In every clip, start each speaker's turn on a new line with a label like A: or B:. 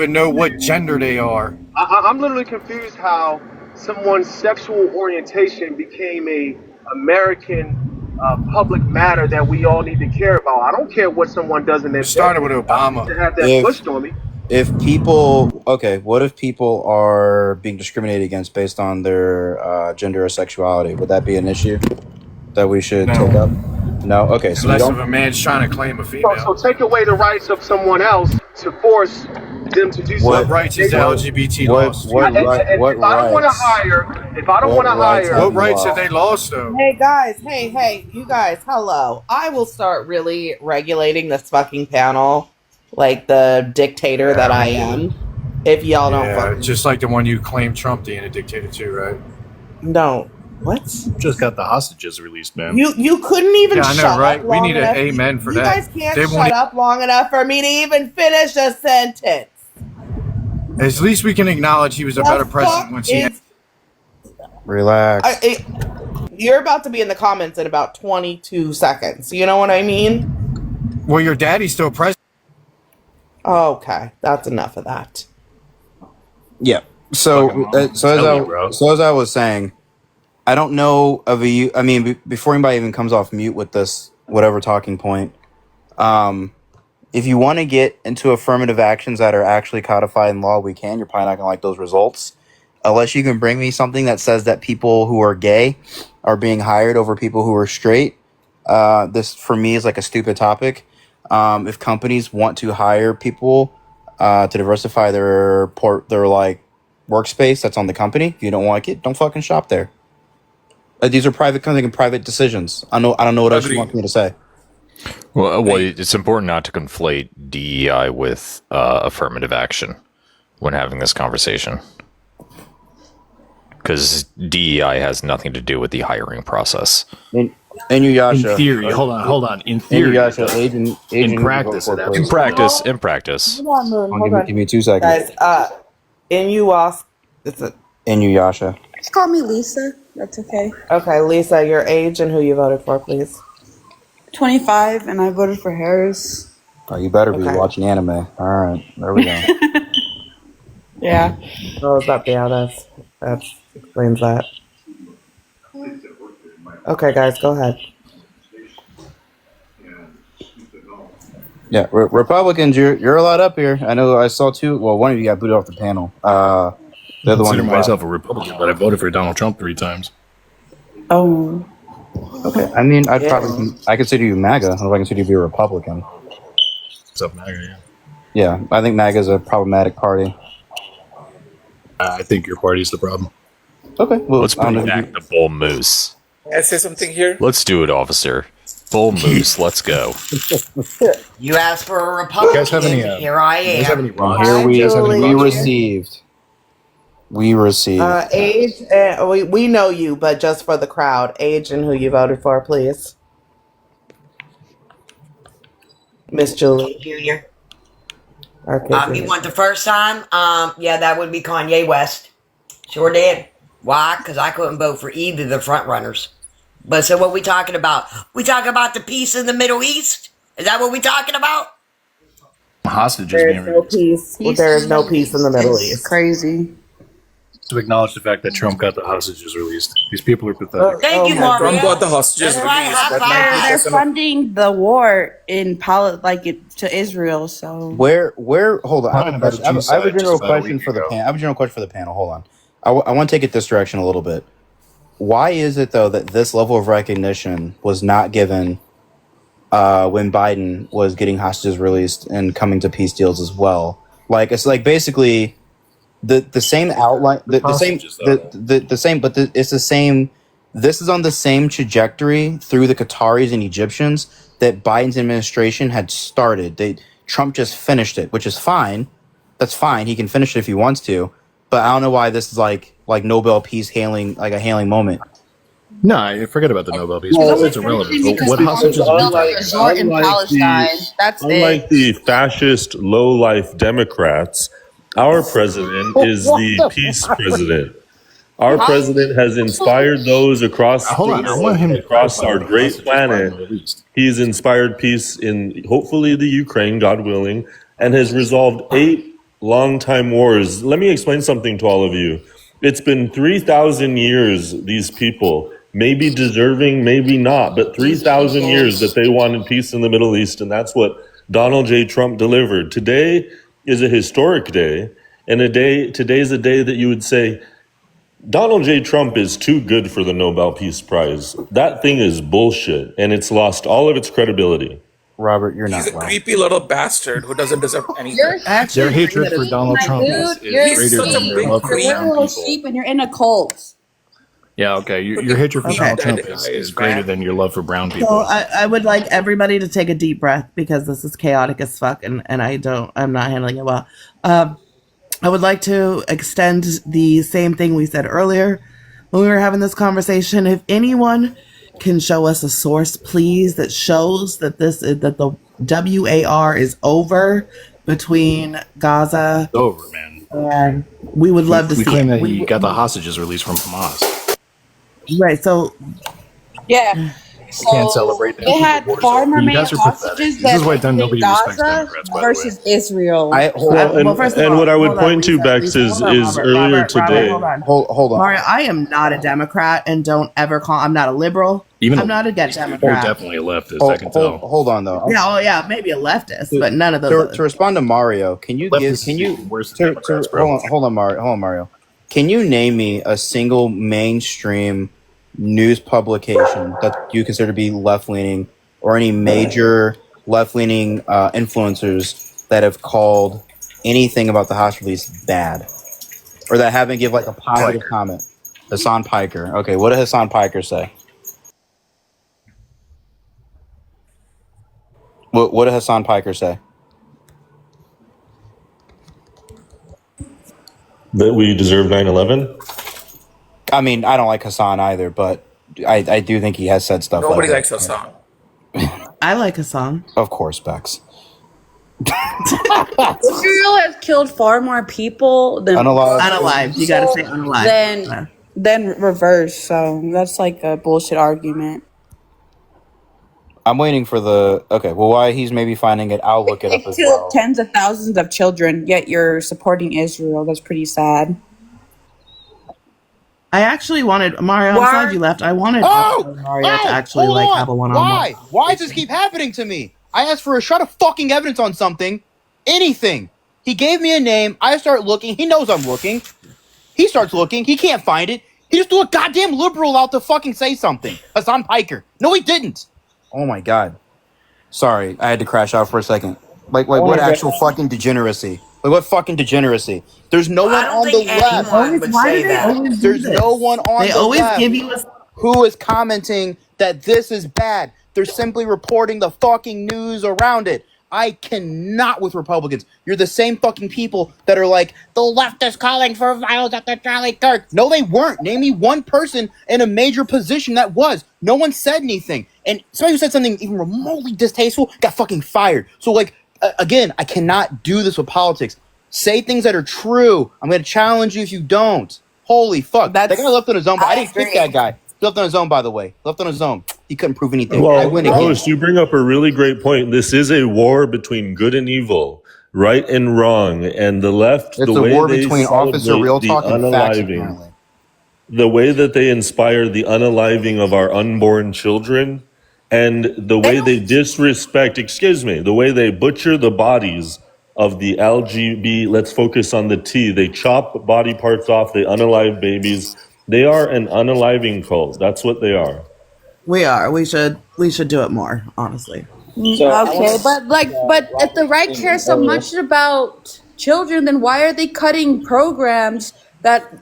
A: even know what gender they are.
B: I'm literally confused how someone's sexual orientation became a American public matter that we all need to care about. I don't care what someone does in their
A: Started with
B: bedroom. I don't need to
A: Obama.
B: have that pushed on me.
C: If people, okay, what if people are being discriminated against based on their gender or sexuality? Would that be an issue that we should
A: No.
C: take up? No? Okay, so we
A: Unless if
C: don't.
A: a man's trying to claim a female.
B: So take away the rights of someone else to force them to do
A: What
B: something.
A: rights is the LGBT lost?
C: What
B: And
C: right?
B: if
C: What
B: I don't want to
C: rights?
B: hire, if I don't
C: What
B: want to
C: rights
B: hire,
A: What rights have they lost, though?
D: Hey guys, hey, you guys, hello. I will start really regulating this fucking panel like the dictator that I am. If y'all don't
A: Yeah,
D: fucking
A: just like the one you claimed Trump being a dictator too, right?
D: don't. What?
E: Just got the hostages released, man.
D: You couldn't even
A: Yeah, I know,
D: shut
A: right?
D: up
A: We
D: long
A: need an
D: enough.
A: amen for
D: you
A: that.
D: guys can't
A: They won't
D: shut up long enough for me to even finish a sentence.
A: At least we can acknowledge he was a
D: The
A: better president
D: fuck
A: once he.
D: is-
C: Relax.
D: you're about to be in the comments in about 22 seconds. You know what I mean?
A: Well, your daddy's still president.
D: Okay, that's enough of that.
C: Yeah. So,
E: Fucking bro.
C: so as I was saying, I don't know of a. I mean, before anybody even comes off mute with this whatever talking point, if you want to get into affirmative actions that are actually codified in law, we can. You're probably not gonna like those results, unless you can bring me something that says that people who are gay are being hired over people who are straight. This for me is like a stupid topic. If companies want to hire people to diversify their like workspace, that's on the company. If you don't like it, don't fucking shop there. These are private companies and private decisions. I don't know what else you want me to say.
F: Well, it's important not to conflate DEI with affirmative action when having this conversation, because DEI has nothing to do with the hiring process.
C: And Yasha,
E: In theory, hold on. In theory,
C: Yasha, agent
E: in practice, it
F: In practice,
D: Hold on, Moon. Hold
C: Give
D: on.
C: me 2 seconds.
D: Guys, it's a,
C: Yasha.
G: Just call me Lisa. That's okay.
D: okay, Lisa, your age and who you voted for, please.
G: 25, and I voted for Harris.
C: Oh, you better be
D: Okay.
C: watching anime. All right, there we go.
D: Yeah. Oh, is that that explains that. Okay, guys, go ahead.
C: Yeah, Republicans, you're a lot up here. I know I saw two. Well, one of you got booted off the panel. The other
E: I
C: one.
E: consider myself a Republican, but I voted for Donald Trump 3 times.
G: Oh.
C: Okay. I mean,
D: Yeah.
C: I consider you MAGA. I don't know if I consider you to be a Republican.
E: Except MAGA, yeah.
C: Yeah, I think MAGA is a problematic party.
E: I think your party's the problem.
C: Okay. Well,
F: Let's
C: I don't
F: bring
C: know if
F: back the bull moose.
H: Can I say something here?
F: Let's do it, officer. Bull moose, let's go.
I: You asked for a
E: You guys have
I: Republican.
E: any?
I: Here I
E: You guys have
I: am.
E: any rocks?
C: Here we
E: You guys have any
C: we
E: rocks?
C: received. We received.
D: Age, we know you, but just for the crowd, age and who you voted for, please. Miss Julie.
I: Junior.
D: Okay,
I: You
D: Julie.
I: went the first time? Yeah, that would be Kanye West. Sure did. Why? Because I couldn't vote for either of the front runners. But so what we talking about? We talking about the peace in the Middle East? Is that what we talking about?
E: Hostages
D: There
E: being
D: is no
E: released.
D: peace. There is no peace in the Middle
G: It's
D: East.
G: crazy.
E: To acknowledge the fact that Trump got the hostages released. These people are pathetic.
I: Thank you,
D: my God.
H: Trump
I: Maria.
H: got the hostages
I: That's right,
H: released,
I: high
H: but
I: five.
G: They're
H: 90% of
G: funding the war in to Israel, so
C: Where hold on. I have a
E: Talking about
C: question. I have a
E: genocide
C: general
E: just about a
C: question
E: week
C: for the
E: ago.
C: panel. I have a general question for the panel. Hold on. I want to take it this direction a little bit. Why is it though that this level of recognition was not given when Biden was getting hostages released and coming to peace deals as well? Like it's like basically the same outline, the same,
E: Hostages, though.
C: the same, but it's the same. This is on the same trajectory through the Qataris and Egyptians that Biden's administration had started. Trump just finished it, which is fine. That's fine. He can finish it if he wants to. But I don't know why this is like Nobel Peace hailing like a hailing moment.
E: No, I forget about the Nobel Peace.
G: Well,
E: It's irrelevant.
G: because
E: What
G: people
E: hostages
G: built
E: are
G: a
E: you
G: resort in Palestine. That's
J: Unlike
G: it.
J: the fascist, low-life Democrats, our president is the peace president. Our president has inspired those across
E: Hold on, I want him to
J: across our
E: clarify
J: great
E: hostages being
J: planet.
E: released.
J: He's inspired peace in hopefully the Ukraine, God willing, and has resolved 8 longtime wars. Let me explain something to all of you. It's been 3,000 years, these people, maybe deserving, maybe not, but 3,000 years that they wanted peace in the Middle East, and that's what Donald J. Trump delivered. Today is a historic day, and today's a day that you would say, Donald J. Trump is too good for the Nobel Peace Prize. That thing is bullshit, and it's lost all of its credibility.
C: Robert, you're
H: He's
C: not
H: a
C: wrong.
H: creepy little bastard who doesn't deserve anything.
E: Their hatred for Donald Trump is
H: He's
E: greater
H: such a
E: than their
H: big
E: love for
H: creep.
G: You're
E: brown
G: little
E: people.
G: sheep and you're in a cult.
E: Yeah, okay. Your hatred for
D: Okay.
E: Donald Trump
H: That guy
E: is
H: is
E: greater
H: bad.
E: than your love for brown
D: So
E: people.
D: I would like everybody to take a deep breath because this is chaotic as fuck and I'm not handling it well. I would like to extend the same thing we said earlier when we were having this conversation. If anyone can show us a source, please, that shows that that the WAR is over between Gaza
E: It's over, man.
D: and we would love to
E: We
D: see
E: claim
D: it.
E: that he got the hostages released from Hamas.
D: Right, so
G: Yeah. So
E: Can't celebrate that.
G: they had far more
E: You
G: many
E: guys are pathetic.
G: hostages
E: This is why
G: than
E: nobody respects
G: Gaza
E: Democrats, by the way.
G: versus Israel.
J: Well,
D: first of
J: and
D: all,
J: what I would
D: hold on,
J: point to,
D: Lisa,
J: Bex,
D: Lisa,
J: is
D: hold on, Robert,
J: earlier
D: Robert,
J: today.
D: hold on.
C: Hold on.
D: Mario, I am not a Democrat and don't ever call. I'm not a liberal.
E: Even
D: I'm
E: a-
D: not a
E: Or
D: Democrat.
E: definitely a leftist, I can tell.
C: Hold on though.
D: Yeah, oh yeah, maybe a leftist, but none of those.
C: To
D: other-
C: respond to Mario, can you
E: Leftists
C: can you
E: is worse than Democrats, bro.
C: hold on, Mario. Can you name me a single mainstream news publication that you consider to be left leaning, or any major left leaning influencers that have called anything about the hostage release bad, or that haven't give like a positive comment? Hassan Piker. Okay, what did Hassan Piker say? What did Hassan Piker say?
J: That we deserve 9/11?
C: I mean, I don't like Hassan either, but I do think he has said stuff.
H: Nobody
C: like
H: likes
C: that.
H: Hassan.
D: I like Hassan.
C: Of course, Bex.
G: Israel has killed far more people than
D: Unalived. You gotta say unalived.
G: than reverse. So that's like a bullshit argument.
C: I'm waiting for the. Okay, well, why he's maybe finding it, I'll look it
G: They
C: up as
G: killed
C: well.
G: tens of thousands of children, yet you're supporting Israel. That's pretty sad.
D: I actually wanted Mario. I'm
I: Why-
D: glad you left. I wanted Mario to actually
C: hold
D: like
C: on.
D: have a one-on-one.
C: Why? Why does this keep happening to me? I asked for a shred of fucking evidence on something, anything. He gave me a name. I start looking. He knows I'm looking. He starts looking. He can't find it. He just threw a goddamn liberal out to fucking say something. Hassan Piker. No, he didn't. Oh my god. Sorry, I had to crash out for a second. Like what actual fucking degeneracy? Like what fucking degeneracy? There's no one
I: I don't
C: on the
I: think
C: left.
I: anyone would say that.
C: There's no one on
D: They
C: the
D: always
C: left
D: give you a.
C: who is commenting that this is bad. They're simply reporting the fucking news around it. I cannot with Republicans. You're the same fucking people that are like, the left is calling for violence after Charlie Kirk. No, they weren't. Name me one person in a major position that was. No one said anything. And somebody who said something even remotely distasteful got fucking fired. So, like, again, I cannot do this with politics. Say things that are true. I'm going to challenge you if you don't. Holy fuck. That guy left on his own, but I didn't pick that guy. He left on his own, by the way. Left on his own. He couldn't prove anything. I
J: Well,
C: win again.
J: host, you bring up a really great point. This is a war between good and evil, right and wrong, and the left.
C: It's
J: the
C: a
J: way
C: war
J: they
C: between Officer
J: celebrate
C: Real
J: the
C: Talk and facts,
J: unaliving,
C: apparently.
J: the way that they inspire the unaliving of our unborn children, and the way they disrespect. Excuse me. The way they butcher the bodies of the LGB. Let's focus on the T. They chop body parts off. They unalive babies. They are an unaliving cult. That's what they are.
D: We are. We should do it more, honestly.
G: Okay, but if the right cares so much about children, then why are they cutting programs that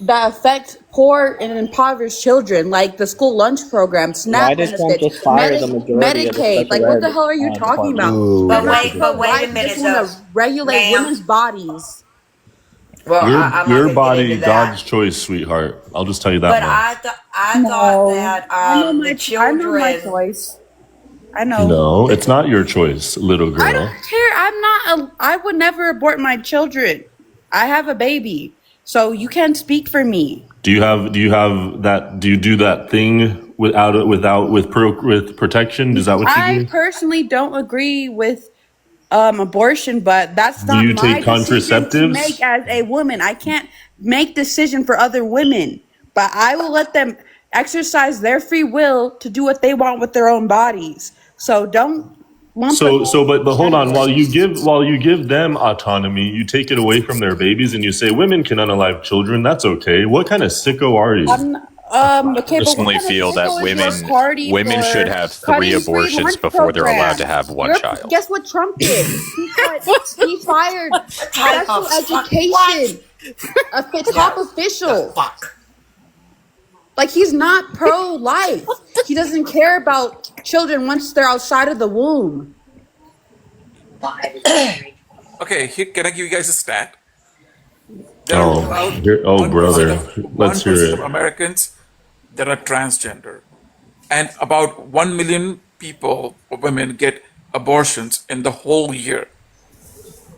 G: affect poor and impoverished children, like the school lunch program, SNAP benefits, Medicaid? Like, what the hell are you talking about?
C: Ooh,
I: But
C: that's
I: wait,
C: a
I: but
C: good
I: wait a
G: Why
I: minute,
G: just want
I: though.
G: to regulate
I: Ma'am.
G: women's bodies?
I: Well, I'm not
J: Your
I: gonna get
J: body,
I: into that.
J: God's choice, sweetheart. I'll just tell you that
I: But
J: much.
I: I thought that
G: I know
I: the
G: my
I: children.
G: choice. I know.
J: No, it's not your choice, little
G: I
J: girl.
G: don't care. I would never abort my children. I have a baby, so you can't speak for me.
J: Do you do that thing with protection? Is that what you
G: I
J: do?
G: personally don't agree with abortion, but that's
J: Do
G: not
J: you
G: my
J: take
G: decision to
J: contraceptives?
G: make as a woman. I can't make decision for other women, but I will let them exercise their free will to do what they want with their own bodies. So don't lump
J: But hold on. While you give them autonomy, you take it away from their babies, and you say women can unalive children. That's okay. What kind of sicko are you?
G: Okay, but
F: Personally
G: what kind of
F: feel that
G: sicko is your party
F: women
G: for
F: should have 3
G: cutting free
F: abortions
G: lunch
F: before they're allowed to
G: programs?
F: have one
G: You're-
F: child.
G: Guess what Trump did? He fired
I: type
G: special
I: of fuck-
G: education, a top official.
I: Fuck.
G: Like, he's not pro-life. He doesn't care about children once they're outside of the womb.
H: Okay, here, can I give you guys a stat? There are about
J: Oh,
H: 1%
J: brother.
H: of-
J: Let's hear
H: 1%
J: it.
H: of Americans that are transgender, and about 1 million people or women get abortions in the whole year.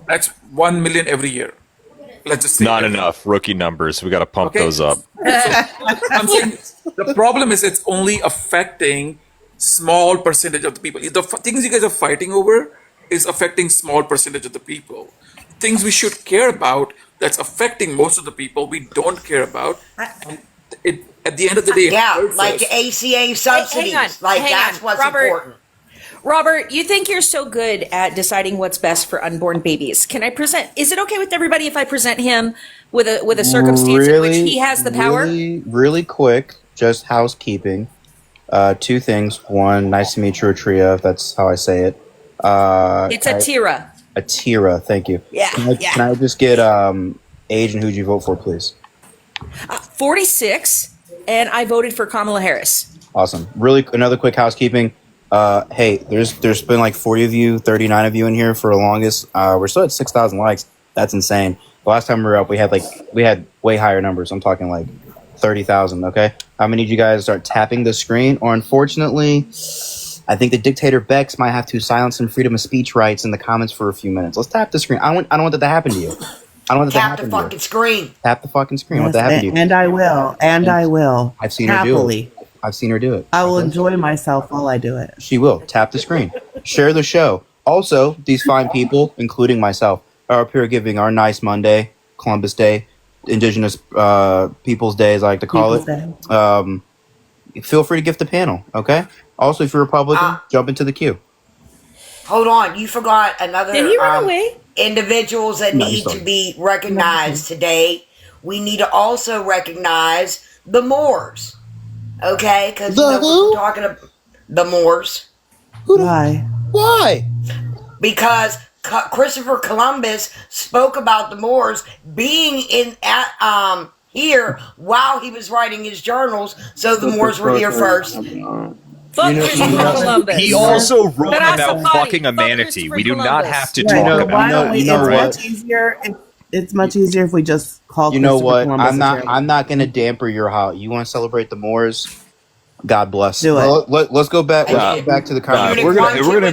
H: That's 1 million every year. Let's just say
F: Not enough rookie numbers. We got to pump
H: Okay.
F: those up.
H: I'm saying the problem is it's only affecting small percentage of the people. The things you guys are fighting over is affecting small percentage of the people. Things we should care about that's affecting most of the people we don't care about. And it at the end of the day, it
I: Yeah,
H: hurts
I: like
H: us.
I: the ACA subsidies. Like
K: hang
I: that's
K: on.
I: what's
K: Robert,
I: important.
K: Robert, you think you're so good at deciding what's best for unborn babies. Can I present? Is it okay with everybody if I present him with a circumstance in which he has the power?
C: Really quick, just housekeeping. 2 things. One, nice to meet you, Atria, if that's how I say it.
K: It's a Tira.
C: Atira, thank you.
K: Yeah,
C: Can I just get age and who'd you vote for, please?
K: 46, and I voted for Kamala Harris.
C: Awesome. Really, another quick housekeeping. Hey, there's been like 40 of you, 39 of you in here for the longest. We're still at 6,000 likes. That's insane. The last time we were up, we had way higher numbers. I'm talking like 30,000. Okay, I'm gonna need you guys to start tapping the screen, or unfortunately, I think the dictator Bex might have to silence some freedom of speech rights in the comments for a few minutes. Let's tap the screen. I don't want that to happen to you. I don't want that to
I: Tap
C: happen
I: the
C: to you.
I: fucking screen.
C: Tap the fucking screen. I want
D: Yes,
C: that to happen to you.
D: and I will. And I will.
C: I've seen her do
D: Happily.
C: it. I've seen her do it.
D: I will enjoy myself while I do it.
C: She will. Tap the screen. Share the show. Also, these fine people, including myself, are up here giving our nice Monday, Columbus Day, Indigenous Peoples Day, as I like to call
D: People's
C: it. Feel free to gift the panel, okay? Also, if you're Republican, jump into the queue.
I: Hold on, you forgot another
K: Did he run away?
I: individuals that
C: No,
I: need
C: he's
I: to
C: sorry.
I: be recognized today. We need to also recognize the Moors. Okay? Because we're talking about the Moors.
D: Why?
C: Why?
I: Because Christopher Columbus spoke about the Moors being here while he was writing his journals, so the Moors were here first.
K: Fuck Christopher Columbus.
F: He also wrote
K: But
F: about
K: also
F: fucking a
K: fuck
F: manatee.
K: Christopher
F: We do not
K: Columbus.
F: have to
D: Right,
F: talk
D: so
F: about
D: why
F: that.
D: don't we?
C: You know
D: It's
C: what?
D: much easier. It's much easier if we just call.
C: You know
D: Christopher
C: what?
D: Columbus a traitor.
C: I'm not going to damper your heart. You want to celebrate the Moors? God bless.
D: Do it.
C: Well, let's go back. Let's
F: Nah.
C: go back to the
F: Nah,
C: conversation.
F: if we're gonna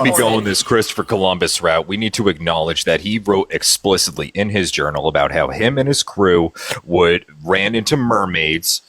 F: be
I: Sorry.
F: going this Christopher Columbus route, we need to acknowledge that he wrote explicitly in his journal about how him and his crew ran into mermaids,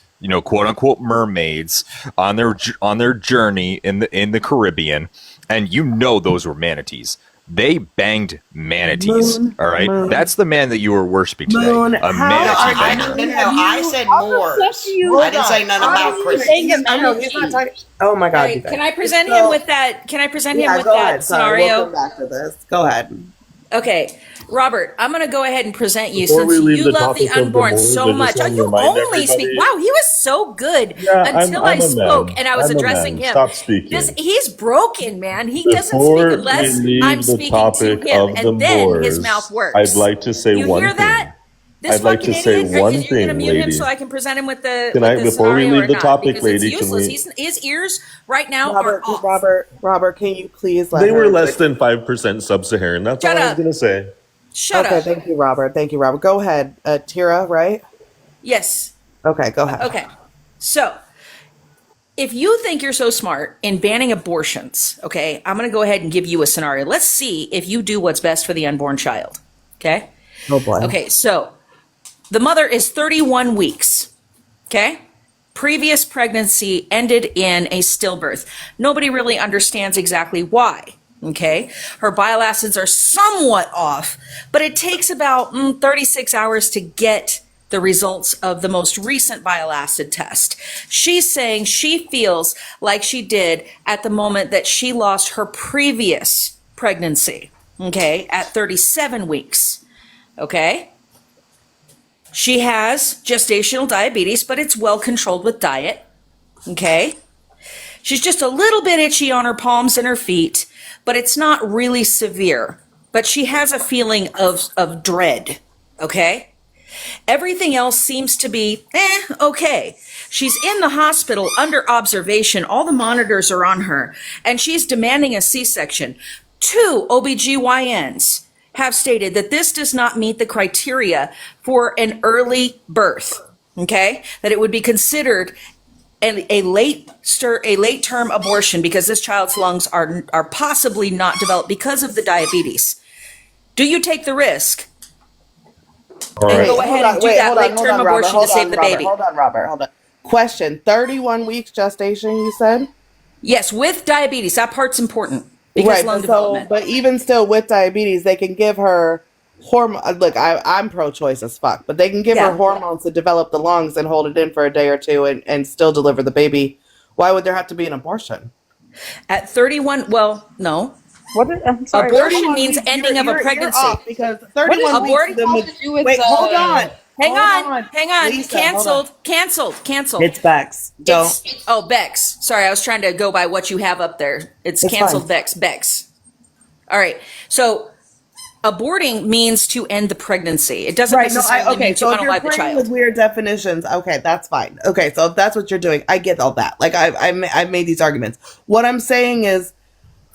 F: quote unquote mermaids, on their journey in the Caribbean, and those were manatees. They banged manatees.
D: Moon,
F: all right,
D: moon.
F: that's the man that you were worshiping today.
D: Moon,
F: A
D: how
F: manatee
I: I
F: banger.
I: said Moors. I didn't say nothing about Christmas.
D: I know he's not talking. Oh my God!
K: Right,
D: you guys.
K: can I present
D: So-
K: him with that? Can I present him
D: Yeah,
K: with
D: go
K: that
D: ahead. Sorry, we'll
K: scenario?
D: come back to this. Go ahead.
K: Okay, Robert, I'm going to go ahead and present you
J: Before we
K: since
J: leave
K: you
J: the
K: love the
J: topic of the
K: unborn
J: Moors,
K: so
J: I just
K: much.
J: wanna
K: You
J: remind
K: only speak.
J: everybody-
K: Wow, he was so good
J: Yeah,
K: until
J: I'm
K: I
J: a
K: spoke
J: man.
K: and I was
J: I'm a
K: addressing
J: man.
K: him.
J: Stop speaking.
K: He's broken, man. He doesn't
J: Before
K: speak
J: we
K: unless
J: leave
K: I'm
J: the
K: speaking
J: topic
K: to him,
J: of the
K: and then
J: Moors,
K: his mouth works.
J: I'd like to say
K: you
J: one
K: hear
J: thing.
K: that? This
J: I'd like to
K: fucking
J: say
K: idiot,
J: one
K: you're going to
J: thing,
K: mute him
J: lady.
K: so I can present him with the,
J: Can I-
K: with the
J: before we
K: scenario
J: leave
K: or
J: the
K: not,
J: topic,
K: because
J: lady,
K: it's
J: can
K: useless.
J: we-
K: His ears right now
D: Robert,
K: are off.
D: Robert, can you please let
J: They
D: her?
J: were less than 5% sub-Saharan. That's
K: Shut
J: all I was
K: up.
J: gonna say.
K: Shut
D: Okay,
K: up.
D: thank you, Robert. Thank you, Robert. Go ahead, Tira. Right?
K: Yes.
D: Okay, go ahead.
K: Okay. So, if you think you're so smart in banning abortions, okay, I'm going to go ahead and give you a scenario. Let's see if you do what's best for the unborn child. Okay?
D: Oh boy.
K: Okay, so the mother is 31 weeks. Okay? Previous pregnancy ended in a stillbirth. Nobody really understands exactly why. Okay. Her bile acids are somewhat off, but it takes about 36 hours to get the results of the most recent bile acid test. She's saying she feels like she did at the moment that she lost her previous pregnancy. Okay. At 37 weeks. Okay. She has gestational diabetes, but it's well controlled with diet. Okay. She's just a little bit itchy on her palms and her feet, but it's not really severe. But she has a feeling of dread. Okay. Everything else seems to be okay. She's in the hospital under observation. All the monitors are on her, and she's demanding a C-section. 2 OBGYNs have stated that this does not meet the criteria for an early birth, okay? That it would be considered a late term abortion because this child's lungs are possibly not developed because of the diabetes. Do you take the risk
J: All
K: and
J: right.
K: go ahead and do that late term abortion to save the baby?
D: Hold on, Robert. Question, 31 weeks gestation, you said?
K: Yes, with diabetes. That part's important because lung
D: but
K: development.
D: but even still with diabetes, they can give her hormone. Look, I'm pro-choice as fuck, but they can give her hormones to develop the lungs and hold it in for a day or two and still deliver the baby. Why would there have to be an abortion?
K: At 31, well, no.
G: I'm sorry.
K: Abortion means ending of a pregnancy.
D: You're off because 31
K: abort-
D: weeks.
G: to do with,
D: Wait, hold on.
K: Hang on.
D: Lisa, hold
K: Canceled.
D: It's Bex. Don't.
K: Oh, Bex. Sorry, I was trying to go by what you have up there. It's canceled
D: fine.
K: Bex. All right. So aborting means to end the pregnancy. It doesn't necessarily mean to
D: so if you're
K: unalive the
D: playing
K: child.
D: with weird definitions, okay, that's fine. Okay, so if that's what you're doing, I get all that. Like I've made these arguments. What I'm saying is,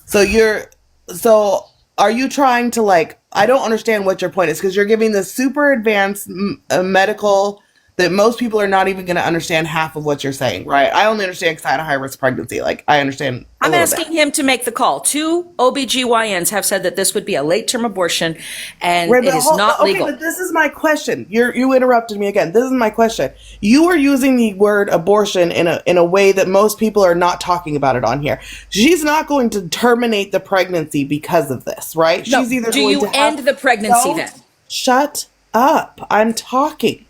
D: so are you trying to like? I don't understand what your point is because you're giving this super advanced medical that most people are not even going to understand half of what you're saying, right? I only understand because I had a high risk pregnancy. Like I understand.
K: I'm asking him to make the call. 2 OBGYNs have said that this would be a late term abortion and it is not legal.
D: But this is my question. You interrupted me again. This is my question. You are using the word abortion in a way that most people are not talking about it on here. She's not going to terminate the pregnancy because of this, right?
K: No.
D: She's either
K: Do
D: going
K: you
D: to
K: end the pregnancy then?
D: Shut up. I'm talking.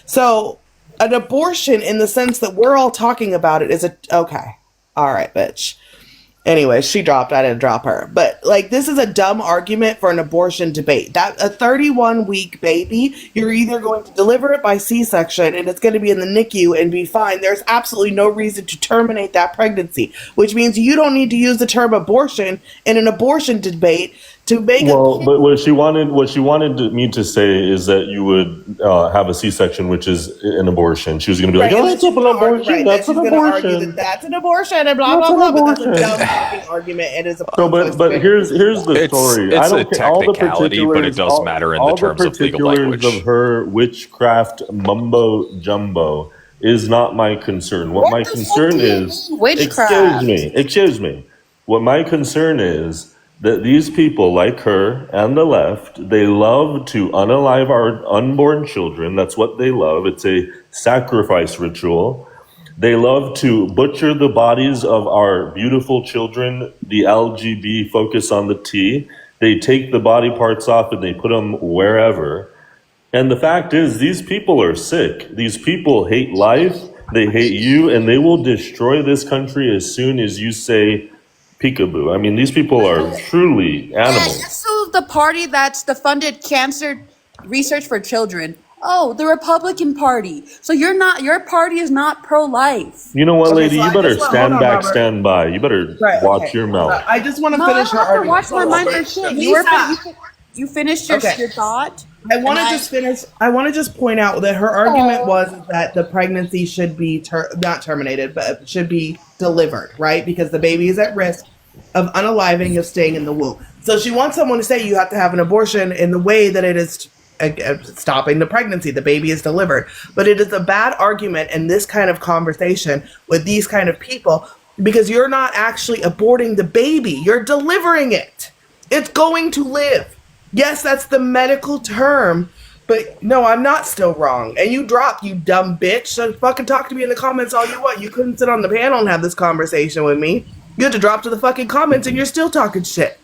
D: So an abortion in the sense that we're all talking about it is okay. All right, bitch. Anyway, she dropped. I didn't drop her. But like, this is a dumb argument for an abortion debate. That a 31-week baby, you're either going to deliver it by C-section and it's going to be in the NICU and be fine. There's absolutely no reason to terminate that pregnancy, which means you don't need to use the term abortion in an abortion debate to make
J: but what she wanted me to say is that you would have a C-section, which is an abortion. She was going to be like, "Oh, that's an abortion.
D: Right,
J: that's an abortion.
D: That's an abortion," and blah blah blah. But that's a dumb fucking argument. It is a.
J: So, but here's the story.
F: It's
J: I don't
F: a
J: care all the
F: technicality, but it
J: particulars.
F: does matter in the
J: all
F: terms of legal
J: particulars
F: language.
J: of her witchcraft mumbo jumbo is not my concern. What my concern is,
G: witchcraft?
J: Excuse me. What my concern is that these people, like her and the left, they love to unalive our unborn children. That's what they love. It's a sacrifice ritual. They love to butcher the bodies of our beautiful children. The LGB focus on the T. They take the body parts off and they put them wherever. And the fact is, these people are sick. These people hate life. They hate you, and they will destroy this country as soon as you say peekaboo. I mean, these people are truly animals.
G: So the party that's the funded cancer research for children. Oh, the Republican Party. So your party is not pro-life.
J: You know what,
D: Okay,
J: lady?
D: so
J: You
D: I
J: better
D: just want-
J: stand
D: hold on,
J: back,
D: Robert.
J: stand by. You better watch your mouth.
D: I just want to
G: No, I
D: finish
G: don't
D: her
G: have to
D: argument.
G: watch my mind for shit. You finished your,
D: Okay.
G: your thought.
D: I want to
G: And
D: just finish. I want to just point out that her argument was that the pregnancy should be not terminated, but should be delivered, right? Because the baby is at risk of unaliving, of staying in the womb. So she wants someone to say you have to have an abortion in the way that it is stopping the pregnancy. The baby is delivered. But it is a bad argument in this kind of conversation with these kind of people because you're not actually aborting the baby. You're delivering it. It's going to live. Yes, that's the medical term, but no, I'm not still wrong. And you dropped, you dumb bitch. So fucking talk to me in the comments all you want. You couldn't sit on the panel and have this conversation with me. You had to drop to the fucking comments and you're still talking shit.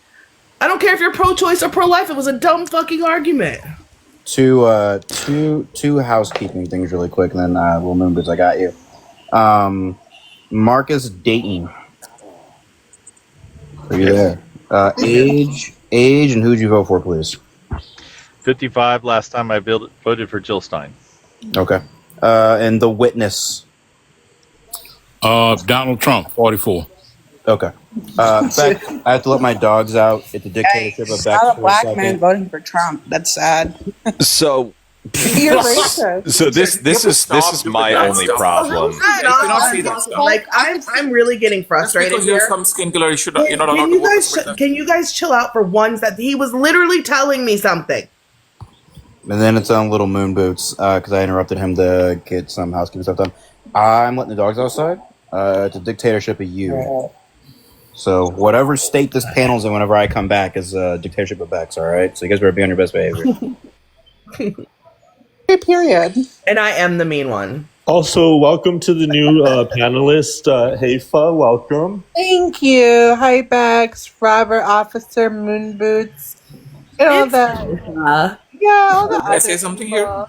D: I don't care if you're pro-choice or pro-life. It was a dumb fucking argument.
C: Two housekeeping things really quick, and then we'll move because I got you. Marcus Dayton. Are you there? Age, and who'd you vote for, please?
L: 55 last time I voted for Jill Stein.
C: Okay. And the witness.
M: Donald Trump, 44.
C: Okay. Beck, I have to let my dogs out. It's a dictatorship of Beck.
G: Not a black man voting for Trump. That's sad.
F: So
G: You're racist.
F: So this is my only problem.
D: Like I'm really getting frustrated
H: because you have
D: here.
H: some skin color, you're not allowed to vote.
D: Can you guys chill out for once? That he was literally telling me something.
C: And then it's on Little Moon Boots because I interrupted him to get some housekeeping stuff done. I'm letting the dogs outside. It's a dictatorship of you. So whatever state this panel's in, whenever I come back, is a dictatorship of Beck's. All right. So you guys better be on your best behavior.
D: Period. And I am the mean one.
J: Also, welcome to the new panelist, Haifa. Welcome.
N: Thank you. Hi, Bex, Robert, Officer, Moon Boots, and all that. Yeah, all the
H: Can I say something here?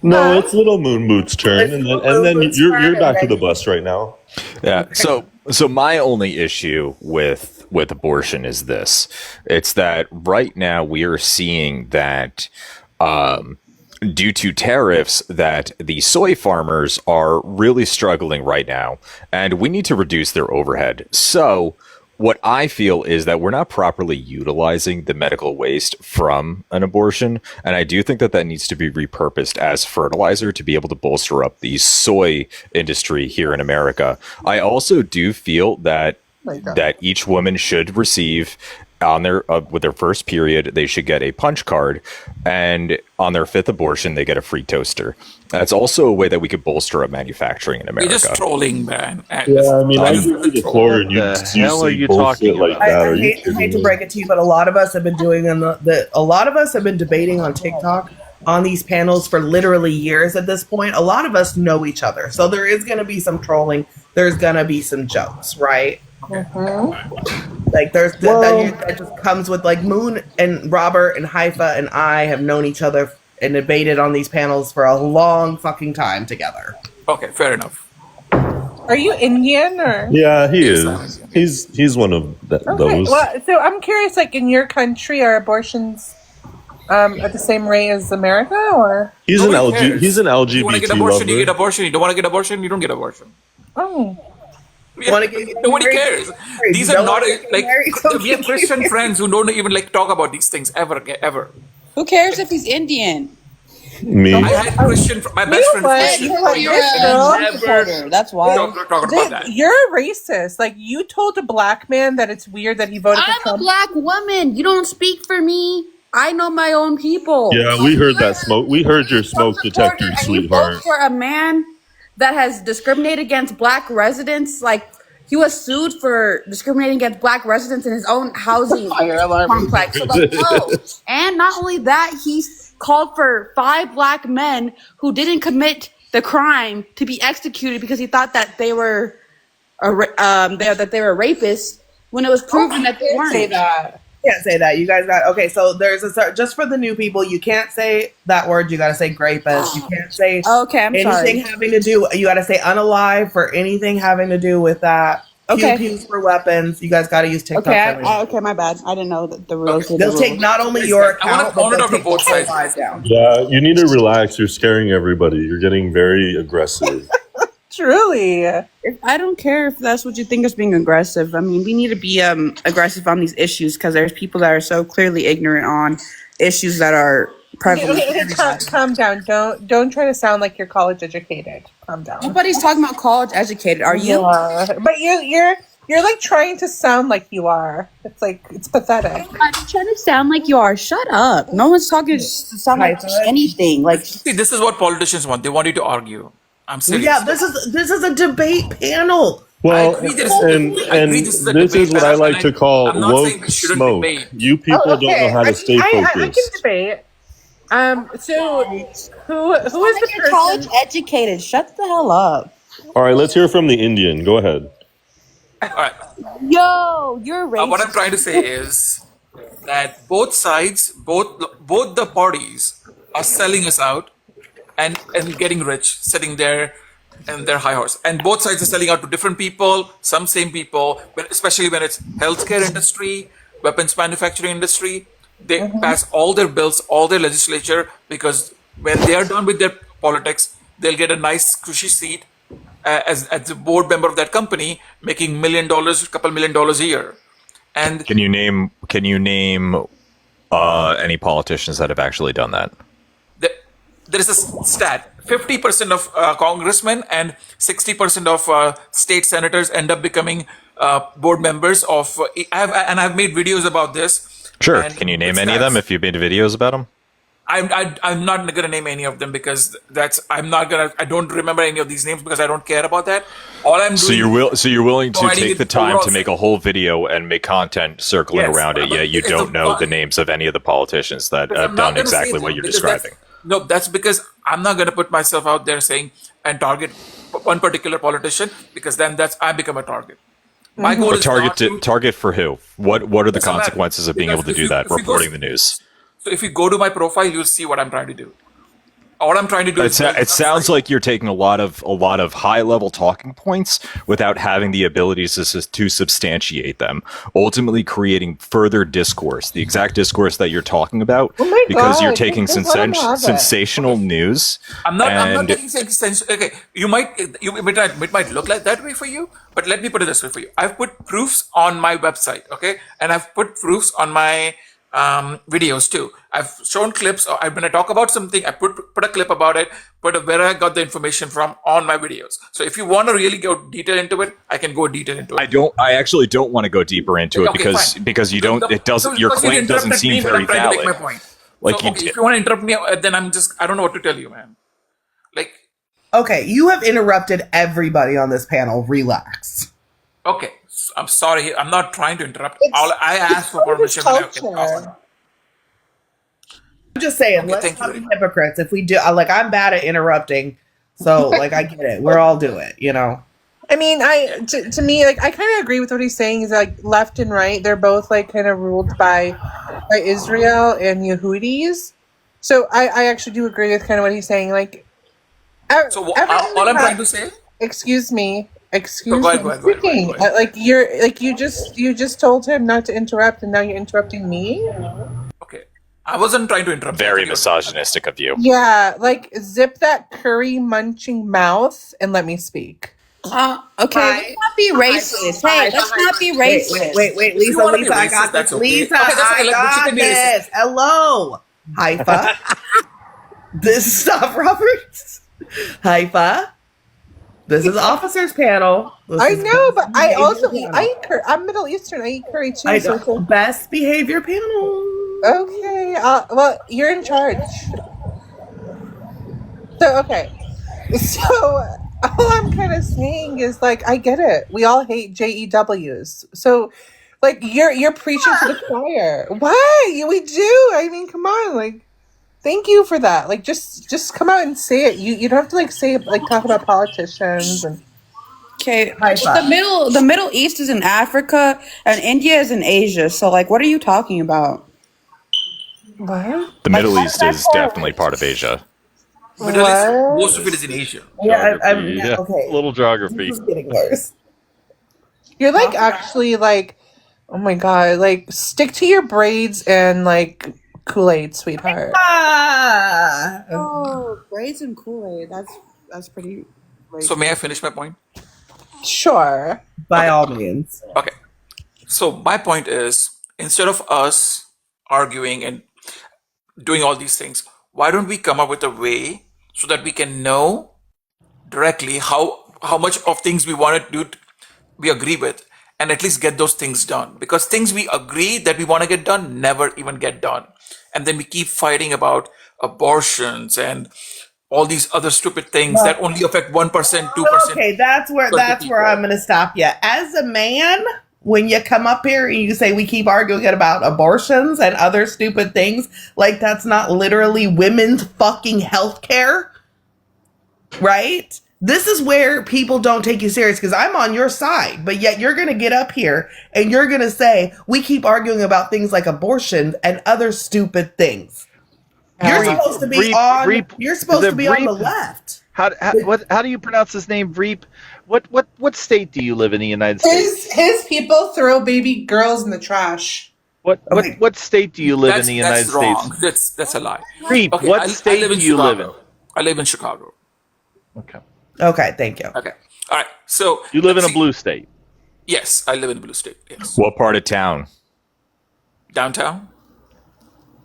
J: No, it's Little Moon Boots' turn, and then you're back to the bus right now.
F: Yeah. So my only issue with abortion is this. It's that right now we are seeing that due to tariffs that the soy farmers are really struggling right now, and we need to reduce their overhead. So what I feel is that we're not properly utilizing the medical waste from an abortion, and I do think that needs to be repurposed as fertilizer to be able to bolster up the soy industry here in America. I also do feel that each woman should receive on their with their first period, they should get a punch card, and on their fifth abortion, they get a free toaster. That's also a way that we could bolster up manufacturing in America.
H: You're just trolling, man.
J: Yeah, I mean, I agree the floor, and you say bullshit like that.
D: I hate to break it to you, but a lot of us have been doing a lot of us have been debating on TikTok on these panels for literally years at this point. A lot of us know each other, so there is going to be some trolling. There's going to be some jokes, right? Like there's that just comes with like Moon and Robert and Haifa and I have known each other and debated on these panels for a long fucking time together.
H: Okay, fair enough.
N: Are you Indian or?
J: Yeah, he is. He's one of those.
N: Well, so I'm curious. Like in your country, are abortions at the same rate as America, or?
J: He's an LGBT
H: You want to get abortion, you get abortion. You don't want to get abortion, you don't get abortion.
N: Oh.
H: Nobody cares. These are not like we have Christian friends who don't even like talk about these things ever.
G: Who cares if he's Indian?
J: Me.
H: I had Christian. My best friend.
G: That's why.
H: Talk about that.
N: You're racist. Like you told a black man that it's weird that he voted for
G: I'm
N: Trump.
G: a black woman. You don't speak for me. I know my own people.
J: Yeah, we heard that smoke. We heard your smoke detector,
G: And you
J: sweetheart.
G: vote for a man that has discriminated against black residents. Like he was sued for discriminating against black residents in his own housing complex. So like, no. And not only that, he called for 5 black men who didn't commit the crime to be executed because he thought that they were rapists when it was proven that they weren't.
D: Say that. Can't say that. You guys got okay. So there's just for the new people. You can't say that word. You got to say rapist. You can't say anything having to do. You got to say unalive for anything having to do with that.
G: Okay.
D: Pew-pews for weapons. You guys got to use TikTok.
G: Okay, my bad. I didn't know that the rules.
D: They'll take not only your account, but they'll take
H: both
D: sides down.
J: Yeah, you need to relax. You're scaring everybody. You're getting very aggressive.
N: Truly.
G: I don't care if that's what you think is being aggressive. I mean, we need to be aggressive on these issues because there's people that are so clearly ignorant on issues that are prevalent.
N: Okay, calm down. Don't try to sound like you're college educated. Calm down.
G: Nobody's talking about college educated. Are you?
N: But you're like trying to sound like you are. It's like it's pathetic.
G: I'm trying to sound like you are. Shut up. No one's talking to sound like anything. Like,
H: see, this is what politicians want. They want you to argue. I'm serious.
D: Yeah, this is a debate panel.
J: Well, and this is what I like to call woke smoke. You people don't know how to stay focused.
N: I can debate. So who is the person?
G: College educated? Shut the hell up.
J: All right, let's hear from the Indian. Go ahead.
H: All right.
G: Yo, you're racist.
H: What I'm trying to say is that both sides, both the parties are selling us out and getting rich, sitting there in their high horse. And both sides are selling out to different people, some same people, but especially when it's healthcare industry, weapons manufacturing industry. They pass all their bills, all their legislature, because when they are done with their politics, they'll get a nice cushy seat as the board member of that company, making $1 million, couple $1 million a year. And
F: Can you name any politicians that have actually done that?
H: there is a stat: 50% of congressmen and 60% of state senators end up becoming board members of. I've made videos about this.
F: Sure.
H: And
F: Can you name
H: it's
F: any of them if you've made videos about them?
H: I'm not going to name any of them because I don't remember any of these names because I don't care about that. All I'm doing.
F: So you're willing to
H: providing
F: take
H: it
F: the time
H: overall-
F: to make a whole video and make content circling
H: Yes,
F: around it,
H: but
F: yet you
H: it's
F: don't
H: a
F: know
H: fun-
F: the names of any of the politicians that
H: Because
F: have
H: I'm not
F: done
H: gonna say
F: exactly
H: them,
F: what you're
H: because that's-
F: describing.
H: No, that's because I'm not going to put myself out there saying and target one particular politician because then I become a target. My goal
F: But
H: is not to,
F: target for who? What are the
H: Doesn't matter.
F: consequences of being able to
H: Because
F: do
H: if
F: that?
H: you go-
F: Reporting the news.
H: So if you go to my profile, you'll see what I'm trying to do. All I'm trying to do is
F: It sounds like you're taking a lot of high level talking points without having the abilities to substantiate them, ultimately creating further discourse, the exact discourse that you're talking about,
N: Oh my
F: because you're
N: God,
F: taking
N: just let him have it.
F: sensational news.
H: I'm not
F: and
H: taking sense. Okay, it might look like that way for you, but let me put it this way for you. I've put proofs on my website, okay, and I've put proofs on my videos too. I've shown clips. When I talk about something, I put a clip about it, put where I got the information from on my videos. So if you want to really go detail into it, I can go detail into it.
F: I actually don't want to go deeper into it
H: Okay, fine.
F: because you don't. It doesn't. Your
H: Because you
F: claim doesn't
H: interrupted
F: seem
H: me when
F: very
H: I'm trying to make
F: valid.
H: my point.
F: Like
H: So, okay, if you want to interrupt me, then I don't know what to tell you, man. Like,
D: Okay, you have interrupted everybody on this panel. Relax.
H: okay, I'm sorry. I'm not trying to interrupt. I asked for permission. when I- okay, awesome.
D: I'm just saying, let's
H: thank
D: not
H: you.
D: be hypocrites. If we do, I'm bad at interrupting, so I get it. We're all do it,
N: I mean, to me, I kind of agree with what he's saying. Is left and right, they're both kind of ruled by Israel and Yehudis. So I actually do agree with kind of what he's saying.
H: So all I'm trying to say.
N: Excuse me.
H: Go ahead, go ahead, go ahead,
N: Speaking.
H: go ahead.
N: You just told him not to interrupt, and now you're interrupting me.
H: Okay, I wasn't trying to interrupt.
F: Very misogynistic of you.
N: Yeah, zip that curry munching mouth and let me speak.
G: Okay, let's not be racist. Hey, let's not be racist.
D: Wait,
H: If you
D: Lisa,
H: wanna be
D: Lisa, I
H: racist,
D: got
H: that's
D: this.
H: okay.
D: Lisa,
H: Okay, that's okay,
D: I
H: but you
D: got
H: can be
D: this. Hello, Haifa. This is Stop Roberts. Haifa. This is officers panel.
N: I know, but I also eat. I eat curry. I'm Middle Eastern. I eat curry too.
D: I
N: so
D: know. Best behavior panel.
N: okay. Well, you're in charge. So okay. So all I'm kind of saying is I get it. We all hate JEWs. So you're preaching to the choir. Why? We do. I mean, come on. Thank you for that. Just come out and say it. You don't have to say it, talk about politicians and.
G: Okay, the Middle East is in Africa and India is in Asia. So what are you talking about?
N: What?
F: The Middle East is definitely part of Asia.
H: Middle East, most of it is in Asia.
D: Yeah,
L: Geography.
D: okay.
L: Little geography.
D: This is getting worse.
N: You're actually oh my god, stick to your braids and Kool-Aid, sweetheart.
G: Oh, braids and Kool-Aid. That's pretty.
H: So may I finish my point?
N: Sure.
D: By all means.
H: Okay. So my point is, instead of us arguing and doing all these things, why don't we come up with a way so that we can know directly how much of things we want to do, we agree with, and at least get those things done? Because things we agree that we want to get done never even get done, and then we keep fighting about abortions and all these other stupid things that only affect 1%, 2%.
D: Okay, that's where I'm going to stop you. As a man, when you come up here and you say we keep arguing about abortions and other stupid things, that's not literally women's fucking health care, right? This is where people don't take you serious because I'm on your side, but yet you're going to get up here and you're going to say, we keep arguing about things like abortion and other stupid things. You're supposed to be you're supposed to be on the left.
L: How do you pronounce his name? Veep? What state do you live in the United States?
N: His people throw baby girls in the trash.
L: What state do you live in the United
H: That's wrong.
L: States?
H: That's a lie.
L: Veep,
H: Okay,
L: what
H: I
L: state
H: live in
L: do you live in?
H: Chicago. I live in Chicago.
L: Okay.
D: Okay, thank you.
H: Okay. All right. So
L: You live in a blue state.
H: Yes, I live in a blue state. Yes.
F: What part of town?
H: Downtown.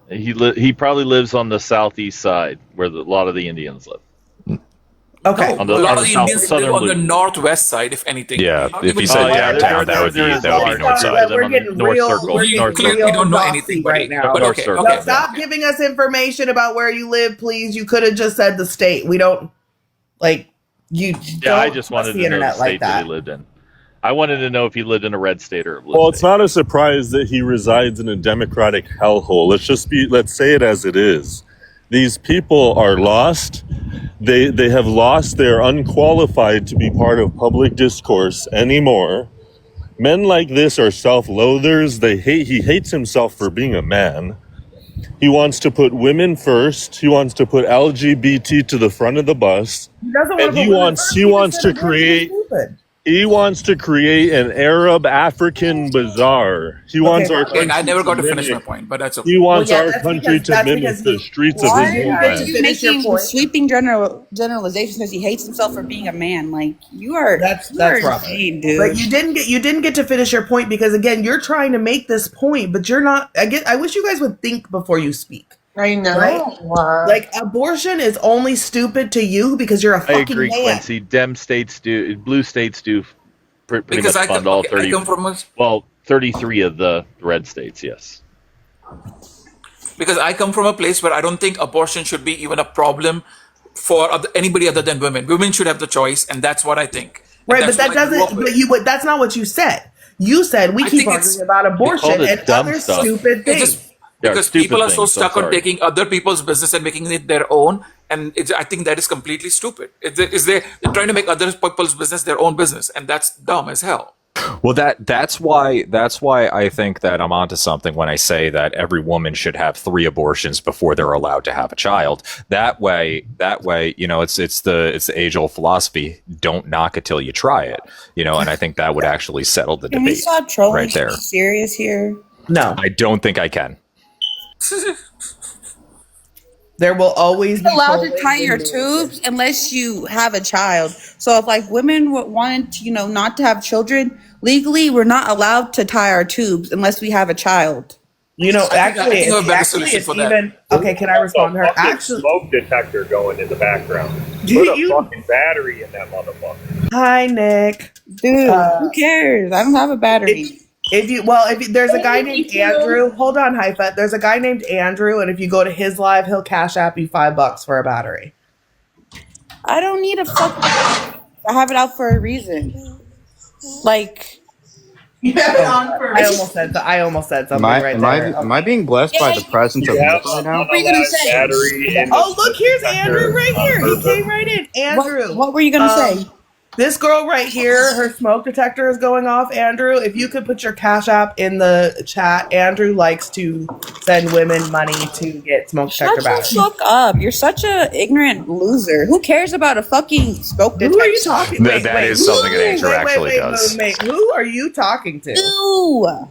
L: He probably lives on the southeast side where a lot of the Indians live.
D: Okay.
L: On the,
H: A lot
L: on
H: of
L: the
H: the
L: south,
H: Indians live
L: southern
H: on the
L: blue.
H: northwest side, if anything.
F: Yeah,
H: Not
F: if
H: even
F: you said
H: north.
F: downtown, that would be north side.
D: We're getting
L: North
D: real,
L: circle.
D: we're
H: You
D: getting
H: clearly
D: real
H: don't know
D: bossy
H: anything,
D: right
H: buddy.
D: now.
H: But
L: North
H: okay,
L: circle.
H: okay.
D: No, stop giving us information about where you live, please. You could have just said the state. We don't like you.
L: Yeah, I
D: don't
L: just
D: trust
L: wanted
D: the
L: to know the
D: internet
L: state
D: like
L: that
D: that.
L: he lived in. I wanted to know if he lived in a red state or a blue
J: Well, it's
L: state.
J: not a surprise that he resides in a Democratic hellhole. Let's say it as it is. These people are lost. They have lost. They're unqualified to be part of public discourse anymore. Men like this are self-loathers. He hates himself for being a man. He wants to put women first. He wants to put LGBT to the front of the bus.
D: He doesn't want
J: And
D: to
J: he wants to create an Arab African bazaar. He wants our country
H: I never got to finish my
J: mimic.
H: point, but that's okay.
J: He wants our country to mimic the streets of his
G: Why are
J: homeland.
G: you making sweeping generalizations because he hates himself for being a man? Like you are.
D: That's
G: are
D: rough.
G: insane, dude.
D: But you didn't get to finish your point because again, you're trying to make this point, but you're not. I wish you guys would think before you speak.
N: I know.
D: Right? Like abortion is only stupid to you because you're a
L: I
D: fucking
L: agree,
D: man.
L: Quincy. Blue states do pretty
H: Because
L: much
H: I
L: fund
H: come-
L: all
H: okay, I
L: 30.
H: come from a-
L: Well, 33 of the red states, yes.
H: Because I come from a place where I don't think abortion should be even a problem for anybody other than women. Women should have the choice, and that's what I think. And
D: Right, but
H: that's
D: that
H: what I grew up
D: doesn't.
H: with.
D: But that's not what you said. You said we
H: I
D: keep
H: think it's-
D: arguing about abortion
L: called it
D: and
L: dumb
D: other
L: stuff.
D: stupid
H: It's
D: things.
H: just
L: Yeah,
H: because
L: stupid
H: people are so
L: things, I'm
H: stuck on
L: sorry.
H: taking other people's business and making it their own, and I think that is completely stupid. They're trying to make other people's business their own business, and that's dumb as hell.
F: Well, that's why I think that I'm onto something when I say that every woman should have 3 abortions before they're allowed to have a child. That way, it's the age old philosophy: don't knock it till you try it. And I think that would actually settle the
G: Can we
F: debate
G: stop trolling?
F: right there.
G: Serious here.
D: No,
F: I don't think I can.
D: there will always be
G: Allowed to
D: trolling
G: tie
D: in
G: your
D: the-
G: tubes unless you have a child. So if like women wanted to, not to have children legally, we're not allowed to tie our tubes unless we have a child.
H: I think I
D: Actually,
H: have a better
D: actually,
H: solution
D: it's
H: for that.
D: even okay. Can I respond to her?
M: Fucking
D: Actually,
M: smoke detector going in the background.
D: Do
M: Put a
D: you-
M: fucking battery in that motherfucker.
D: hi Nick.
G: Dude, who cares? I don't have a battery.
D: If there's a guy named Andrew, hold on, Haifa. There's a guy named Andrew, and if you go to his live, he'll cash app you $5 for a battery.
G: I don't need a fucking. I have it out for a reason. Like.
D: I almost said something right there.
C: Am I being blessed by the presence of
M: Yeah.
C: Nick right now?
G: What were you gonna say?
M: Battery in
D: Oh,
M: the
D: look, here's
M: detector
D: Andrew right
M: on
D: here. He
M: purpose.
D: came right in. Andrew.
G: What were you gonna say?
D: This girl right here, her smoke detector is going off. Andrew, if you could put your Cash App in the chat. Andrew likes to send women money to get smoke detector
G: Shut the
D: batteries.
G: fuck up. You're such a ignorant loser. Who cares about a fucking smoke detector?
D: Who are you talking to?
F: That is something an angel actually does.
D: Who are you talking to?
G: Ew.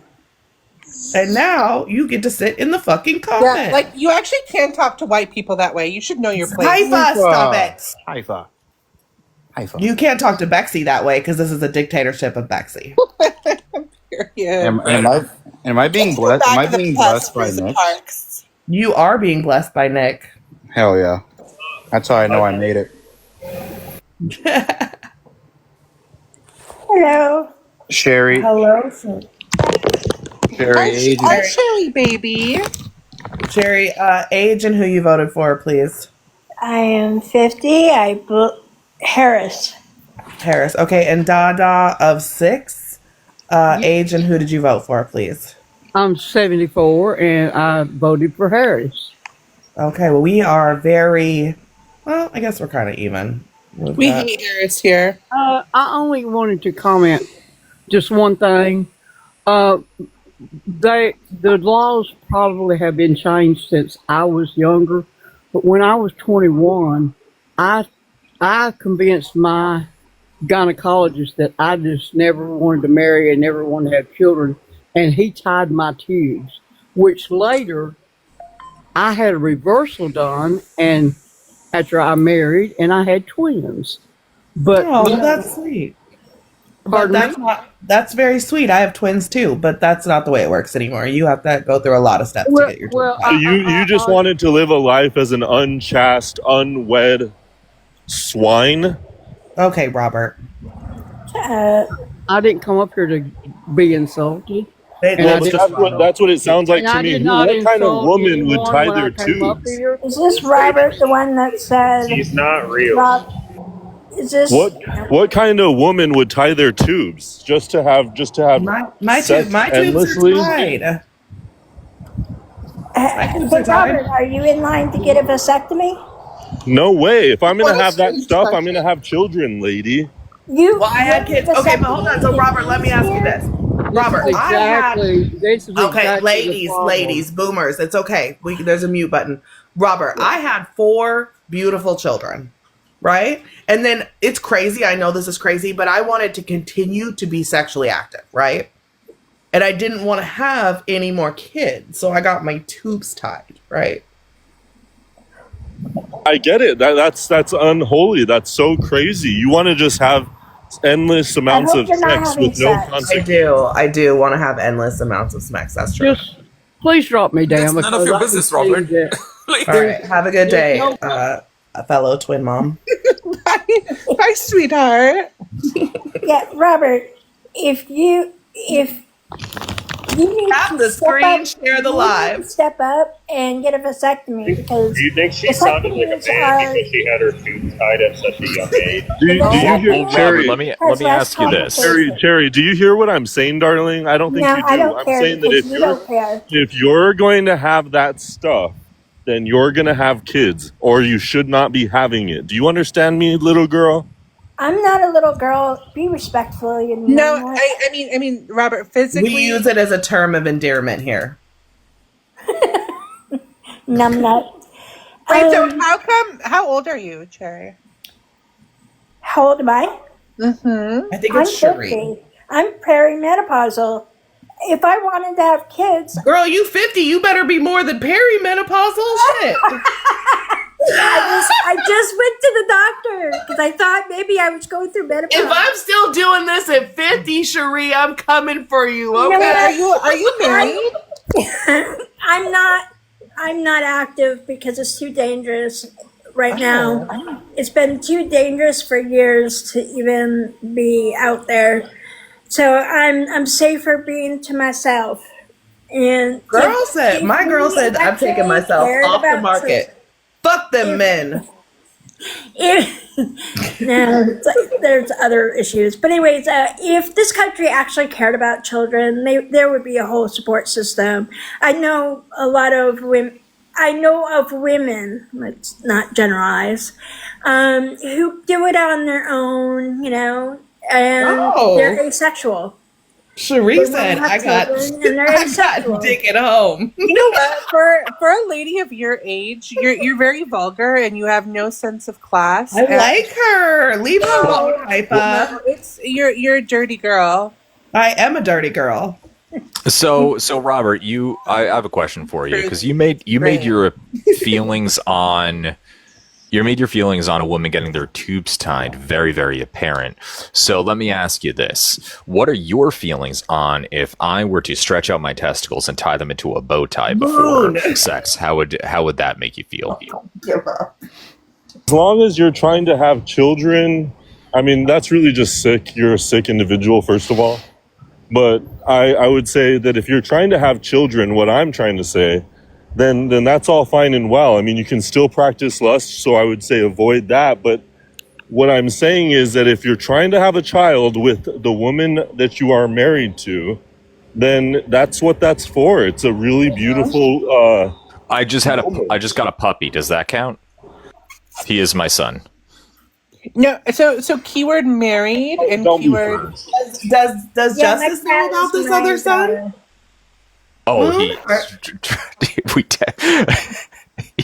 D: And now you get to sit in the fucking
N: Yeah,
D: comment.
N: like you actually can't talk to white people that way. You should know your place.
D: Haifa, stop it.
C: Haifa.
D: You can't talk to Bexy that way because this is a dictatorship of Bexy.
N: Yeah.
C: Am I being blessed? Am I being blessed by Nick?
D: You are being blessed by Nick.
C: Hell yeah. That's how I know I made it.
O: Hello.
C: Sherry.
D: Hello,
C: Sherry, age,
N: Hi, Sherry, baby.
D: Sherry, age and who you voted for, please.
O: I am 50. Harris.
D: Harris. Okay, and Dada of 6. Age and who did you vote for, please?
P: I'm 74 and I voted for Harris.
D: Okay, well, we are very, well, I guess we're kind of even.
N: We hate Harris here.
P: I only wanted to comment just one thing. The laws probably have been changed since I was younger, but when I was 21, I convinced my gynecologist that I just never wanted to marry and never wanted to have children, and he tied my tubes, which later I had a reversal done, and after I married, and I had twins. But
D: Oh, well, that's sweet. But
P: Pardon
D: that's
P: me?
D: that's very sweet. I have twins too, but that's not the way it works anymore. You have to go through a lot of steps to get your twins.
J: So you just wanted to live a life as an unchaste, unwed swine?
D: Okay, Robert.
P: I didn't come up here to be insulted.
J: Well, but that's what it sounds like
P: And
J: to
P: I
J: me.
P: did
J: Who-
P: not
J: What kind of
P: insult
J: woman would
P: anyone
J: tie
P: when
J: their
P: I came up
J: tubes?
P: here.
O: Is this Robert, the one that said?
M: He's not real.
O: Is this
J: What kind of woman would tie their tubes just to have
D: My
J: sex
D: tubes are
J: endlessly?
D: tied.
O: Hey, Robert, are you in line to get a vasectomy?
J: No way. If I'm gonna
D: What
J: have
D: is
J: that
D: she
J: stuff, I'm
D: touching?
J: gonna have children, lady.
O: You.
D: Well, I had kids. Okay, but hold on. So, Robert, let me ask you this. Robert,
P: This is
D: I had.
P: this is
D: Okay,
P: exactly the
D: ladies,
P: problem.
D: boomers, it's okay. There's a mute button. Robert, I had 4 beautiful children, right? And then it's crazy. I know this is crazy, but I wanted to continue to be sexually active, right? And I didn't want to have any more kids, so I got my tubes tied, right?
J: I get it. That's unholy. That's so crazy. You want to just have endless amounts
O: hope
J: of
O: you're not
J: sex
O: having
J: with no
O: sex.
J: consequence.
D: I do want to have endless amounts of sex. That's true.
P: Just please drop me down.
H: That's none of
P: because
H: your
P: I can
H: business,
P: see
H: Robert.
P: that-
D: All right, have a good day,
P: There's no-
D: a fellow twin mom.
N: Bye, sweetheart.
O: Yeah, Robert. If you need
D: Tap
O: to
D: the
O: step
D: screen,
O: up,
D: share the
O: you need
D: live.
O: to step up and get a vasectomy because
M: Do you think she sounded like a
O: vasectomies
M: man
O: are.
M: because she had her tubes tied at such a young age?
J: Do you
F: Well,
J: hear, Cherry?
F: Robert, let
O: Has
F: me
O: less
F: ask you this.
J: Cherry, do you hear what I'm saying, darling? I don't think
O: No,
J: you do.
O: I don't
J: I'm
O: care
J: saying that
O: because you don't care.
J: if you're going to have that stuff, then you're going to have kids, or you should not be having it. Do you understand me, little girl?
O: I'm not a little girl. Be respectful. You know
N: No,
O: what?
N: I mean, Robert, physically.
D: We use it as a term of endearment here.
O: Numbnut.
N: Wait, so how come? How old are you, Cherry?
O: How old am I?
N: Mm-hmm.
D: I think
O: I'm
D: it's Cherie.
O: 50. I'm perimenopausal. If I wanted to have kids,
D: Girl, you 50. You better be more than perimenopausal. Shit.
O: I just went to the doctor because I thought maybe I was going through menopause.
D: If I'm still doing this at 50, Cherie, I'm coming for you.
O: You know
D: Okay.
O: what?
N: Are you married?
O: I'm not active because it's too dangerous right now. It's been too dangerous for years to even be out there. So I'm safer being to myself. And
D: My
O: if
D: girl
O: we
D: said, I'm taking
O: actually
D: myself
O: cared
D: off the
O: about
D: market. Fuck them men.
O: No, there's other issues. But anyways, if this country actually cared about children, there would be a whole support system. I know a lot of women. I know of women, let's not generalize, who do it on their own, you know, and
D: Oh.
O: they're asexual.
D: Cherie
O: They
D: said,
O: won't
D: I
O: have
D: got,
O: children, and they're
D: I
O: asexual.
D: got dick at home.
N: You know what? For a lady of your age, you're very vulgar and you have no sense of class.
D: I like her. Leave her alone,
N: No,
D: Hypa.
N: it's you're a dirty girl.
D: I am a dirty girl.
F: So Robert, I have a question for you because you made your feelings on a woman getting their tubes tied very, very apparent. So let me ask you this: what are your feelings on if I were to stretch out my testicles and tie them into a bow tie before sex? How would that make you feel?
J: As long as you're trying to have children, I mean, that's really just sick. You're a sick individual, first of all. But I would say that if you're trying to have children, what I'm trying to say, then that's all fine and well. I mean, you can still practice lust, so I would say avoid that. But what I'm saying is that if you're trying to have a child with the woman that you are married to, then that's what that's for. It's a really beautiful.
F: I just got a puppy. Does that count? He is my son.
N: No, so keyword married and
J: Don't be
N: keyword.
D: Does
O: Yeah, my
D: Justice know about this
O: parents
D: other son?
O: married,
F: Oh,
D: Hmm?
F: we.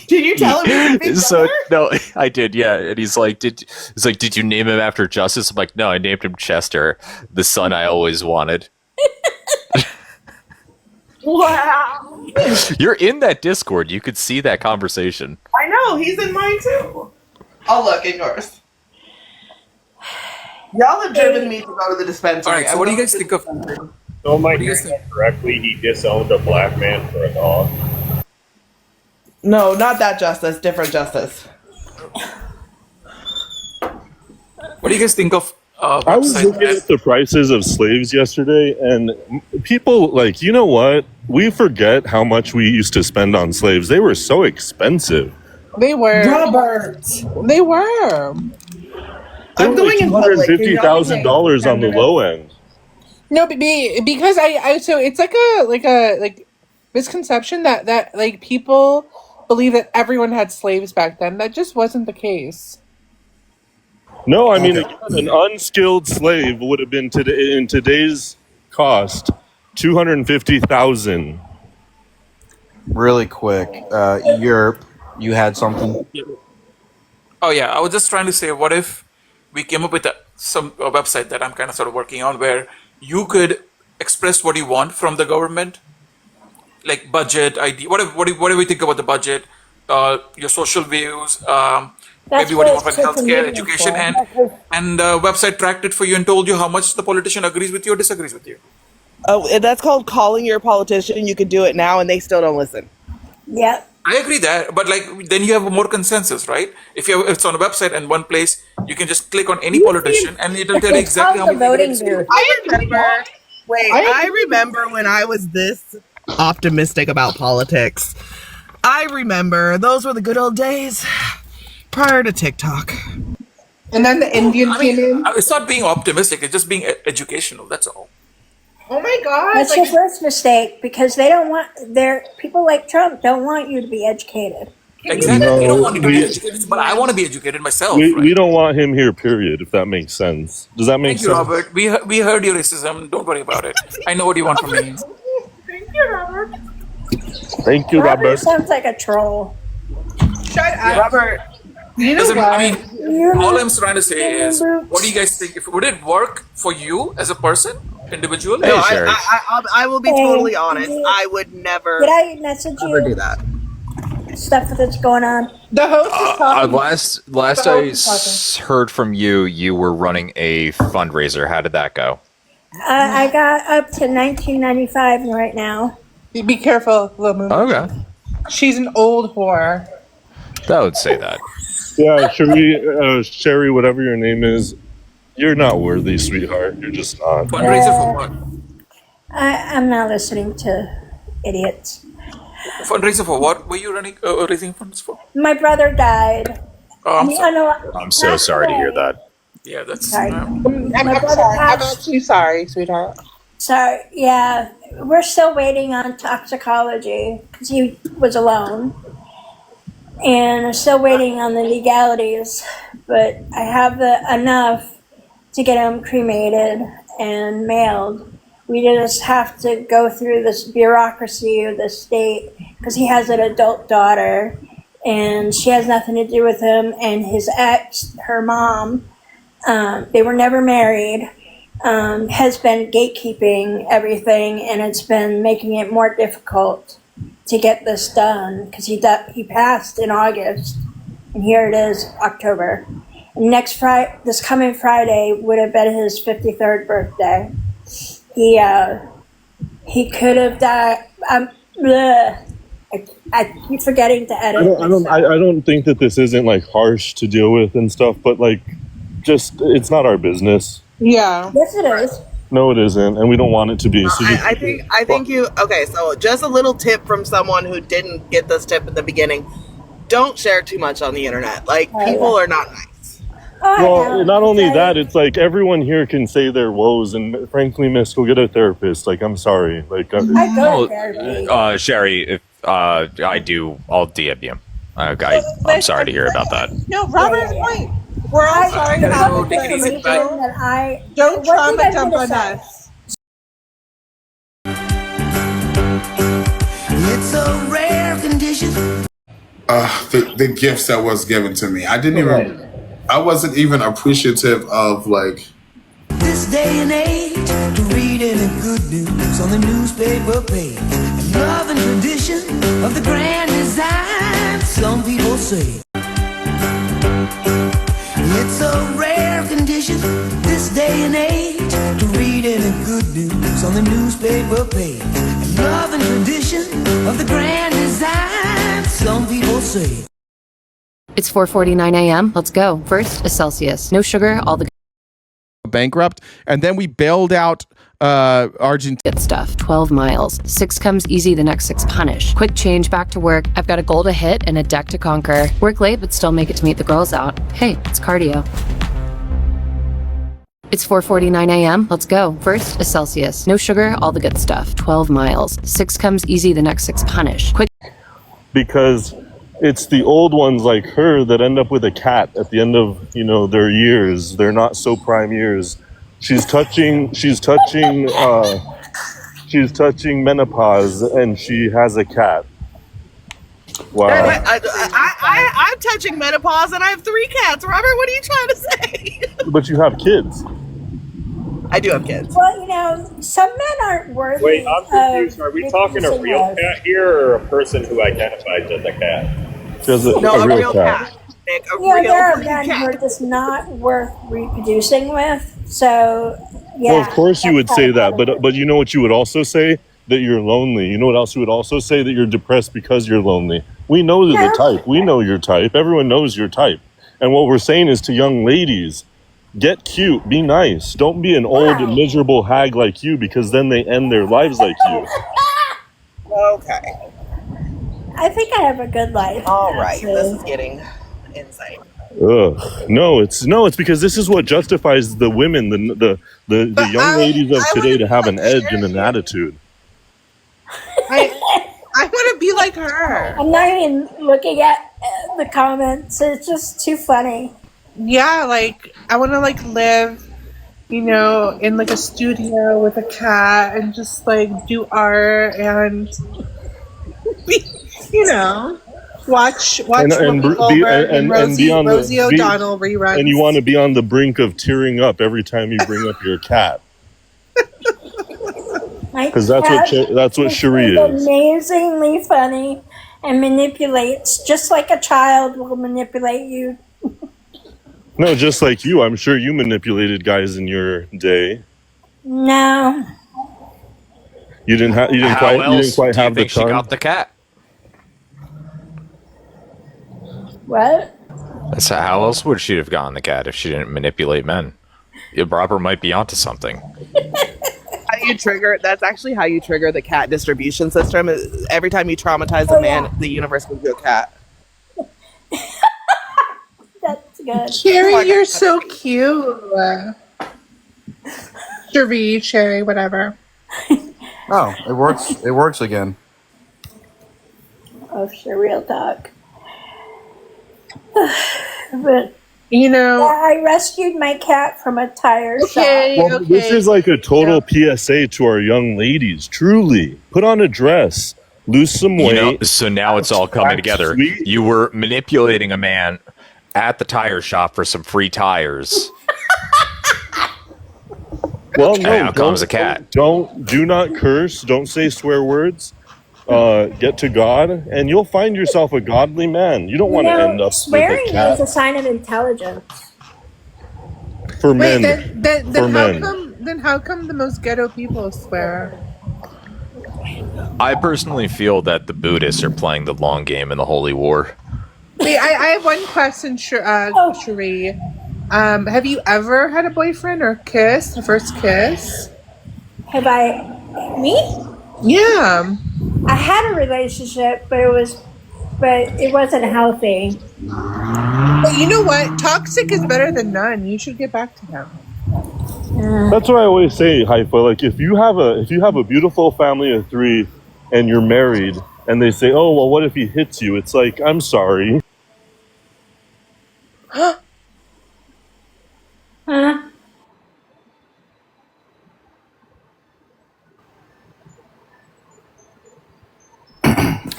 D: Did you tell him? He was
F: So no, I did, yeah. And he's like, did you name him after Justice? I'm like, no, I named him Chester, the son I always wanted.
D: Wow.
F: You're in that Discord. You could see that conversation.
D: I know, he's in mine too. Oh, look, in yours. Y'all have driven me to go to the dispensary.
H: All right, so what do you guys think of?
M: So am I hearing that correctly? He disowned a black man for a dog.
D: No, not that Justice. Different Justice.
H: What do you guys think of?
J: I was
H: website
J: looking at the prices of slaves yesterday, and people, like, you know what? We forget how much we used to spend on slaves. They were so expensive.
N: They were.
D: Robert.
N: They were.
J: They
D: I'm
J: were
D: going
J: like
D: in public.
J: $250,000 on the low end.
N: No, but because I so it's like a misconception that like people believe that everyone had slaves back then. That just wasn't the case.
J: No, I mean, again, an unskilled slave would have been in today's cost $250,000.
C: Really quick, Europe, you had something.
H: Oh yeah, I was just trying to say, what if we came up with a website that I'm kind of sort of working on, where you could express what you want from the government, like budget, ID, whatever you think about the budget, your social views, maybe what you want from healthcare, education, and the website tracked it for you and told you how much the politician agrees with you or disagrees with you.
D: Oh, and that's called calling your politician. You can do it now, and they still don't listen.
O: Yeah.
H: I agree that, but like then you have more consensus, right? If it's on a website and one place, you can just click on any politician and it'll tell you exactly how many
O: voting
H: people
O: booth.
D: I remember. Wait, I remember when I was this optimistic about politics. I remember those were the good old days prior to TikTok.
N: And then the Indian came in.
H: It's not being optimistic; it's just being educational. That's all.
N: Oh my God!
O: That's your first mistake, because they don't want people like Trump don't want you to be educated.
H: Exactly.
J: No,
H: you don't want to be
J: we-
H: educated, but I want to be educated myself.
J: We don't want him here, period, if that makes sense. Does that make
H: Thank you,
J: sense?
H: Robert. We heard your racism. Don't worry about it. I know what you want from me.
O: Thank you, Robert.
J: Thank you,
O: Robert
J: Robert.
O: sounds like a troll.
D: Shut up, Robert.
N: You know
H: Listen,
N: what?
H: I mean, all I'm trying to say is, what do you guys think? Would it work for you as a person, individual?
D: No, I will be totally honest. I would never.
O: Did I message you?
D: Never do that.
O: Stuff that's going on.
N: The host is talking.
F: Last I heard from you, you were running a fundraiser. How did that go?
O: I got up to 1995 right now.
N: Be careful, Lamu.
F: Okay,
N: She's an old whore.
F: that would say that.
J: Yeah, Sherry, whatever your name is, you're not worthy, sweetheart. You're just not.
H: Fundraiser for what?
O: I'm not listening to idiots.
H: Fundraiser for what? Were you raising funds for?
O: My brother died.
H: Oh, I'm sorry.
F: I'm so sorry to hear that.
H: Yeah, that's.
O: Sorry.
N: I'm
O: My brother
N: sorry. I'm
O: passed.
N: actually sorry, sweetheart.
O: So, yeah, we're still waiting on toxicology because he was alone. And I'm still waiting on the legalities, but I have enough to get him cremated and mailed. We just have to go through this bureaucracy of the state because he has an adult daughter and she has nothing to do with him. And his ex, her mom, they were never married, has been gatekeeping everything, and it's been making it more difficult to get this done because he passed in August, and here it is, October. And this coming Friday would have been his 53rd birthday. He could have died. I keep forgetting to edit.
J: I don't think that this isn't like harsh to deal with and stuff, but like, just it's not our business.
N: Yeah.
O: Yes, it is.
J: No, it isn't, and we don't want it to be. So just,
D: I think you. Okay, so just a little tip from someone who didn't get this tip at the beginning: don't share too much on the internet. Like people are not nice.
J: well, not only that, it's like everyone here can say their woes, and frankly, miss, go get a therapist. Like, I'm sorry. Like,
O: I go to therapy.
F: Sherry, if I do, I'll DM you. I'm sorry to hear about that.
N: No, Robert's right. We're all sorry to have
H: No,
N: it,
H: take it easy,
N: but
H: bye.
O: That I
N: don't
O: what
N: trauma
O: did I
N: dump
O: miss
N: on
O: out?
N: us.
Q: It's a rare condition. The gifts that was given to me. I wasn't even appreciative of like This day and age, to read any good news on the newspaper page. Love and tradition of the grand design, some people say. It's a rare condition, this day and age, to read any good news on the newspaper page. Love and tradition of the grand design, some people say.
R: It's 4:49 a.m. Let's go. First, a Celsius. No sugar, all the
S: bankrupt, and then we bailed out Argentina.
R: good stuff. 12 miles. 6 comes easy, the next 6 punish. Quick change, back to work. I've got a goal to hit and a deck to conquer. Work late, but still make it to meet the girls out. Hey, it's cardio. It's 4:49 a.m. Let's go. First, a Celsius. No sugar, all the good stuff. 12 miles. 6 comes easy, the next 6 punish. Quick.
J: Because it's the old ones like her that end up with a cat at the end of, you know, their years. They're not so prime years. She's touching menopause, and she has a cat. Wow.
D: I'm touching menopause and I have 3 cats. Robert, what are you trying to say?
J: But you have kids.
D: I do have kids.
O: Well, you know, some men aren't worthy.
M: Wait, I'm confused. Are we talking a
O: reproducing
M: real
O: love.
M: cat here or a person who identifies as a cat?
J: Just a real cat.
D: Nick, a
O: Yeah,
D: real
O: there are men
D: cat.
O: who are just not worth reproducing with. So, yeah.
J: Well, of course you would
O: that's
J: say
O: kind
J: that,
O: of
J: but you know what you would also say? That you're lonely. You know what else you would also say? That you're depressed because you're lonely. We know the type. We know your type. Everyone knows your type. And what we're saying is to young ladies, get cute, be nice. Don't be an old miserable hag like you, because then they end their lives like you.
D: Okay.
O: I think I have a good life.
D: All right.
O: actually.
D: This is getting insane.
J: Ugh. No, it's because this is what justifies the women, the young ladies of today to have an edge and an attitude.
N: I want to be like her.
O: I'm not even looking at the comments. It's just too funny.
N: Yeah, like I want to like live, you know, in like a studio with a cat and just like do art and you know, watch
J: And
N: Whoopi Goldberg and Rosie
J: be-
N: O'Donnell reruns.
J: And you want to be on the brink of tearing up every time you bring up your cat, because that's what Cherie is.
O: Amazingly funny and manipulates just like a child will manipulate you.
J: No, just like you. I'm sure you manipulated guys in your day.
O: No.
J: You didn't
F: How else
J: quite
F: do you
J: have the
F: think she
J: charm.
F: got the cat?
O: What?
F: That's how else would she have gotten the cat if she didn't manipulate men? Yeah, Robert might be onto something.
D: How you trigger? That's actually how you trigger the cat distribution system. Every time you traumatize a man, the universe gives you a cat.
O: That's good.
N: Cherry, you're so cute. Cherry, whatever.
C: Oh, it works. It works again.
O: Oh, sure, real talk. But
N: you know,
O: I rescued my cat from a tire shop.
J: Well, this is like a total PSA to our young ladies. Truly, put on a dress, lose some weight.
F: You know, so now it's all coming together.
J: Sweet.
F: You were manipulating a man at the tire shop for some free tires.
J: Well, no,
F: And out comes a cat.
J: Do not curse. Don't say swear words. Get to God, and you'll find yourself a godly man. You don't want to end up with
O: Swearing
J: a cat.
O: is a sign of intelligence.
J: For
N: Wait,
J: men.
N: then how come the most ghetto people swear?
F: I personally feel that the Buddhists are playing the long game in the Holy War.
N: Wait, I have one question, Cherie. Have you ever had a boyfriend or kiss? A first kiss?
O: Have I? Me?
N: Yeah.
O: I had a relationship, but it wasn't healthy.
N: But you know what? Toxic is better than none. You should get back to him.
J: That's what I always say, Haifa. Like if you have a beautiful family of 3 and you're married, and they say, "Oh, well, what if he hits you?" It's like, I'm sorry.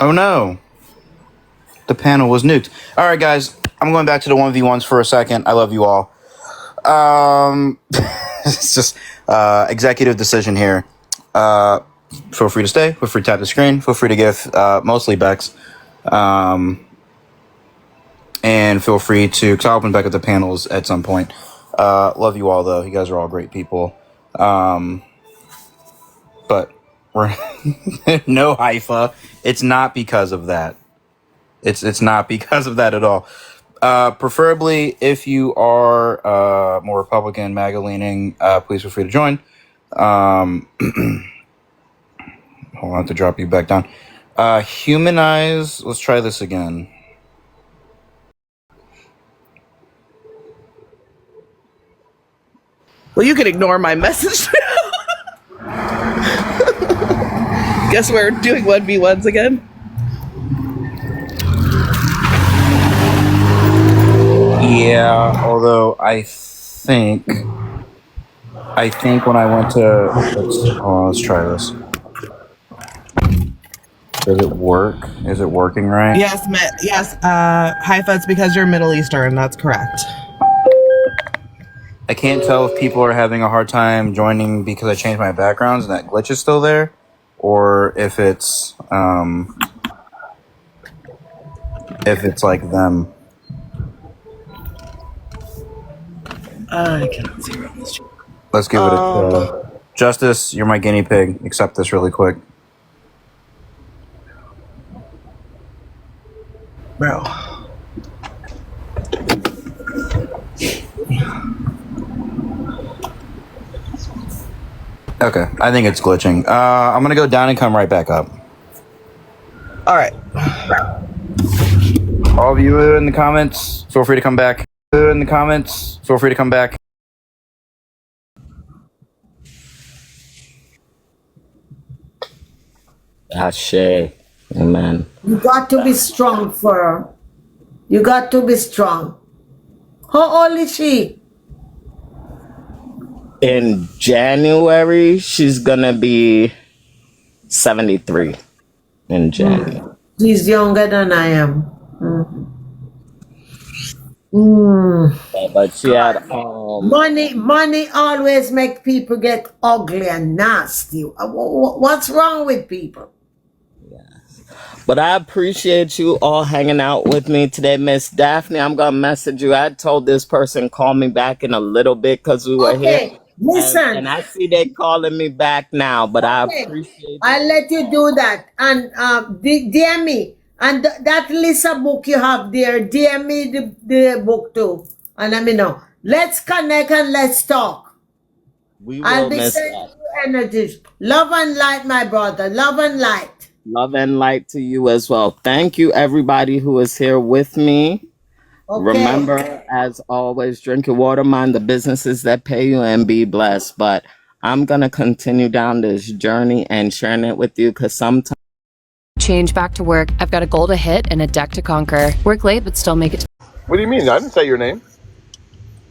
C: Oh no. The panel was nuked. All right, guys. I'm going back to the 1v1s for a second. I love you all. It's just executive decision here. Feel free to stay. Feel free to tap the screen. Feel free to give mostly Bex. And feel free to, because I'll open back up the panels at some point. Love you all, though. You guys are all great people. But we're no Haifa. It's not because of that. It's not because of that at all. Preferably, if you are more Republican, MAGA leaning, please feel free to join. Hold on, I have to drop you back down. Humanize. Let's try this again.
D: Well, you can ignore my message. Guess we're doing 1v1s again.
C: Yeah, although I think when I went to let's try this. Does it work? Is it working right?
D: Yes, yes. Haifa, it's because you're Middle Eastern. That's correct.
C: I can't tell if people are having a hard time joining because I changed my backgrounds and that glitch is still there, or if it's like them.
D: I cannot see around this.
C: Let's give it a try. Justice, you're my guinea pig. Accept this really quick.
D: Bro.
C: Okay, I think it's glitching. I'm gonna go down and come right back up.
D: All right.
C: All of you in the comments, feel free to come back. In the comments, feel free to come back.
T: Ashe. Amen.
U: You got to be strong for her. You got to be strong. How old is she?
T: In January, she's gonna be 73. In January.
U: She's younger than I am.
T: But she had
U: money always make people get ugly and nasty. What's wrong with people?
T: But I appreciate you all hanging out with me today, Miss Daphne. I'm gonna message you. I told this person call me back in a little bit because we were here.
U: Listen.
T: And I see they calling me back now, but I appreciate
U: I'll let you do that. And DM me. And that Lisa book you have there, DM me the book too. And let me know. Let's connect and let's talk. I'll be sending you energies. Love and light, my brother. Love and light.
T: Love and light to you as well. Thank you, everybody who is here with me.
U: Okay.
T: Remember, as always, drink your water, mind the businesses that pay you, and be blessed. But I'm going to continue down this journey and sharing it with you because sometimes.
R: Change back to work. I've got a goal to hit and a deck to conquer. Work late, but still make it.
V: What do you mean? I didn't say your name.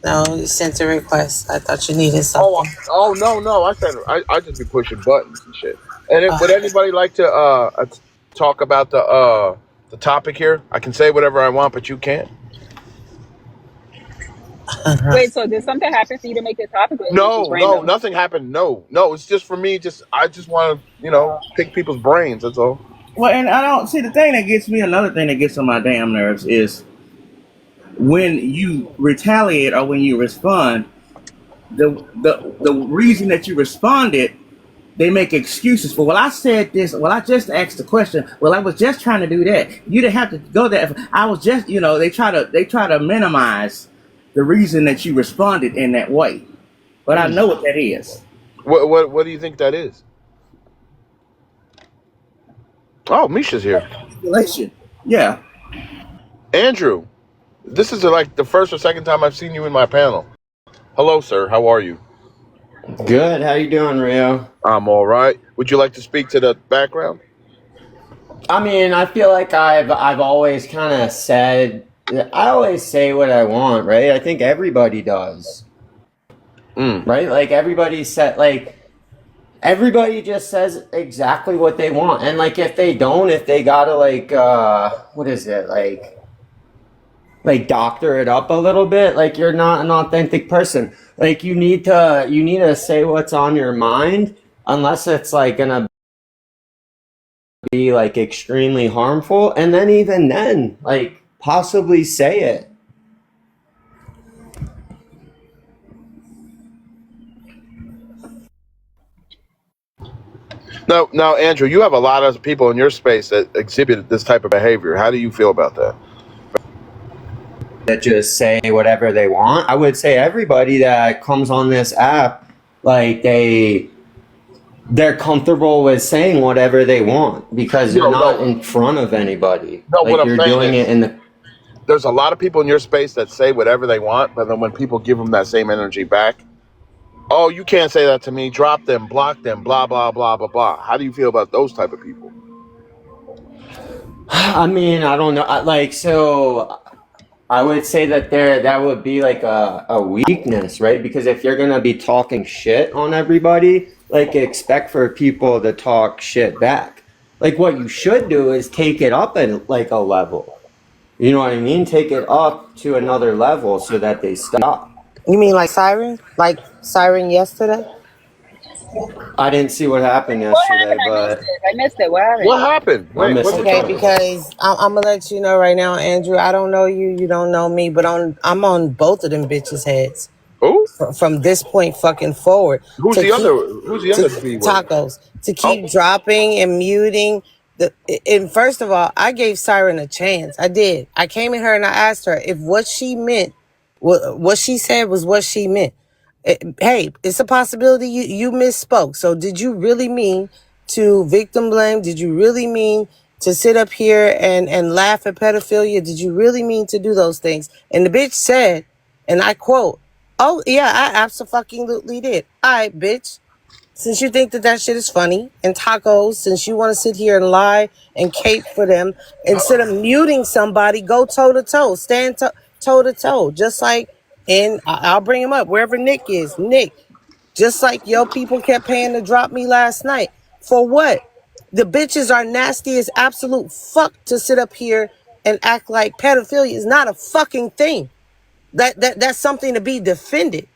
W: No, you sent a request. I thought you needed something.
V: Oh no! I said I just be pushing buttons and shit. And would anybody like to talk about the topic here? I can say whatever I want, but you can't.
X: Wait, so did something happen for you to make this topic?
V: No, nothing happened. No, it's just for me. I just want to, pick people's brains. That's all.
Y: Well, and I don't see the thing that gets me. Another thing that gets on my damn nerves is when you retaliate or when you respond. The reason that you responded, they make excuses for. Well, I said this. Well, I just asked the question. Well, I was just trying to do that. You didn't have to go there. I was just, they try to minimize the reason that you responded in that way. But I know what that is.
V: What do you think that is? Oh, Misha's here.
Y: Yeah.
V: Andrew, this is like the first or second time I've seen you in my panel. Hello, sir. How are you?
T: Good. How you doing, Rio?
V: I'm all right. Would you like to speak to the background?
T: I mean, I feel like I've always kind of said, I always say what I want, right? I think everybody does. Right? Like everybody said, like,
A: everybody just says exactly what they want. And like if they don't, if they gotta like what is it, like doctor it up a little bit, like you're not an authentic person. Like you need to say what's on your mind, unless it's like gonna be like extremely harmful, and then even then, like possibly say it.
V: Now, Andrew, you have a lot of people in your space that exhibit this type of behavior. How do you feel about that?
A: That just say whatever they want. I would say everybody that comes on this app, like they're comfortable with saying whatever they want because you're not in front of anybody.
V: No,
A: like
V: what I'm
A: you're
V: saying
A: doing
V: is,
A: it in the.
V: there's a lot of people in your space that say whatever they want, but then when people give them that same energy back, oh, you can't say that to me. Drop them, block them, blah blah blah blah blah. How do you feel about those type of people?
A: I mean, I don't know. So I would say that would be like a weakness, right? Because if you're gonna be talking shit on everybody, like expect for people to talk shit back. Like what you should do is take it up at like a level. You know what I mean? Take it up to another level so that they stop.
U: You mean like Siren? Like Siren yesterday?
A: I didn't see what happened
X: What
A: yesterday,
X: happened?
A: but
X: I missed it. What happened?
V: What happened?
A: I
V: Wait,
A: missed
V: what's
A: it.
V: the
U: Okay,
V: topic?
U: because I'm gonna let you know right now, Andrew. I don't know you, you don't know me, but I'm on both of them bitches' heads.
V: Who?
U: From this point fucking forward.
V: Who's
U: To
V: the
U: keep
V: other? Who's the
U: to
V: other B word?
U: tacos. To keep
V: Oh,
U: dropping and muting the and first of all, I gave Siren a chance. I did. I came at her and I asked her if what she meant, what she said was what she meant. Hey, it's a possibility you misspoke. So did you really mean to victim blame? Did you really mean to sit up here and laugh at pedophilia? Did you really mean to do those things? And the bitch said, and I quote, "Oh yeah, I absolutely did. All right, bitch. Since you think that shit is funny and tacos, since you want to sit here and lie and cape for them, instead of muting somebody, go toe to toe, stand toe to toe, just like." And I'll bring him up wherever Nick is. Nick, just like your people kept paying to drop me last night. For what? The bitches are nasty as absolute fuck to sit up here and act like pedophilia is not a fucking thing. That's something to be defended.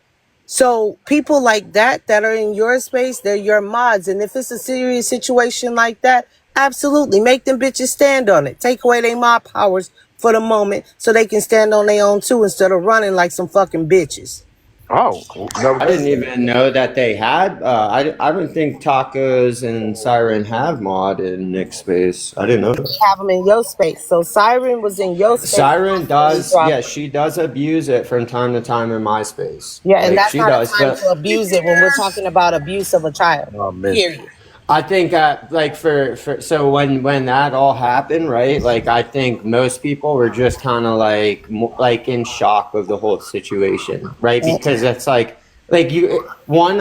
U: So people like that are in your space, they're your mods. And if it's a serious situation like that, absolutely make them bitches stand on it. Take away their mod powers for the moment so they can stand on their own too instead of running like some fucking bitches.
V: oh, no,
A: I didn't even know that they had. I don't think Tacos and Siren have mod in Nick's space. I didn't know that.
U: Have them in your space. So Siren was in your space.
A: Siren does,
U: Drop
A: yeah,
U: it.
A: she does abuse it from time to time in my space.
U: Yeah, and
A: Like
U: that's
A: she
U: not
A: does,
U: a time
A: but
U: to abuse it when we're talking about abuse of a child.
V: oh man.
U: Period.
A: I think like for so when that all happened, right? Like I think most people were just kind of like in shock of the whole situation, right? Because it's like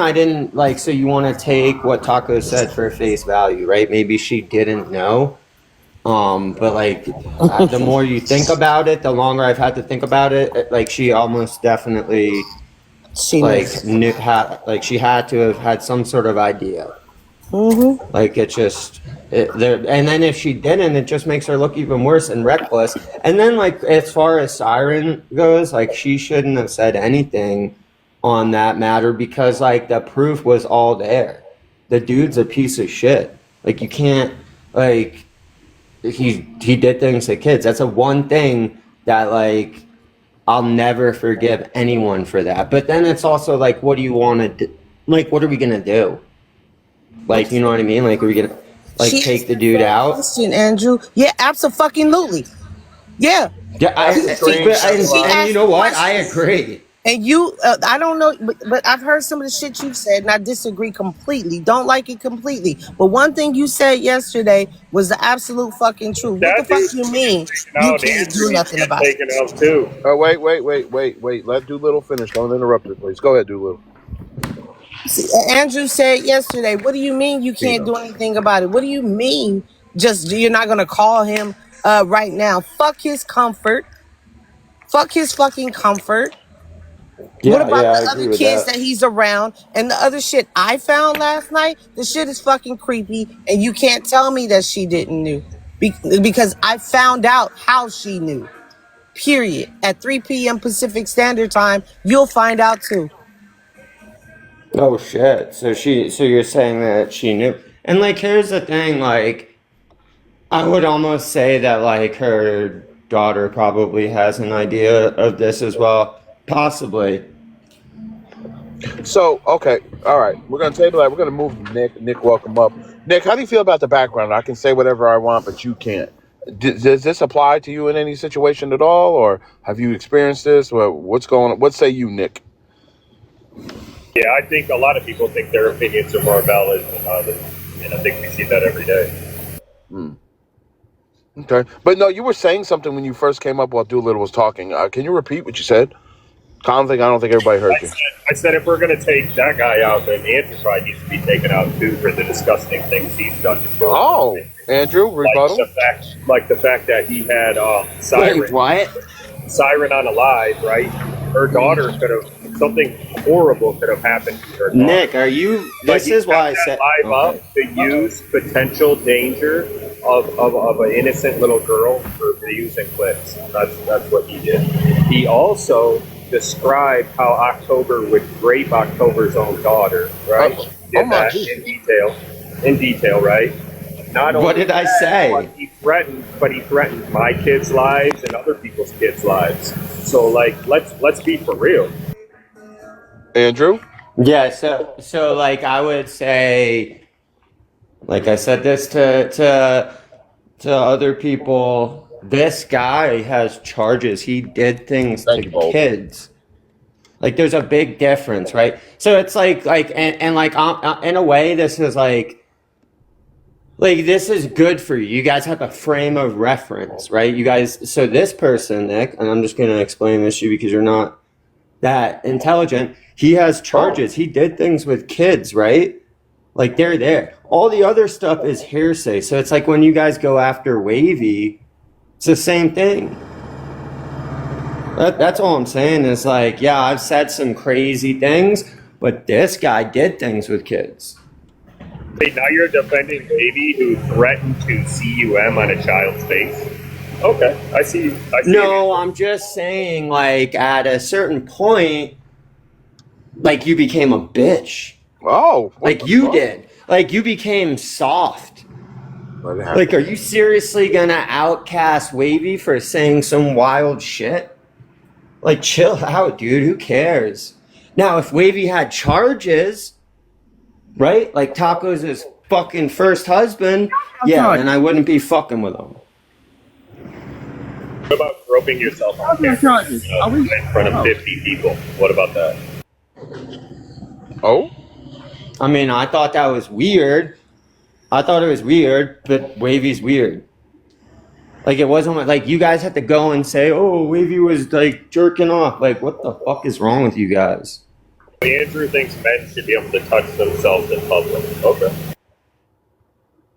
A: I didn't like, so you want to take what Taco said for face value, right? Maybe she didn't know. But like the more you think about it, the longer I've had to think about it, like she almost definitely
U: she
A: she had to have had some sort of idea.
U: Mm-hmm.
A: Like and then if she didn't, it just makes her look even worse and reckless. And then like as far as Siren goes, like she shouldn't have said anything on that matter because like the proof was all there. The dude's a piece of shit. Like you can't like he did things to kids. That's a one thing that like I'll never forgive anyone for that. But then it's also like, what do you want to do? Like, what are we gonna do? Like, you know what I mean? Like, are we gonna like take the dude out?
U: Question, Andrew. Yeah, absolutely. Yeah.
A: Yeah, and you know what? I agree.
U: And you, I don't know, but I've heard some of the shit you've said, and I disagree completely. Don't like it completely. But one thing you said yesterday was the absolute fucking truth. What the fuck you mean? You can't do nothing about it.
M: Taken out too.
V: Oh, wait. Let Doolittle finish. Don't interrupt her, please. Go ahead, Doolittle.
U: See, Andrew said yesterday, what do you mean you can't do anything about it? What do you mean just you're not going to call him right now? Fuck his comfort. Fuck his fucking comfort.
A: Yeah,
B: What about
A: yeah, I
B: the
A: agree
B: other
A: with
B: kids
A: that.
B: that he's around and the other shit I found last night? The shit is fucking creepy, and you can't tell me that she didn't knew because I found out how she knew. Period. At 3 p.m. Pacific Standard Time, you'll find out too.
A: Oh shit. So you're saying that she knew. And like here's the thing, like I would almost say that like her daughter probably has an idea of this as well. Possibly.
V: So, okay, all right, we're gonna table that. We're gonna move Nick. Nick, welcome up. Nick, how do you feel about the background? I can say whatever I want, but you can't. Does this apply to you in any situation at all, or have you experienced this? Or what's going on? What say you, Nick?
M: Yeah, I think a lot of people think their opinions are more valid than others, and I think we see that every day.
V: Okay, but no, you were saying something when you first came up while Doolittle was talking. Can you repeat what you said? I don't think everybody heard you.
M: I said if we're going to take that guy out, then Andrew probably needs to be taken out too for the disgusting things he's done to children.
V: Oh, Andrew, rebuttal.
M: Like the fact that he had Siren.
A: Wait, what?
M: Siren on Alive, right? Her daughter could have something horrible could have happened to her daughter.
A: Nick, are you this is why I said
M: live up to use potential danger of an innocent little girl for views and clicks. That's what he did. He also described how October would rape October's own daughter, right? Did that in detail, right? Not only
A: What did I say?
M: but he threatened my kids' lives and other people's kids' lives. So like let's be for real.
V: Andrew?
A: Yeah, so like I would say, like I said this to other people. This guy has charges. He did things to kids. Like there's a big difference, right? So it's like and like in a way, this is like this is good for you. You guys have a frame of reference, right? You guys. So this person, Nick, and I'm just gonna explain this to you because you're not that intelligent. He has charges. He did things with kids, right? Like they're there. All the other stuff is hearsay. So it's like when you guys go after Wavy, it's the same thing. That's all I'm saying is like, yeah, I've said some crazy things, but this guy did things with kids.
M: Wait, now you're defending Wavy who threatened to CUM on a child's face? Okay, I see.
A: No, I'm just saying, like, at a certain point, like, you became a bitch.
V: Oh.
A: Like, you did. Like, you became soft. Like, are you seriously gonna outcast Wavy for saying some wild shit? Like, chill out, dude. Who cares? Now, if Wavy had charges, right? Like, Taco's his fucking first husband, yeah, then I wouldn't be fucking with him.
M: What about groping yourself on camera in front of 50 people? What about that?
V: Oh?
A: I mean, I thought that was weird. I thought it was weird, but Wavy's weird. Like, it wasn't like you guys had to go and say, oh, Wavy was like jerking off. Like, what the fuck is wrong with you guys?
M: Andrew thinks men should be able to touch themselves in public. Okay.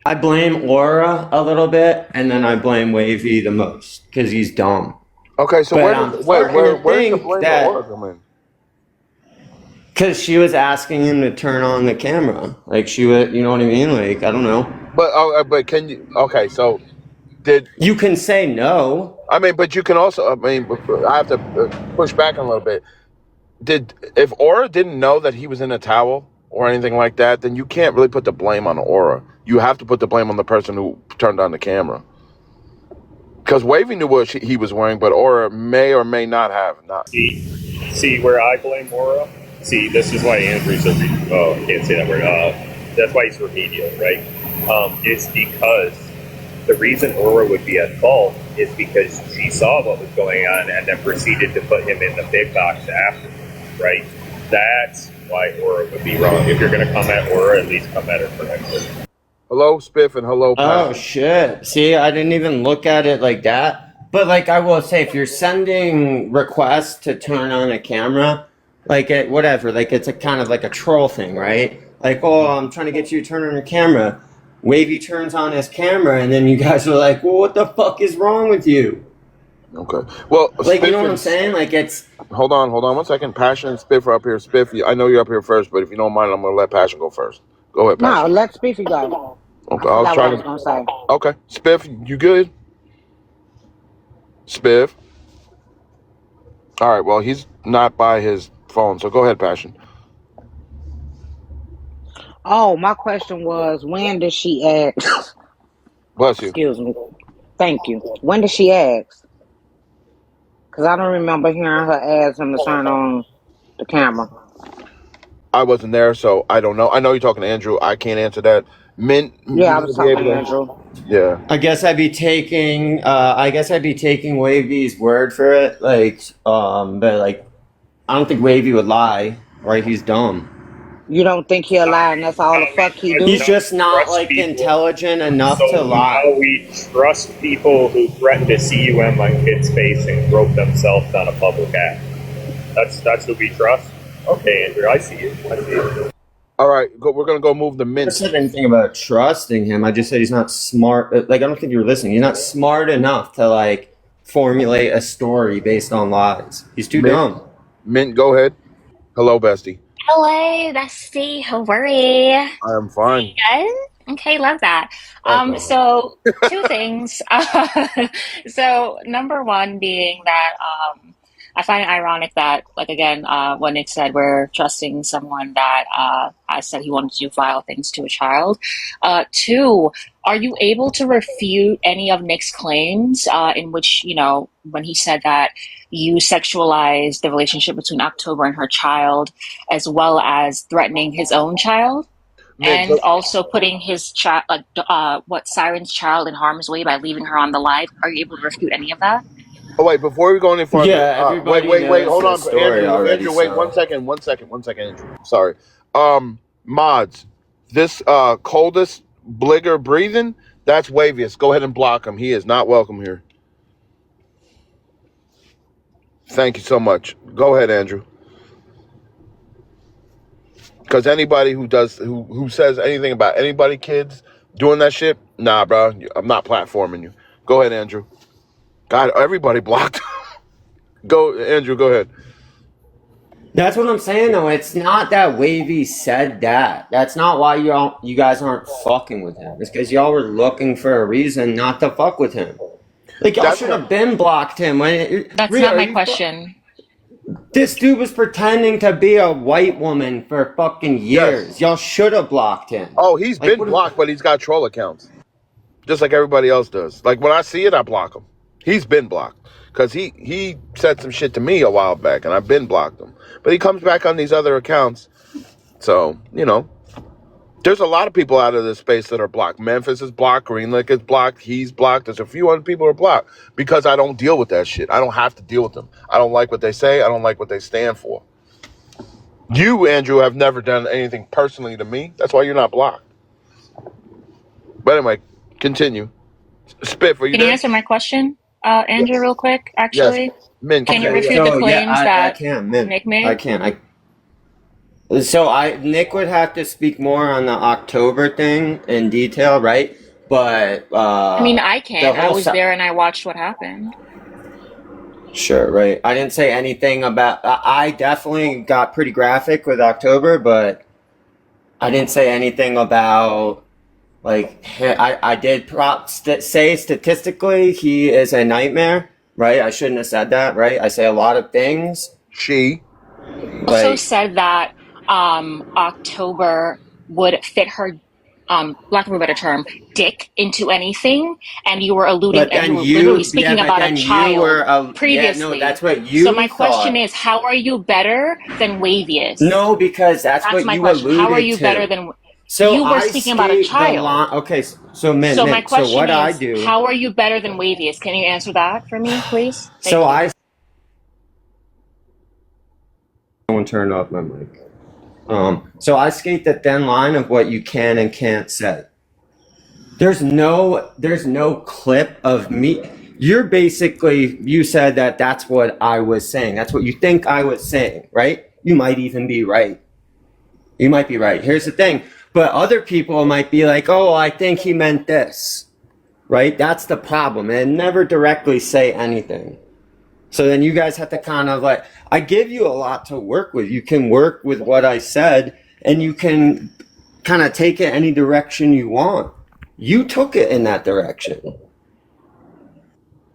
A: I blame Aura a little bit, and then I blame Wavy the most because he's dumb.
V: Okay, so where's the blame of Aura come in?
A: Because she was asking him to turn on the camera. Like, she was, you know what I mean? Like, I don't know.
V: But can you? Okay, so did
A: you can say no?
V: I mean, but you can also. I mean, I have to push back a little bit. If Aura didn't know that he was in a towel or anything like that, then you can't really put the blame on Aura. You have to put the blame on the person who turned on the camera. Because Wavy knew what he was wearing, but Aura may or may not have.
M: See where I blame Aura? See, this is why Andrew's I can't say that word. That's why he's remedial, right? It's because the reason Aura would be at fault is because she saw what was going on and then proceeded to put him in the big box after, right? That's why Aura would be wrong. If you're going to come at Aura, at least come at her correctly.
V: Hello, Spiff, and hello, Pat.
A: Oh, shit. See, I didn't even look at it like that. But, like, I will say, if you're sending requests to turn on a camera, like, whatever, like, it's a kind of like a troll thing, right? Like, oh, I'm trying to get you to turn on your camera. Wavy turns on his camera, and then you guys are like, well, what the fuck is wrong with you?
V: Okay. Well,
A: Like, you know what I'm
V: Spiff
A: saying? Like, it's
V: hold on 1 second. Passion and Spiff are up here. Spiff, I know you're up here first, but if you don't mind, I'm gonna let Passion go first. Go ahead,
E: No,
V: Passion.
E: let Spiffy go.
V: Okay,
E: I
V: I was
E: forgot what I
V: trying
E: was
V: to.
E: gonna say.
V: Okay, Spiff, you good? Spiff. All right. Well, he's not by his phone, so go ahead, Passion.
E: Oh, my question was, when did she ask?
V: Bless you.
E: Excuse me. Thank you. When did she ask? Because I don't remember hearing her ask him to turn on the camera.
V: I wasn't there, so I don't know. I know you're talking to Andrew. I can't answer that. Mint,
E: Yeah, I
V: you
E: was
V: may be
E: talking
V: able
E: to Andrew.
V: to. Yeah.
A: I guess I'd be taking Wavy's word for it. Like, but like, I don't think Wavy would lie, right? He's dumb.
E: You don't think he'll lie and that's all the fuck he do?
A: He's just not
M: Trust
A: like
M: people.
A: intelligent enough
M: So
A: to lie.
M: now we trust people who threaten to CUM on kids' face and grope themselves on a public act. That's who we trust. Okay, Andrew, I see you.
V: All right, we're gonna go move the Mint.
A: I said anything about trusting him. I just said he's not smart. Like, I don't think you were listening. He's not smart enough to like formulate a story based on lies. He's too dumb.
V: Mint, go ahead. Hello, bestie.
G: Hello, bestie. How are you?
V: I am fine.
G: Good. Okay, love that.
V: Okay.
G: So two things. So number one being that I find it ironic that, like, again, when it said we're trusting someone that I said he wanted to file things to a child. Two, are you able to refute any of Nick's claims in which, you know, when he said that you sexualized the relationship between October and her child, as well as threatening his own child?
V: Nick,
G: And also putting his child, Siren's child in harm's way by leaving her on the live. Are you able to refute any of that?
V: Oh wait, before we go any further,
A: Yeah, everybody
V: wait,
A: knows
V: hold
A: the
V: on,
A: story
V: Andrew,
A: already,
V: Andrew, wait,
A: so-
V: 1 second, Andrew. Sorry. Mods, this coldest bligger breathing, that's Wavius. Go ahead and block him. He is not welcome here. Thank you so much. Go ahead, Andrew. Because anybody who says anything about anybody, kids doing that shit, nah, bro, I'm not platforming you. Go ahead, Andrew. God, everybody blocked. Go, Andrew. Go ahead.
A: That's what I'm saying, though. It's not that Wavy said that. That's not why you guys aren't fucking with him. It's because y'all were looking for a reason not to fuck with him. Like, y'all should have been blocked him.
G: That's not my question.
A: This dude was pretending to be a white woman for fucking years.
V: Yes.
A: Y'all should have blocked him.
V: Oh, he's been blocked, but he's got troll accounts, just like everybody else does. Like when I see it, I block him. He's been blocked because he said some shit to me a while back, and I've been blocked him. But he comes back on these other accounts, so you know. There's a lot of people out of this space that are blocked. Memphis is blocked. Greenlick is blocked. He's blocked. There's a few other people who are blocked because I don't deal with that shit. I don't have to deal with them. I don't like what they say. I don't like what they stand for. You, Andrew, have never done anything personally to me. That's why you're not blocked. But anyway, continue. Spiff, are you
G: Can you
V: there?
G: answer my question, Andrew, real quick? Actually,
V: Yes. Mint,
G: can you
V: okay.
G: refute the claims
A: I
G: that
A: can't, Mint.
G: Nick made?
A: I can't. Nick would have to speak more on the October thing in detail, right? But
G: I mean, I can't.
A: the
G: I
A: whole
G: was
A: si-
G: there and I watched what happened.
A: Sure, right. I didn't say anything about. I definitely got pretty graphic with October, but I didn't say anything about. Like, I did say statistically he is a nightmare, right? I shouldn't have said that, right? I say a lot of things.
V: She
G: Also said that October would fit her, lack of a better term, dick into anything, and you were alluding,
A: But
G: and
A: then
G: you were
A: you-
G: literally speaking
A: yeah, but
G: about a
A: then you
G: child
A: were,
G: previously.
A: Yeah, no, that's what you
G: So my question
A: thought.
G: is, how are you better than Wavius?
A: No, because that's what
G: my
A: you
G: question. How are
A: alluded
G: you
A: to.
G: better than?
A: So
G: you were
A: I
G: speaking about a
A: skate the
G: child.
A: line. Okay, so Mint,
G: So my
A: Mint,
G: question
A: so what
G: is,
A: I do.
G: how are you better than Wavius? Can you answer that for me, please? Thank
A: So
G: you.
A: I. Someone turned off my mic. So I skate the thin line of what you can and can't say. There's no clip of me. You said that that's what I was saying. That's what you think I was saying, right? You might even be right. You might be right. Here's the thing. But other people might be like, oh, I think he meant this. right? That's the problem. And never directly say anything. So then you guys have to kind of like, I give you a lot to work with. You can work with what I said, and you can kind of take it any direction you want. You took it in that direction.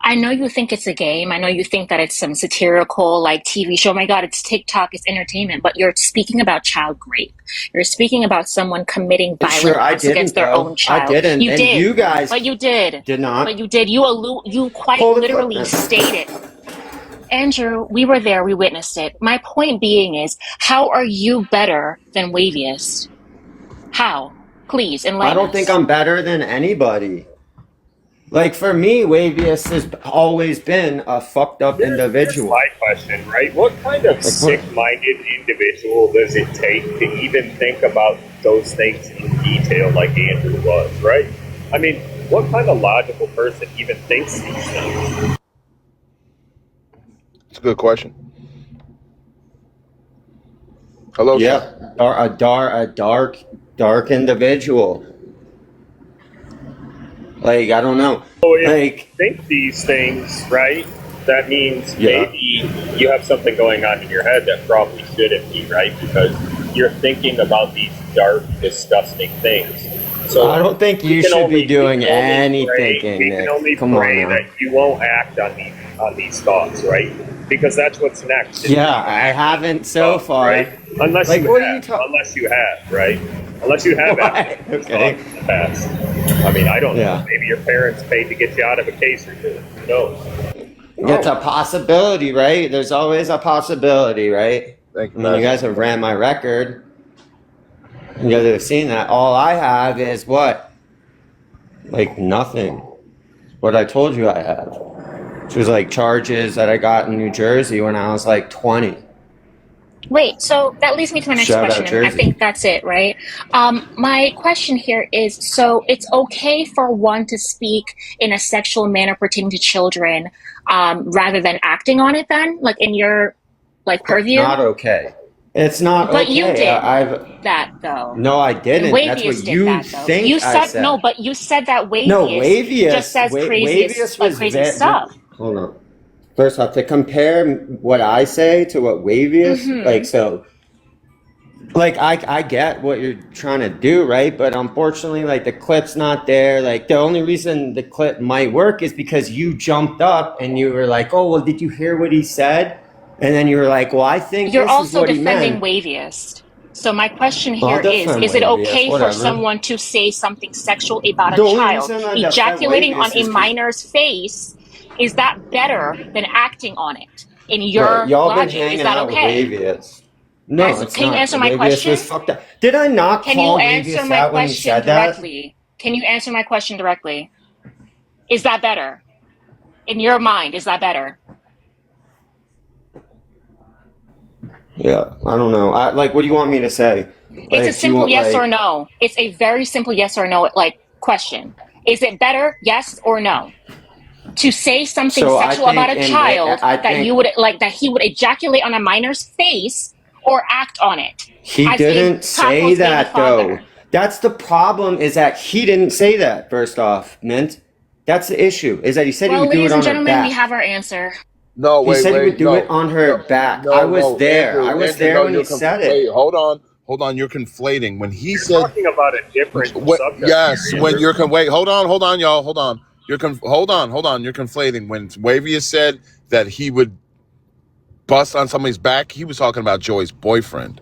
G: I know you think it's a game. I know you think that it's some satirical like TV show. Oh my God, it's TikTok, it's entertainment. But you're speaking about child rape. You're speaking about someone committing violent
A: Sure, I
G: acts against
A: didn't,
G: their
A: though.
G: own child.
A: I didn't.
G: You
A: And
G: did.
A: you guys
G: But you did.
A: did not.
G: But you did. You quite
A: Pull the clip,
G: literally
A: man.
G: stated. Andrew, we were there. We witnessed it. My point being is, how are you better than Wavius? How? Please
A: I
G: enlighten
A: don't
G: us.
A: think I'm better than anybody. Like, for me, Wavius has always been a fucked up
M: Here's
A: individual.
M: my question, right? What kind of
A: Like, what?
M: sick-minded individual does it take to even think about those things in detail like Andrew was, right? I mean, what kind of logical person even thinks these things?
V: It's a good question. Hello,
A: Yeah, a dark individual. Like, I don't know.
M: So if
A: Like,
M: you think these things, right, that means
A: yeah.
M: maybe you have something going on in your head that probably shouldn't be, right? Because you're thinking about these dark, disgusting things. So
A: I don't think you
M: we can
A: should
M: only-
A: be doing
M: we can only
A: any
M: pray-
A: thinking,
M: We can
A: Nick.
M: only
A: Come on
M: pray
A: now.
M: that you won't act on these thoughts, right? Because that's what's next.
A: Yeah, I haven't so far.
M: Right? Unless
A: Like,
M: you
A: what are
M: have,
A: you talking?
M: unless you have, right? Unless you have
A: Right,
M: acted on these
A: okay.
M: thoughts in the past. I mean, I don't
A: Yeah.
M: know. Maybe your parents paid to get you out of a case or two. Who knows?
A: It's a possibility, right? There's always a possibility, right?
V: Thank you,
A: I mean, you guys have ran my record. You guys have seen that. All I have is what? Like nothing. What I told you I have. Which was like charges that I got in New Jersey when I was like 20.
G: Wait, so that leads me to my next
A: Shout out
G: question, and I
A: Jersey.
G: think that's it, right? My question here is, so it's okay for one to speak in a sexual manner pertaining to children, rather than acting on it then? Like in your, like, purview?
A: Not okay. It's not
G: But
A: okay.
G: you did
A: I've
G: that, though.
A: No, I didn't.
G: And
A: That's
G: Wavius
A: what
G: did
A: you
G: that, though.
A: think
G: You
A: I
G: said,
A: said.
G: no, but you said that Wavius
A: No, Wavius
G: just says
A: Wavius was
G: crazy stuff.
A: Hold on. First off, to compare what I say to what Wavius,
G: Mhm.
A: like, so, like, I get what you're trying to do, right? But unfortunately, like, the clip's not there. Like, the only reason the clip might work is because you jumped up and you were like, oh, well, did you hear what he said? And then you were like, well, I think
G: You're
A: this is
G: also
A: what he
G: defending
A: meant.
G: Wavius. So my question
A: I'll
G: here
A: defend
G: is it
A: Wavius,
G: okay for
A: whatever.
G: someone to say something sexual about
A: The
G: a
A: only
G: child,
A: reason I defend
G: ejaculating on
A: Wavius
G: a
A: is 'cause-
G: minor's face? Is that better than acting on it? In your
A: Right, y'all been
G: logic,
A: hanging
G: is that
A: out
G: okay?
A: with Wavius. No, it's
G: Can you
A: not.
G: answer my
A: Wavius
G: question?
A: was fucked up. Did I not
G: Can you
A: call
G: answer
A: Wavius
G: my
A: out when he
G: question
A: said that?
G: directly? Can you answer my question directly? Is that better? In your mind, is that better?
A: Yeah, I don't know. Like, what do you want me to say?
G: It's
A: Like,
G: a
A: do you
G: simple
A: want,
G: yes or
A: like-
G: no. It's a very simple yes or no like question. Is it better, yes or no? To say something
A: So I
G: sexual
A: think
G: about a
A: in
G: child
A: I
G: that
A: think
G: you would like that he would ejaculate on a minor's face or act on it.
A: he
G: as a
A: didn't say
G: Taco's baby
A: that
G: father.
A: though. That's the problem. Is that he didn't say that. First off, Mint. That's the issue. Is that he said
G: Well,
A: he would do
G: ladies
A: it
G: and
A: on her
G: gentlemen,
A: back.
G: we have our answer.
V: No,
A: He
V: wait,
A: said
V: wait.
A: he would do
V: no,
A: it on her back.
V: no,
A: I was there.
V: Andrew,
A: I was
V: Andrew,
A: there
V: no,
A: when
V: you're
A: he said it.
V: Wait, hold on. You're conflating. When he
M: You're
V: said,
M: talking about a different subject.
V: yes,
M: here,
V: when
M: Andrew.
V: you're wait, hold on, y'all, hold on. Hold on. You're conflating. When Wavius said that he would bust on somebody's back, he was talking about Joy's boyfriend.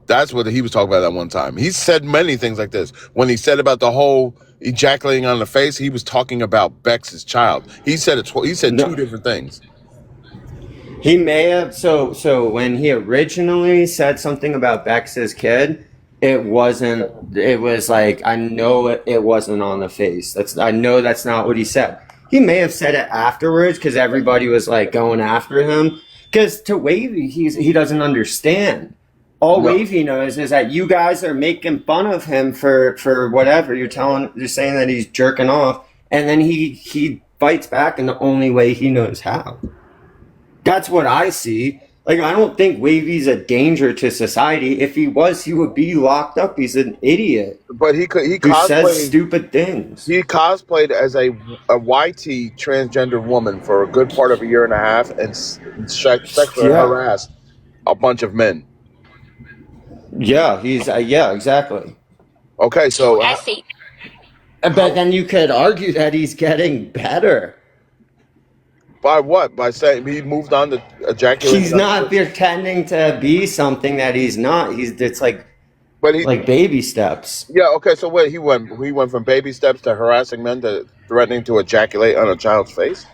V: That's what he was talking about that one time. He said many things like this. When he said about the whole ejaculating on the face, he was talking about Bex's child. He said it. He said
A: No.
V: two different things.
A: He may have so when he originally said something about Bex's kid, it wasn't. It was like I know it wasn't on the face. I know that's not what he said. He may have said it afterwards because everybody was like going after him. Because to Wavy, he doesn't understand. All
V: No.
A: Wavy knows is that you guys are making fun of him for whatever you're saying that he's jerking off, and then he fights back in the only way he knows how. That's what I see. Like, I don't think Wavy's a danger to society. If he was, he would be locked up. He's an idiot
V: But he
A: who says
V: cosplayed.
A: stupid things.
V: He cosplayed as a YT transgender woman for a good part of a year and a half and sexually
A: Yeah.
V: harassed a bunch of men.
A: Yeah, he's yeah, exactly.
V: Okay, so
A: But then you could argue that he's getting better.
V: by what? By saying he moved on to ejaculate.
A: He's not pretending to be something that he's not. It's like,
V: But he,
A: like baby steps.
V: yeah, okay. So wait, he went from baby steps to harassing men to threatening to ejaculate on a child's face.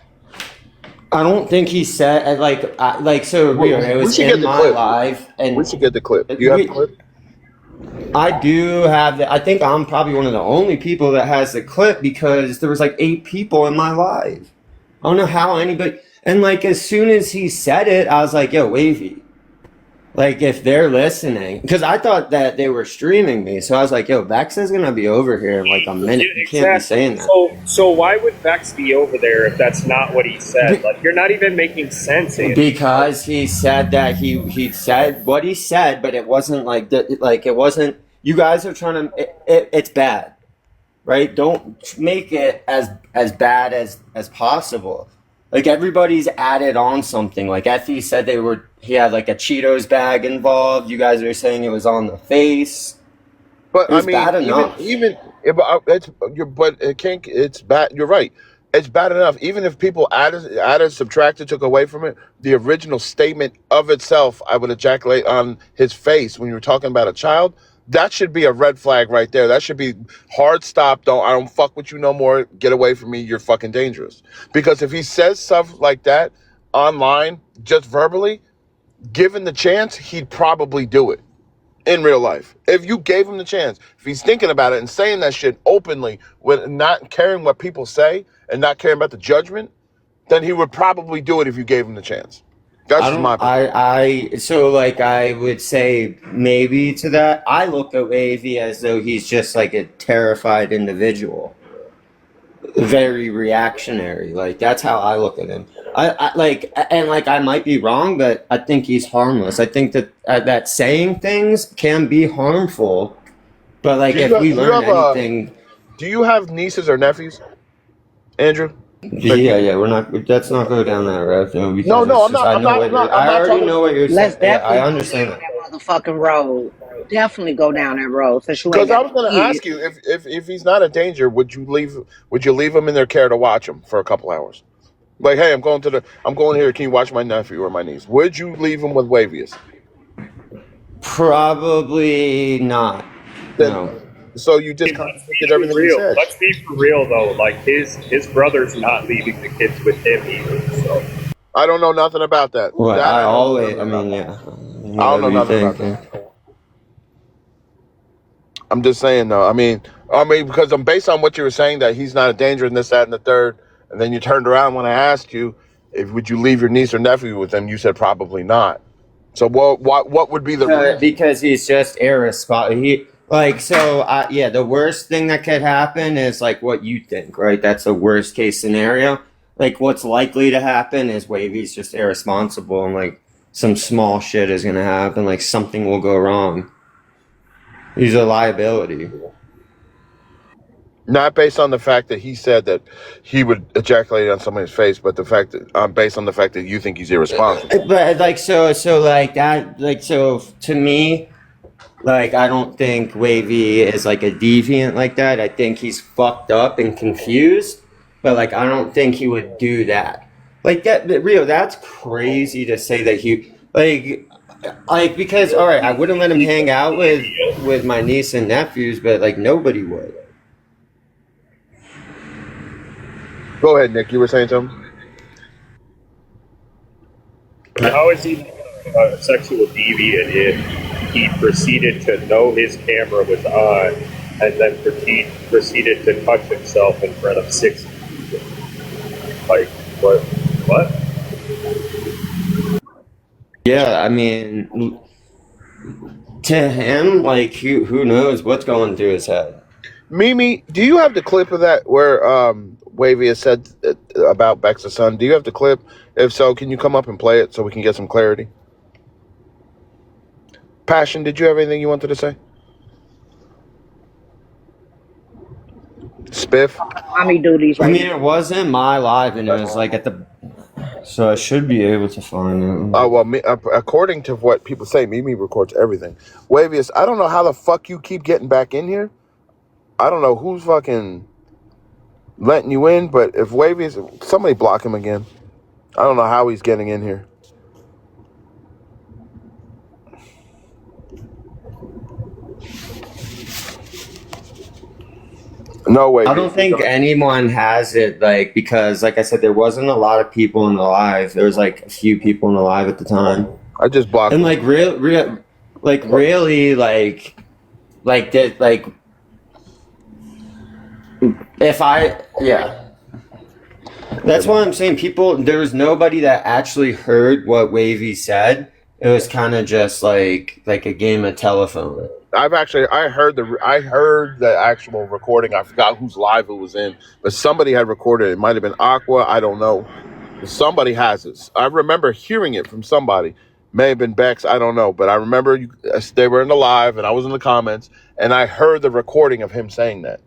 A: I don't think he said like so.
V: We,
A: It
V: we
A: was
V: should get
A: in
V: the
A: my
V: clip.
A: live, and
V: We should get the clip. Do you have the clip?
A: I do have the. I think I'm probably one of the only people that has the clip because there was like 8 people in my live. I don't know how anybody. And like as soon as he said it, I was like, "Yo, Wavy." Like if they're listening, because I thought that they were streaming me, so I was like, "Yo, Vex is gonna be over here in like a minute. You can't be saying that."
M: So why would Vex be over there if that's not what he said? Like you're not even making sense. Andy.
A: Because he said that he said what he said, but it wasn't like that. Like it wasn't. You guys are trying to. It's bad, right? Don't make it as bad as possible. Like everybody's added on something. Like Effie said he had like a Cheetos bag involved. You guys are saying it was on the face.
V: But
A: It was
V: I mean,
A: bad enough.
V: but it can't. It's bad. You're right. It's bad enough. Even if people added, subtracted, took away from it, the original statement of itself, I would ejaculate on his face when you were talking about a child. That should be a red flag right there. That should be hard stop. I don't fuck with you no more. Get away from me. You're fucking dangerous. Because if he says stuff like that online, just verbally, given the chance, he'd probably do it in real life. If you gave him the chance, if he's thinking about it and saying that shit openly with not caring what people say and not caring about the judgment, then he would probably do it if you gave him the chance. That's just my opinion.
A: So like I would say maybe to that. I look at Wavy as though he's just like a terrified individual, very reactionary. Like that's how I look at him. I like and like I might be wrong, but I think he's harmless. I think that saying things can be harmful, but like if we learn anything,
V: do you have nieces or nephews, Andrew?
A: yeah, we're not. Let's not go down that road. No, because
V: No,
A: it's just- I already
V: talking-
A: know what you're
E: Let's
A: saying. Yeah,
E: definitely
A: I understand that.
E: that motherfucking road. Definitely go down that road. Since you ain't
V: Because I
E: got
V: was going to
E: kids.
V: ask you if he's not a danger, would you leave him in their care to watch him for a couple hours? Like, hey, I'm going here. Can you watch my nephew or my niece? Would you leave him with Wavius?
A: Probably not. No.
V: So you just contradicted everything he said.
M: Let's be for real though. Like his brother's not leaving the kids with him either. So
V: I don't know nothing about that.
A: Well,
V: That
A: I
V: don't
A: always.
V: know
A: I
V: nothing
A: mean,
V: about.
A: yeah.
V: I don't know nothing about
A: Everything.
V: that. I'm just saying though. I mean, because I'm based on what you were saying that he's not a danger in this, that, and the third, and then you turned around when I asked you would you leave your niece or nephew with them, you said probably not. So what would be the reason?
A: Because he's just irresponsible. The worst thing that could happen is like what you think, right? That's the worst case scenario. Like what's likely to happen is Wavy's just irresponsible and like some small shit is gonna happen, like something will go wrong. He's a liability.
V: Not based on the fact that he said that he would ejaculate on somebody's face, but the fact that based on the fact that you think he's irresponsible.
A: But like so like that like so to me, like I don't think Wavy is like a deviant like that. I think he's fucked up and confused, but like I don't think he would do that. Like Rio, that's crazy to say that he like because all right, I wouldn't let him hang out with my niece and nephews, but like nobody would.
V: Go ahead, Nick. You were saying something?
M: how is he a sexual deviant if he proceeded to know his camera was on and then proceeded to touch himself in front of 6 people? Like what?
A: Yeah, I mean, to him, like who knows what's going through his head.
V: Mimi, do you have the clip of that where Wavy has said about Bex's son? Do you have the clip? If so, can you come up and play it so we can get some clarity? Passion, did you have anything you wanted to say? Spiff?
E: Mommy duties
A: I
E: right
A: mean,
E: now.
A: it wasn't my live, and it was like at the. So I should be able to find it.
V: Oh, well, according to what people say, Mimi records everything. Wavius, I don't know how the fuck you keep getting back in here. I don't know who's fucking letting you in, but if Wavius, somebody block him again. I don't know how he's getting in here. No way.
A: I don't think anyone has it, like, because, like I said, there wasn't a lot of people in the live. There was like a few people in the live at the time.
V: I just blocked.
A: And like really, if I, yeah. That's why I'm saying there was nobody that actually heard what Wavy said. It was kind of just like a game of telephone.
V: I heard the actual recording. I forgot whose live it was in, but somebody had recorded it. It might have been Aqua. I don't know. Somebody has it. I remember hearing it from somebody. May have been Bex. I don't know, but I remember they were in the live, and I was in the comments, and I heard the recording of him saying that.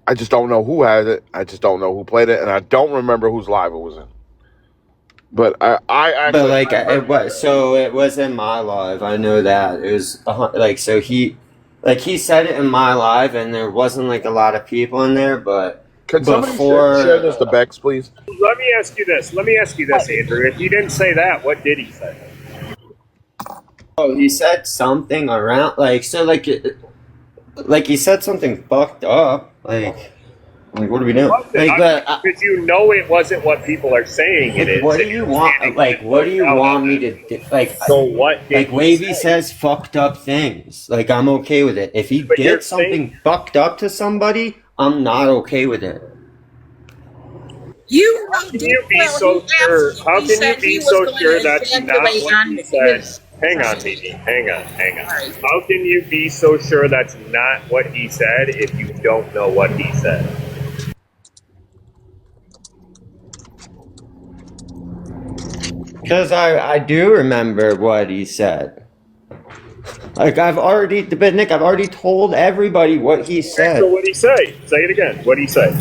V: I just don't know who has it. I just don't know who played it, and I don't remember whose live it was in. But I actually.
A: So it wasn't my live. I know that it was so he said it in my live, and there wasn't like a lot of people in there. But
V: can somebody share this to Bex, please?
M: Let me ask you this, Andrew. If he didn't say that, what did he say?
A: Oh, he said something around he said something fucked up. Like what are we doing?
M: Because you know it wasn't what people are saying it is.
A: What do you want? What do you want me to do?
M: So what?
A: Wavy says fucked up things. I'm okay with it. If he did something fucked up to somebody, I'm not okay with it.
M: How can you be so sure? How can you be so sure that's not what he said? Hang on, Mimi. Hang on. How can you be so sure that's not what he said if you don't know what he said?
A: Because I do remember what he said. I've already told everybody what he said.
M: So what did he say? Say it again. What did he say?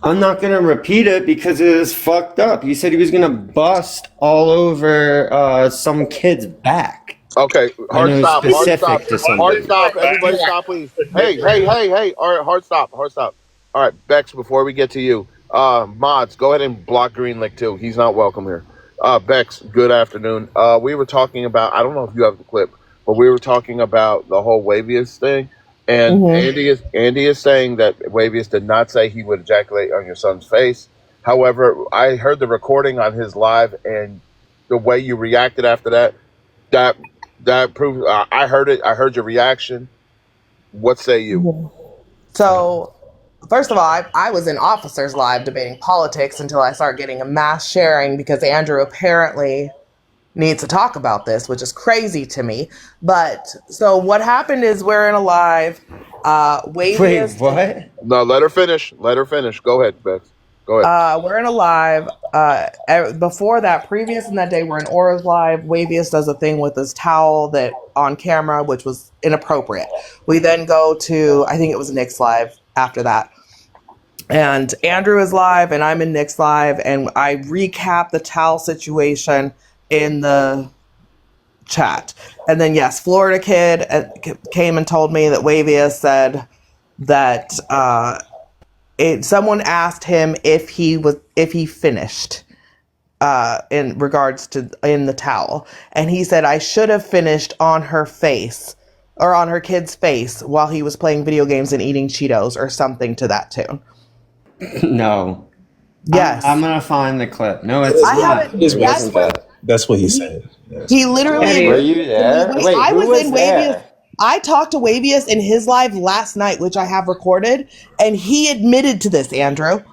A: I'm not going to repeat it because it is fucked up. He said he was going to bust all over some kid's back.
V: Okay, hard stop. Everybody stop, please. Hey. All right, hard stop. All right, Bex, before we get to you, mods, go ahead and block Greenlick too. He's not welcome here. Bex, good afternoon. We were talking about, I don't know if you have the clip, but we were talking about the whole Wavius thing. And Andy is saying that Wavius did not say he would ejaculate on your son's face. However, I heard the recording on his live, and the way you reacted after that proves. I heard it. I heard your reaction. What say you?
D: So, first of all, I was in Officers Live debating politics until I started getting a mass sharing because Andrew apparently needs to talk about this, which is crazy to me. But so what happened is we're in a live.
A: Wait, what?
V: No, let her finish. Go ahead, Bex. Go ahead.
D: We're in a live. Before that, previous in that day, we're in Aura's live. Wavius does a thing with his towel that on camera, which was inappropriate. We then go to, I think it was Nick's live after that. And Andrew is live, and I'm in Nick's live, and I recap the towel situation in the chat. And then, yes, Florida Kid came and told me that Wavius said that someone asked him if he finished in regards to in the towel, and he said I should have finished on her face or on her kid's face while he was playing video games and eating Cheetos or something to that tune.
A: No.
D: Yes.
A: I'm gonna find the clip. No, it's
D: I
A: not.
D: haven't.
H: That's what he said. Yes.
D: He literally.
A: Were you there? Wait,
D: I
A: who
D: was in
A: there?
D: Wavius. I talked to Wavius in his live last night, which I have recorded, and he admitted to this, Andrew.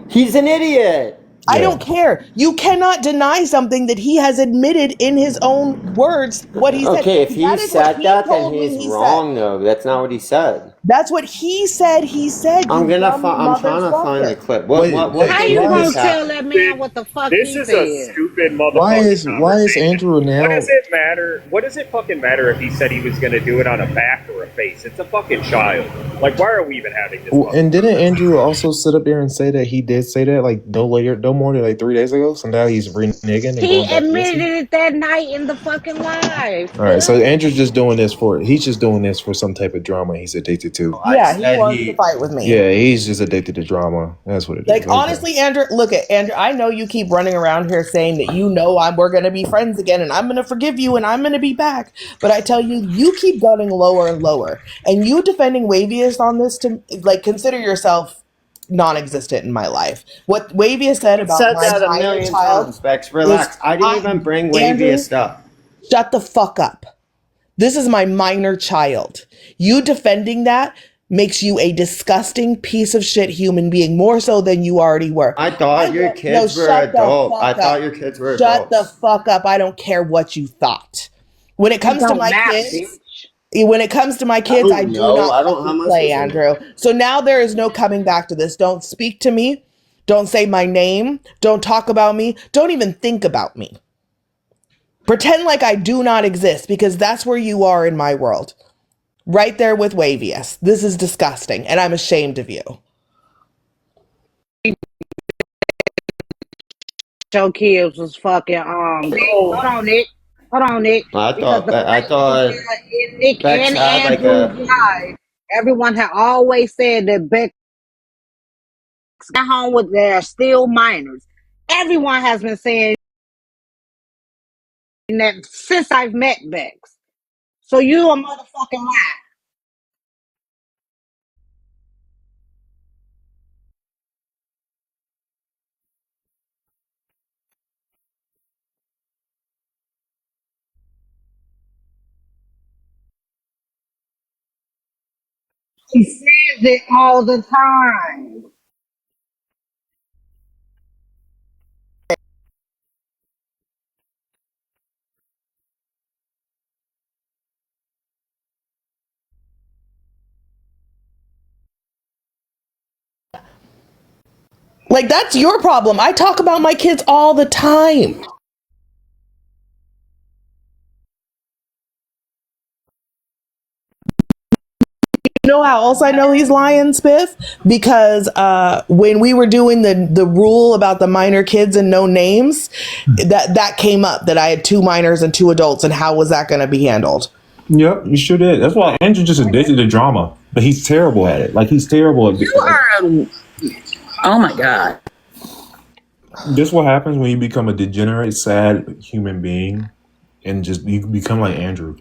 A: He's an idiot.
D: I don't care. You cannot deny something that he has admitted in his own words what he said.
A: Okay, if he said that, then
D: told me
A: he's
D: he
A: wrong, though. That's not what he said.
D: That's what he said. He said,
A: I'm
D: "You
A: gonna.
D: dumb
A: I'm trying to find the
D: motherfucker."
A: clip. What?
E: How
A: What
E: you
A: did
E: gonna
A: this
E: tell
A: happen?
E: that man what the fuck
M: This
E: he
M: is a
E: said?
M: stupid
H: Why
M: motherfucking
H: is
M: conversation.
H: Andrew
M: What
H: now?
M: does it matter? What does it fucking matter if he said he was going to do it on a back or a face? It's a fucking child. Like, why are we even having this?
H: And didn't Andrew also sit up there and say that he did say that like no more than like 3 days ago? So now he's reneging and
E: He
H: going back against
E: admitted
H: him.
E: it that night in the fucking live.
H: All right, so Andrew's just doing this for some type of drama he's addicted to.
D: Yeah, he wants to fight with me.
H: Yeah, he's just addicted to drama. That's what it is.
D: Like,
H: Okay.
D: honestly, Andrew, look at Andrew. I know you keep running around here saying that we're going to be friends again and I'm going to forgive you and I'm going to be back. But I tell you, you keep going lower and lower. And you defending Wavius on this, consider yourself non-existent in my life. What Wavius said about
A: Said
D: my
A: that a
D: minor
A: million
D: child.
A: times, Bex. Relax. I didn't even bring Wavius up.
D: Shut the fuck up. This is my minor child. You defending that makes you a disgusting piece of shit human being, more so than you already were.
A: I thought your kids were adult. I thought your kids were
D: Shut
A: adults.
D: the fuck up. I don't care what you thought. When it comes to my kids, I do not play, Andrew. So now there is no coming back to this. Don't speak to me. Don't say my name. Don't talk about me. Don't even think about me. Pretend like I do not exist, because that's where you are in my world. Right there with Wavius. This is disgusting, and I'm ashamed of you.
E: Your kids was fucking hold on, Nick.
A: I thought
E: Nick
A: Bex
E: and
A: had like
E: Andrew
A: a.
E: live. Everyone had always said that Bex got home with their still minors. Everyone has been saying that since I've met Bex. So you a motherfucking lie. He says it all the time.
D: Like, that's your problem. I talk about my kids all the time. You know how else I know he's lying, Spiff? Because when we were doing the rule about the minor kids and no names, that came up, that I had 2 minors and 2 adults, and how was that going to be handled?
I: Yep, you sure did. That's why Andrew just addicted to drama, but he's terrible at it. Like, he's terrible at it.
K: Oh my god.
I: This is what happens when you become a degenerate, sad human being, and just you become like Andrew.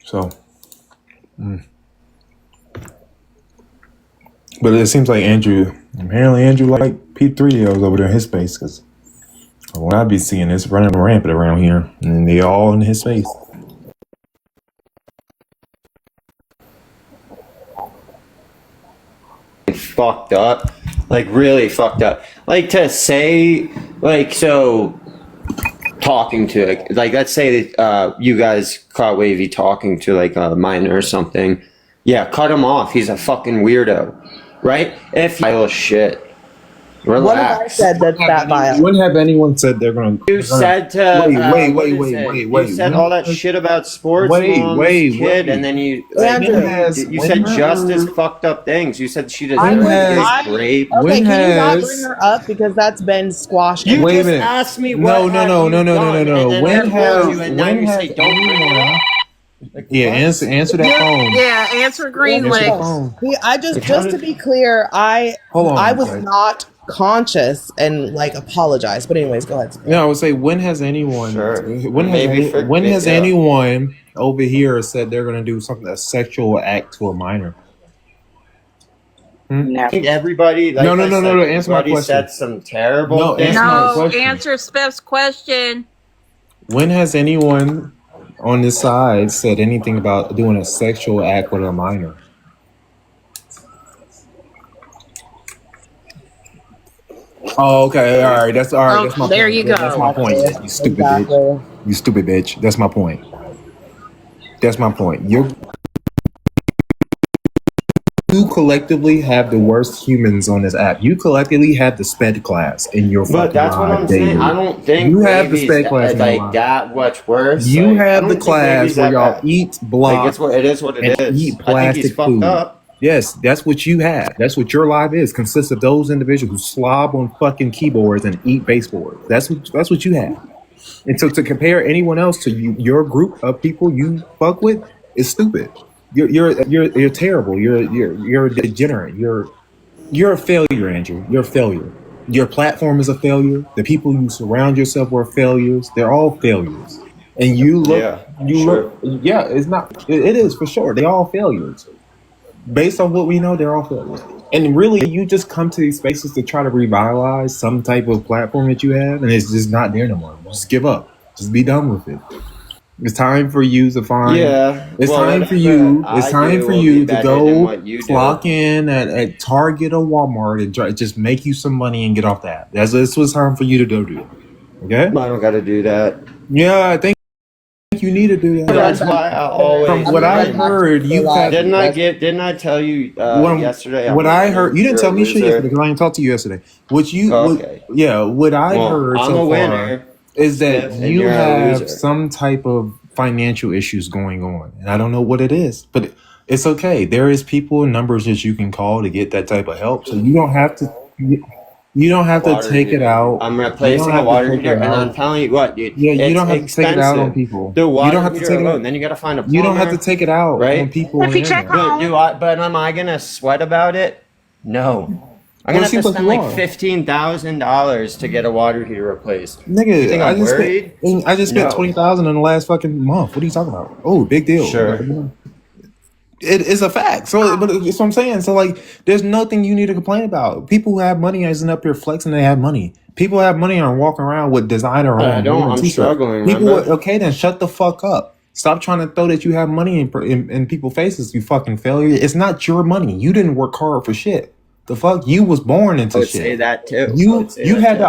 I: So, but it seems like apparently Andrew like P3Ls over there in his space, because what I be seeing is running rampant around here, and they all in his space.
A: Fucked up, like really fucked up. Like, to say, like, so talking to, like, let's say you guys caught Wavy talking to like a minor or something. Yeah, cut him off. He's a fucking weirdo, right? If you shit, relax.
D: What have I said that's that vile?
I: When have anyone said they're going to?
A: You said to
I: Wait.
A: You said all that shit about sports mom's kid, and then you said just as fucked up things. You said she deserves this rape.
D: Okay, can you not bring her up, because that's been squashed?
A: You
I: Wait a
A: just
I: minute.
A: asked me what
I: No. When has
A: anyone?
I: Yeah, answer that phone.
B: Yeah, answer Greenway.
D: I just to be clear, I was not conscious and like apologize. But anyways, go ahead.
I: Yeah, I would say, when has anyone when has
A: yeah.
I: anyone over here said they're gonna do something, a sexual act to a minor?
A: I think everybody. Like
I: No.
A: I said,
I: Answer my
A: everybody
I: question.
A: said some terrible
I: No,
A: things.
I: answer my
U: No,
I: question.
U: answer Spiff's question.
I: When has anyone on this side said anything about doing a sexual act with a minor? Oh, okay, all right. That's all right. That's my
U: there
I: point.
U: you
I: Yeah, that's my
U: go.
I: point. You stupid bitch. You stupid bitch. That's my point. That's my point. You're you collectively have the worst humans on this app. You collectively have the sped class in your
A: But
I: fucking
A: that's what
I: live
A: I'm saying.
I: daily.
A: I don't think
I: You have the
A: babies
I: sped class in your
A: like
I: live.
A: that much worse.
I: You
A: Like, I
I: have
A: don't
I: the
A: think
I: class
A: babies
I: where
A: that
I: y'all
A: bad.
I: eat,
A: Like
I: block,
A: it is what it
I: and
A: is.
I: eat
A: I think he's
I: plastic
A: fucked
I: food.
A: up.
I: Yes, that's what you have. That's what your life is. Consists of those individuals who slob on fucking keyboards and eat baseboards. That's what you have. And so to compare anyone else to you, your group of people you fuck with is stupid. You're terrible. You're a degenerate. You're a failure, Andrew. You're a failure. Your platform is a failure. The people you surround yourself with are failures. They're all failures. And
A: Yeah, sure.
I: yeah, it's not, it is for sure. They all failures. Based on what we know, they're all failures. And really, you just come to these spaces to try to revitalize some type of platform that you have, and it's just not there no more. Just give up. Just be done with it. It's time for you to find.
A: Yeah.
I: It's
A: Well,
I: time for
A: whatever
I: you. It's
A: I
I: time
A: do
I: for
A: will
I: you
A: be
I: to
A: better than
I: go
A: what you do.
I: clock in at Target or Walmart and just make you some money and get off that. That's what's time for you to go do. Okay?
A: I don't got to do that.
I: Yeah, I think you need to do that.
A: That's why I always.
I: From what I heard, you have.
A: Didn't I tell you yesterday?
I: What I heard, you didn't
A: You're
I: tell
A: a
I: me shit
A: loser.
I: yesterday because I didn't talk to you yesterday.
A: Okay.
I: What I
A: Well,
I: heard
A: I'm
I: so
A: a
I: far
A: winner,
I: is that
A: Steph, and
I: you
A: you're a
I: have
A: loser.
I: some type of financial issues going on, and I don't know what it is, but it's okay. There is people and numbers that you can call to get that type of help, so you don't have to. You don't have to
A: Water
I: take it
A: heater.
I: out.
A: I'm
I: You don't
A: replacing a
I: have to
A: water
I: take
A: heater,
I: it
A: and I'm
I: out.
A: telling you what, dude.
I: Yeah, you
A: It's
I: don't have to take it out on
A: expensive.
I: people.
A: The
I: You
A: water
I: don't have to
A: heater
I: take it
A: alone.
I: out.
A: Then you got to find a plumber.
I: You don't have to take it out on
A: right?
I: people.
E: If
I: on
E: you
I: the
E: check
I: internet.
A: But
E: home,
A: but am I gonna sweat about it? No. I'm
I: Well,
A: gonna
I: it
A: have to
I: seems like
A: spend
I: you
A: like
I: are.
A: $15,000 to get a water heater replaced. You
I: Nigga,
A: think I'm worried?
I: I just spent
A: No.
I: 20,000 in the last fucking month. What are you talking about? Oh, big deal.
A: Sure.
I: It is a fact. So, but it's what I'm saying. So, like, there's nothing you need to complain about. People who have money isn't up here flexing. They have money. People who have money are walking around with designer
A: I
I: on
A: don't.
I: and
A: I'm
I: t-shirts.
A: struggling.
I: People,
A: Remember?
I: okay, then shut the fuck up. Stop trying to throw that you have money in people's faces. You fucking failure. It's not your money. You didn't work hard for shit. The fuck, you was born
A: I
I: into
A: would
I: shit.
A: say that too. I
I: You
A: would say
I: you
A: that
I: had
A: too.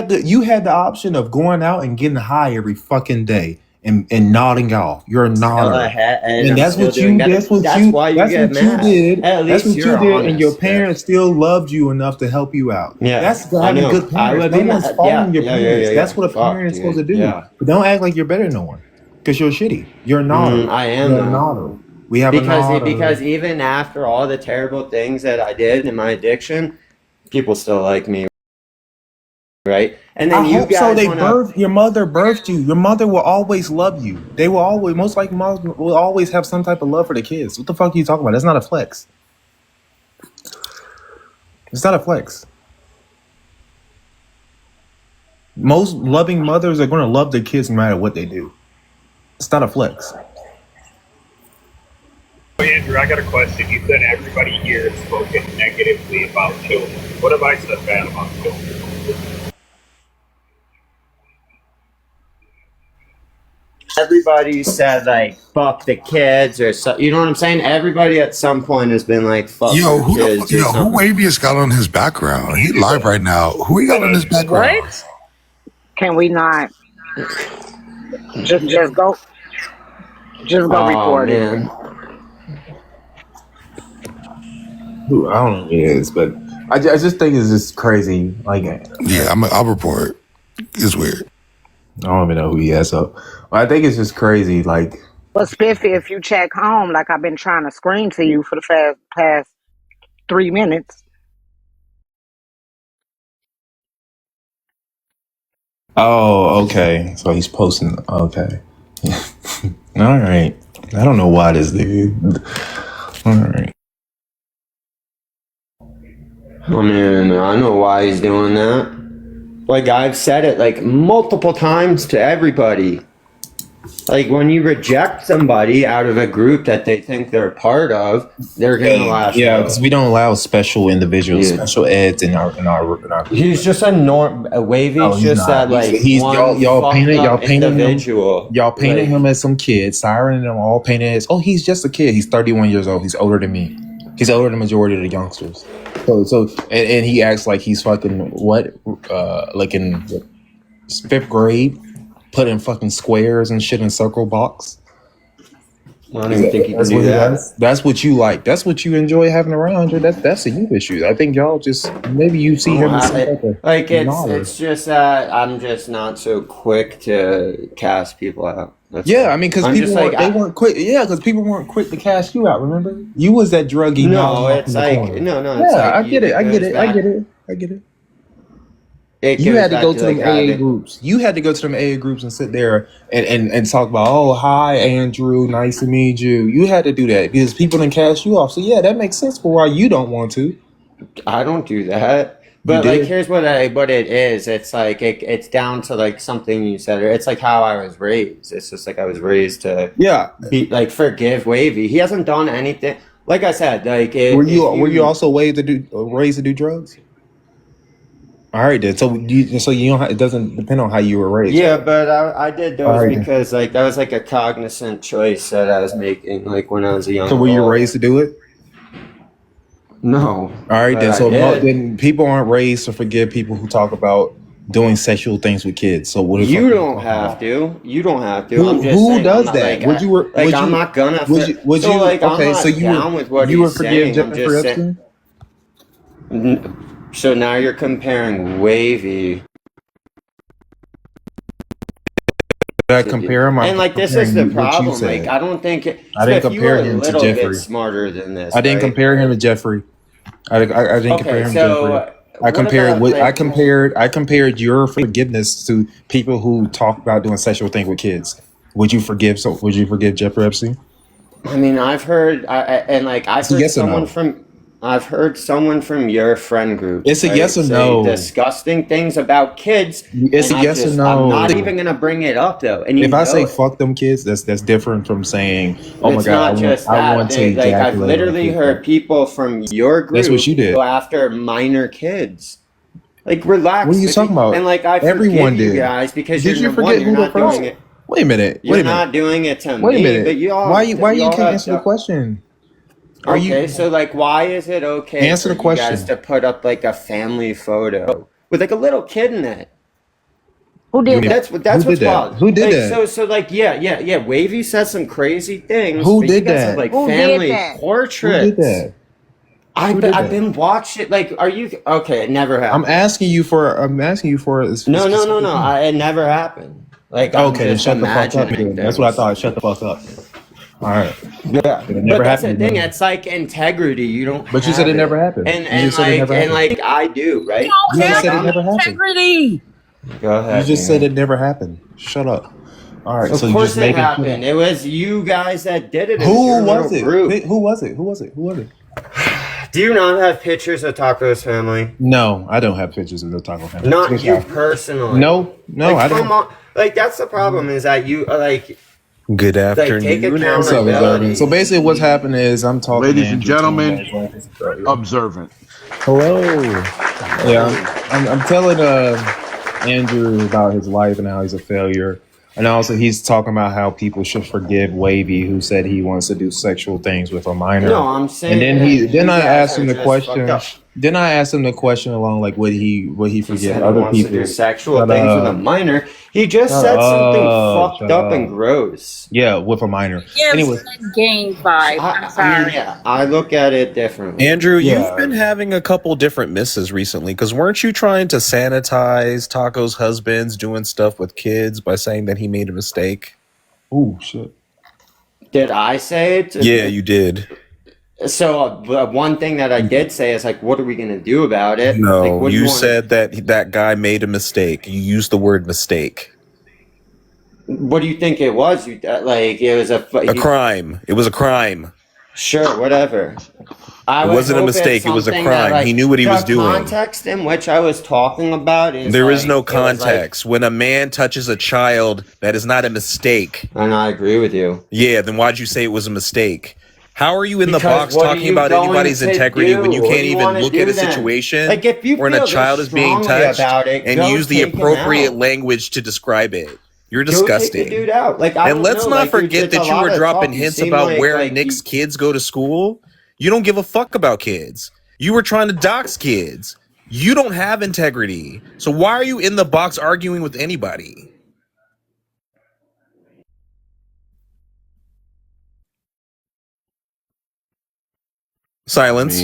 I: the you had the option of going out and getting high every fucking day and nodding off. You're a
A: Still
I: nodder.
A: ahead, and
I: And
A: I'm
I: that's
A: still
I: what
A: doing
I: you
A: that.
I: that's what
A: That's
I: you
A: why you
I: that's
A: get
I: what you
A: mad.
I: did.
A: At
I: That's
A: least
I: what
A: you're
I: you did, and your
A: honest.
I: parents still loved you enough to help you out.
A: Yeah,
I: That's
A: I
I: having
A: know.
I: good
A: I
I: parents.
A: would
I: No
A: be
I: one's
A: mad.
I: faulting your
A: Yeah.
I: parents. That's what a
A: Fuck,
I: parent's
A: dude.
I: supposed to do.
A: Yeah.
I: But don't act like you're better than no one, because you're shitty. You're a nodder.
A: I am
I: You're a
A: though.
I: nodder. We have a nodder.
A: Because even after all the terrible things that I did in my addiction, people still like me, right? And then
I: I
A: you
I: hope so.
A: guys
I: They
A: want
I: birthed your mother birthed you. Your mother will always love you. They will always, most likely, moms will always have some type of love for the kids. What the fuck are you talking about? That's not a flex. It's not a flex. Most loving mothers are going to love their kids no matter what they do. It's not a flex.
M: Andrew, I got a question. You said everybody here has spoken negatively about children. What have I said bad about children?
A: everybody said like fuck the kids or so, you know what I'm saying? Everybody at some point has been like fuck
F: Yo,
A: the
F: who the
A: kids
F: fuck,
A: or
F: yo, who
A: something.
F: Wavius got on his background? He live right now. Who he got on his background?
E: what? Can we not just go
A: Oh
E: report it?
A: man.
I: Who I don't know who it is, but I just think it's just crazy. Like,
F: Yeah, I'll report. It's weird.
I: I don't even know who he is. So I think it's just crazy. Like,
E: But Spiffy, if you check home, like I've been trying to scream to you for the past 3 minutes.
I: oh, okay. So he's posting. Okay. All right. I don't know why this dude. All right.
A: I mean, I know why he's doing that. Like I've said it like multiple times to everybody. Like when you reject somebody out of a group that they think they're part of, they're gonna lash
I: Yeah,
A: out.
I: because we don't allow special individuals,
A: Yeah.
I: special eds in our.
A: He's just a wavy.
I: No,
A: He's
I: he's
A: just
I: not.
A: that like
I: He's
A: one
I: y'all painted
A: fucked up individual.
I: Y'all painted
A: Like,
I: him as some kid. Siren and them all painted as, oh, he's just a kid. He's 31 years old. He's older than me. He's older than the majority of the youngsters. And he acts like he's fucking what? Like in 5th grade, putting fucking squares and shit in circle box.
A: I don't even think you can
I: That's
A: do
I: what he
A: that.
I: does. That's what you like. That's what you enjoy having around. That's a you issue. I think y'all just maybe you see him as some type of
A: Like
I: naughty.
A: it's just that I'm just not so quick to cast people out. That's
I: Yeah,
A: all.
I: I mean, because
A: I'm
I: people
A: just like
I: weren't, they weren't quick. Yeah, because people weren't quick to cash you out. Remember, you was that druggy
A: no,
I: nodding off
A: it's
I: in the
A: like
I: corner.
A: no, it's
I: Yeah,
A: like
I: I get it. I get
A: goes
I: it. I
A: back.
I: get it. I get it.
A: It
I: You
A: goes
I: had to
A: back
I: go
A: to
I: to
A: like
I: them AA
A: having.
I: groups. You had to go to them AA groups and sit there and talk about, oh, hi, Andrew, nice to meet you. You had to do that because people didn't cash you off. So yeah, that makes sense for why you don't want to.
A: I don't do that.
I: You
A: But like,
I: did.
A: here's what it is. It's like it's down to like something you said. Or it's like how I was raised. It's just like I was raised to
I: Yeah.
A: be like forgive Wavy. He hasn't done anything. Like I said, like
I: Were
A: if
I: you also raised to do drugs? All right, then. So you don't. It doesn't depend on how you were raised,
A: yeah,
I: right?
A: but I did
I: All
A: those
I: right, then.
A: because like that was like a cognizant choice that I was making like when I was a young
I: So were you
A: adult.
I: raised to do it?
A: No,
I: All right,
A: but
I: then.
A: I
I: So
A: did.
I: then people aren't raised to forgive people who talk about doing sexual things with kids. So what the fuck
A: You
I: are you
A: don't
I: talking
A: have
I: about?
A: to. You don't have to. I'm just
I: Who
A: saying I'm
I: does
A: not
I: that?
A: like
I: Would you
A: like I'm not gonna
I: would
A: so
I: you
A: like I'm
I: okay? So
A: not down with what
I: you would
A: he's
I: forgive
A: saying. I'm
I: Jeffrey
A: just saying.
I: Epstein?
A: So now you're comparing Wavy
I: Did I compare him? I'm
A: and like this is
I: comparing
A: the
I: what you
A: problem. Like
I: said.
A: I don't think
I: I didn't
A: Smith, you were
I: compare
A: a
I: him to
A: little bit
I: Jeffrey.
A: smarter than this,
I: I didn't
A: right?
I: compare him to Jeffrey. I didn't compare
A: Okay,
I: him to
A: so
I: Jeffrey. I
A: what
I: compared
A: about
I: what
A: like
I: I compared your forgiveness to people who talk about doing sexual things with kids. Would you forgive Jeffrey Epstein?
A: I mean, I've heard and like
I: It's a yes or no.
A: I've heard someone from your friend group,
I: It's a yes
A: right,
I: or
A: say
I: no.
A: disgusting things about kids,
I: It's
A: and
I: a yes or
A: I'm
I: no.
A: not even gonna bring it up though, and you
I: If I
A: know
I: say
A: it.
I: fuck them kids, that's different from saying, oh my
A: It's
I: god,
A: not just
I: I
A: that.
I: want to
A: They, like I've
I: ejaculate on a
A: literally
I: kid.
A: heard people from your
I: That's what
A: group
I: you did.
A: go after minor kids. Like
I: What are
A: relax,
I: you talking
A: and
I: about?
A: like I
I: Everyone
A: forgive you
I: did.
A: guys because
I: Did
A: you're
I: you
A: number one.
I: forget
A: You're
I: who the
A: not
I: first?
A: doing it.
I: Wait a minute.
A: You're
I: Wait a minute.
A: not doing it to
I: Wait a
A: me,
I: minute.
A: but
I: Why you
A: you all
I: can't
A: have
I: answer the question? Are
A: Okay,
I: you
A: so like, why is it okay
I: answer
A: for
I: the
A: you guys
I: question?
A: to put up like a family photo with like a little kid in it?
E: Who did that?
I: Who
A: That's
I: did
A: what's
I: that?
A: wild.
I: Who did
A: Like
I: that?
A: so like yeah. Wavy says some crazy things,
I: Who
A: but you
I: did
A: guys have
I: that?
A: like
E: Who did
A: family
E: that?
I: Who did
A: portraits.
I: that?
A: I've
I: Who
A: been,
I: did
A: I've
I: that?
A: been watching. Like, are you okay? It never
I: I'm
A: happened.
I: asking you for a
A: No.
I: specific thing.
A: It never happened. Like I'm
I: Okay, then
A: just
I: shut the fuck up.
A: imagining
I: Then. That's what I
A: things.
I: thought. Shut the fuck up. All right.
A: Yeah,
I: Then it never
A: but that's the
I: happened.
A: thing.
I: Then.
A: It's like integrity. You don't
I: But you said
A: have
I: it never
A: it,
I: happened.
A: and
I: You just said it never happened.
A: like I do, right?
I: You
A: So
I: just
A: like
I: said it
A: I'm.
I: never happened.
K: Integrity.
A: Go
I: You
A: ahead,
I: just said
A: Nina.
I: it never happened. Shut up. All right.
A: Of
I: So you
A: course
I: just
A: it
I: making shit
A: happened.
I: up.
A: It was you guys that did it. It was
I: Who
A: your little
I: was it?
A: group.
I: Who was it? Who was it? Who was it?
A: Do you not have pictures of Taco's family?
I: No, I don't have pictures of the taco family.
A: Not
I: Good
A: you
I: job.
A: personally.
I: No, I
A: Like,
I: don't.
A: come on. Like, that's the problem is that you, like
L: Good
A: take
L: afternoon,
I: What's up, Observant? So
A: accountability.
I: basically, what's happening is I'm talking to
V: Ladies and
I: Andrew, telling him
V: gentlemen,
I: about his story.
V: observant.
I: Hello. Yeah, I'm telling Andrew about his life and how he's a failure, and also he's talking about how people should forgive Wavy, who said he wants to do sexual things with a minor.
A: No, I'm
I: And
A: saying
I: then
A: that you
I: I
A: guys
I: asked
A: are
I: him the
A: just
I: question.
A: fucked up.
I: Then I asked him the question along like would he
A: He
I: forgive
A: said he
I: other
A: wants to
I: people?
A: do sexual
I: Shut
A: things with a
I: up.
A: minor. He just
I: Shut
A: said something
I: up.
A: fucked
I: Shut
A: up and
I: up.
A: gross.
I: Yeah, with a minor.
K: Gives
I: Anyway,
K: good game vibe. I'm
A: I
K: sorry.
A: mean, yeah, I look at it differently.
L: Andrew. You've been
I: yeah.
L: having a couple different misses recently. Because weren't you trying to sanitize Taco's husband's doing stuff with kids by saying that he made a mistake?
I: Oh shit.
A: Did I say it?
L: Yeah, you did.
A: So, one thing that I did say is like, what are we gonna do about it? Like,
L: No,
A: what do you
L: you
A: want?
L: said that that guy made a mistake. You used the word mistake.
A: What do you think it was? You like it was
L: A crime. It was a crime.
A: Sure, whatever. I
L: It
A: would
L: wasn't a
A: hope it's
L: mistake. It was a
A: something that
L: crime. He
A: like
L: knew what he was
A: the
L: doing.
A: context in which I was talking about is
L: There is
A: like
L: no
A: it was like,
L: context. When a man touches a child, that is not a mistake.
A: and I agree with you.
L: Yeah, then why'd you say it was a mistake? How are you in the
A: Because
L: box
A: what are
L: talking
A: you
L: about
A: going
L: anybody's
A: to
L: integrity when
A: do?
L: you
A: What
L: can't
A: do you
L: even
A: want to
L: look at
A: do
L: a
A: then?
L: situation
A: Like if you
L: wherein a
A: feel
L: child
A: this
L: is being
A: strongly
L: touched
A: about it,
L: and
A: go
L: use the
A: take him
L: appropriate
A: out.
L: language to describe it? You're
A: Go take the
L: disgusting.
A: dude out. Like I
L: And
A: don't
L: let's
A: know.
L: not
A: Like dude,
L: forget
A: it's a
L: that you
A: lot
L: were
A: of
L: dropping
A: talk. You
L: hints
A: seem
L: about where
A: like
L: Nick's
A: you,
L: kids go to school. You don't give a fuck about kids. You were trying to dox kids. You don't have integrity. So why are you in the box arguing with anybody? Silence.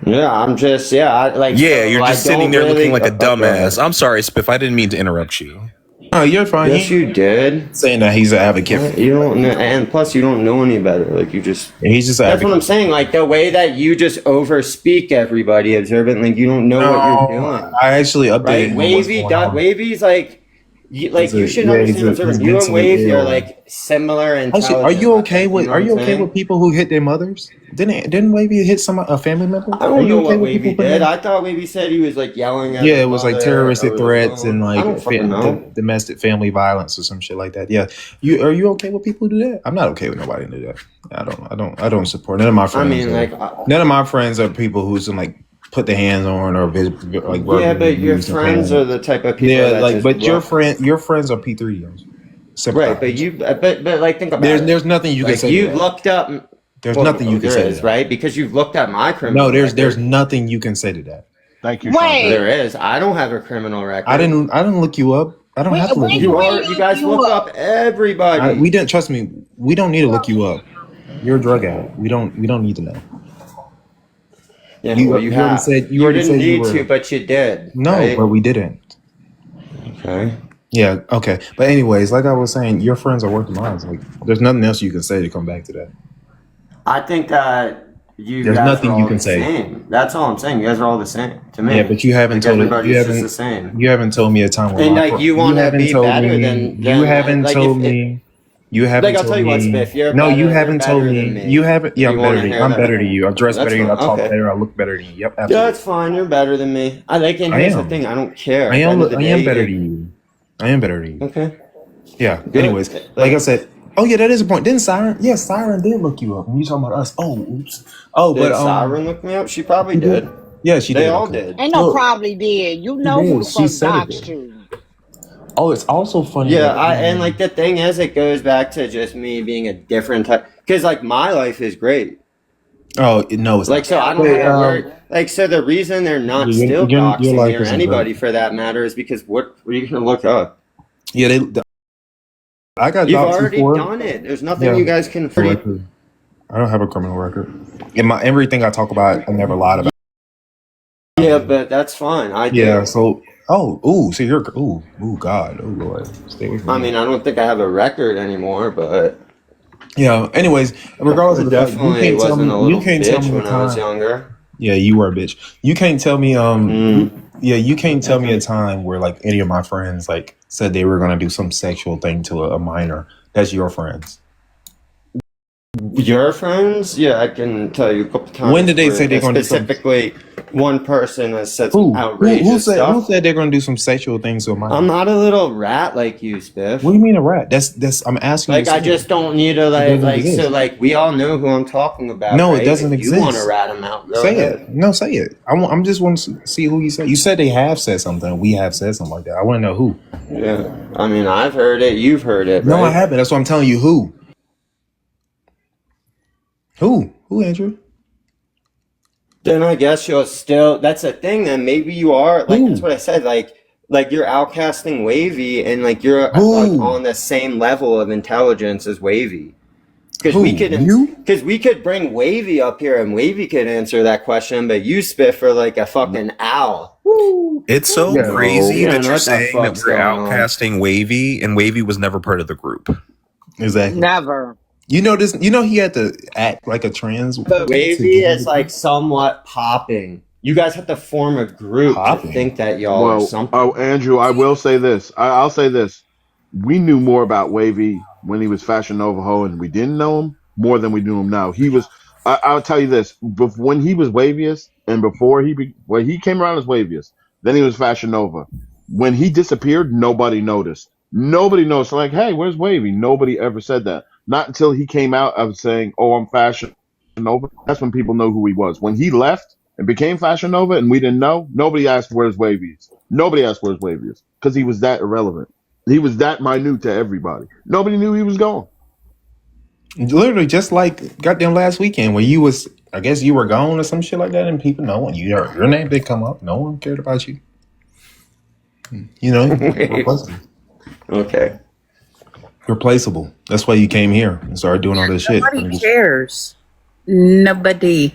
A: Yeah, I'm just like
L: Yeah,
A: so
L: you're
A: I
L: just sitting
A: don't
L: there
A: really
L: looking like a
A: go ahead.
L: dumbass. I'm sorry, Spiff. I didn't mean to interrupt you.
H: Oh, you're fine.
A: Yes, you did.
H: Saying that he's an advocate.
A: You don't know, and plus you don't know any better. Like you just.
H: He's just an
A: That's what I'm
H: advocate.
A: saying. Like the way that you just overspeak everybody observantly, you don't know what you're doing.
H: I actually updated
A: Right?
H: him on what's
A: Wavy,
H: going on.
A: Wavy's like. You should
H: yeah,
A: understand
H: he's
A: observant. You and
H: mentally
A: Wavy are
H: ill.
A: like similar
H: Actually,
A: intelligence.
H: are you okay with
A: know what I'm saying?
H: people who hit their mothers? Didn't Wavy hit a family member?
A: I
H: Are
A: don't
H: you
A: know
H: okay
A: what
H: with
A: Wavy
H: people
A: did.
H: putting-
A: I thought Wavy said he was like yelling at
H: Yeah,
A: his
H: it was like
A: mother
H: terroristic
A: over the
H: threats and
A: phone. I
H: like
A: don't fucking know.
H: domestic family violence or some shit like that. Yeah, are you okay with people who do that? I'm not okay with nobody who do that. I don't support none of my friends.
A: I mean,
H: none of my friends are people who's like put their hands on or like
A: yeah, but your
H: abuse their
A: friends
H: parents.
A: are the type of people
H: Yeah,
A: that
H: like
A: just
H: but your
A: look-
H: friends are P3s.
A: right, but like think about it.
H: There's nothing you can
A: Like,
H: say. to
A: you
H: that.
A: looked up.
H: There's nothing you can
A: there
H: say to
A: is,
H: that.
A: right? Because you've looked at my criminal.
H: No, there's
A: record.
H: nothing you can say to that.
V: Thank you.
E: Wait.
A: There is. I don't have a criminal record.
H: I didn't look you up. I don't have to look
E: when
H: you
A: You
H: up.
A: are. You guys look up everybody.
H: We didn't trust me. We don't need to look you up. You're a drug addict. We don't need to know.
A: Yeah,
H: You-
A: well,
H: you
A: you
H: already
A: have.
H: said- you
A: you
H: already
A: didn't
H: said you
A: need
H: were-
A: to, but you did.
H: No,
A: right?
H: but we didn't.
A: Okay.
H: Yeah, okay. But anyways, like I was saying, your friends are working minds. Like there's nothing else you can say to come back to that.
A: I think that you.
H: There's
A: guys
H: nothing
A: are
H: you
A: all
H: can
A: the
H: say.
A: Same. That's all I'm saying. You guys are all the same to me.
H: Yeah, but you haven't
A: Like,
H: told it.
A: everybody's
H: You
A: just
H: haven't.
A: the same.
H: You haven't told me a time where
A: And
H: my
A: like you want to
H: haven't
A: be
H: told
A: better
H: me.
A: than
H: You haven't
A: like,
H: told
A: if-
H: me. You haven't
A: Like, I'll
H: told
A: tell you
H: me.
A: what, Spiff, you're
H: No,
A: better-
H: you
A: you're
H: haven't told
A: better
H: me.
A: than me.
H: You haven't. Yeah,
A: You
H: I'm
A: wanna
H: better than you.
A: hear
H: I'm
A: that?
H: better than you. I dress
A: That's
H: better than you. I
A: fine.
H: talk
A: Okay.
H: better. I look better than you. Yep,
A: Yeah,
H: absolutely.
A: that's fine. You're better than me. And here's the thing. I don't care.
H: I
A: At the
H: am.
A: end of the
H: I am
A: day,
H: better than you. I am better than you.
A: Okay.
H: Yeah.
A: Good.
H: Anyways, like I said. Oh yeah, that is a point. Didn't Siren? Yeah, Siren did look you up. And you talking about us? Oh, oops. Oh,
A: Did
H: but
A: Siren look me up? She probably did.
H: Yeah, she
A: They
H: did.
A: all
H: Okay.
A: did.
E: Ain't no
H: Look,
E: probably did. You know
H: did.
E: who the
H: She
E: fuck
H: said it
E: doxed
H: did.
E: you.
H: Oh, it's also funny.
A: Yeah,
H: that-
A: and like the thing is, it goes back to just me being a different type. Because like my life is great.
H: Oh no, it's
A: Like so, I don't
H: Wait,
A: have to worry. Like so, the reason they're not
H: Your-
A: still
H: your
A: doxing
H: life
A: me or
H: isn't
A: anybody
H: great.
A: for that matter is because what are you gonna look up?
H: Yeah, I got
A: You've
H: doxed
A: already
H: before.
A: done it. There's nothing
H: Yeah.
A: you guys can.
H: Record. I don't have a criminal record. In my everything I talk about, I never lied about.
A: Yeah, but that's fine. I do.
H: Yeah. So, so you're God, oh Lord, stay with me.
A: I mean, I don't think I have a record anymore, but
H: Yeah. Anyways, regardless of the fact, you
A: definitely
H: can't tell
A: wasn't a
H: me.
A: little
H: You can't tell
A: bitch
H: me
A: when
H: a
A: I was
H: time.
A: younger.
H: Yeah, you were a bitch. You can't tell me. Yeah, you can't tell me a time where like any of my friends like said they were gonna do some sexual thing to a minor. That's your friends.
A: Your friends? Yeah, I can tell you a couple times.
H: When did they
A: where
H: say they're gonna do something?
A: specifically one person has said
H: Who?
A: some outrageous
H: Who said?
A: stuff?
H: Who said they're gonna do some sexual things to a minor?
A: I'm not a little rat like you, Spiff.
H: What do you mean a rat? That's. I'm asking.
A: Like
H: you
A: I
H: something.
A: just don't need to
H: It
A: like
H: doesn't
A: like
H: exist.
A: so like we all know who I'm talking about.
H: No, it
A: right?
H: doesn't
A: If
H: exist.
A: You want to rat him out? Go
H: Say
A: ahead.
H: it. No, say it. I'm just want to see who you say. You said they have said something. We have said something like that. I want to know who.
A: Yeah, I mean I've heard it. You've heard it.
H: No, I
A: right?
H: haven't. That's why I'm telling you who. Who, Andrew?
A: Then I guess you're still. That's the thing. Then maybe you are. Like that's what I said. Like you're outcasting Wavy, and like you're like, on the same level of intelligence as Wavy. Because we could bring Wavy up here, and Wavy could answer that question. But you, Spiff, are like a fucking owl.
L: It's so
A: Yeah.
L: crazy
A: Yeah,
L: that
A: what
L: you're
A: the
L: saying that
A: fuck's
L: we're
A: going on?
L: outcasting Wavy, and Wavy was never part of the group.
H: Exactly.
E: Never.
H: You know this. You know he had to act like a trans.
A: But Wavy is like somewhat popping. You guys have to form a group to think that y'all are
V: Well,
A: something.
V: oh, Andrew, I will say this. I'll say this. We knew more about Wavy when he was Fashion Nova Ho, and we didn't know him more than we knew him now. He was. I'll tell you this. When he was Waviest, and before when he came around as Waviest, then he was Fashion Nova. When he disappeared, nobody noticed. Nobody noticed. Like, hey, where's Wavy? Nobody ever said that. Not until he came out of saying, "Oh, I'm Fashion Nova." That's when people know who he was. When he left and became Fashion Nova, and we didn't know, nobody asked where's Wavy is. Nobody asked where's Wavy is because he was that irrelevant. He was that minute to everybody. Nobody knew he was gone.
H: Literally, just like goddamn last weekend when you was. I guess you were gone or some shit like that, and people, no one, your name did come up. No one cared about you. You know, replaceable.
A: Okay.
H: Replaceable. That's why you came here and started doing all this shit.
K: Nobody cares. Nobody.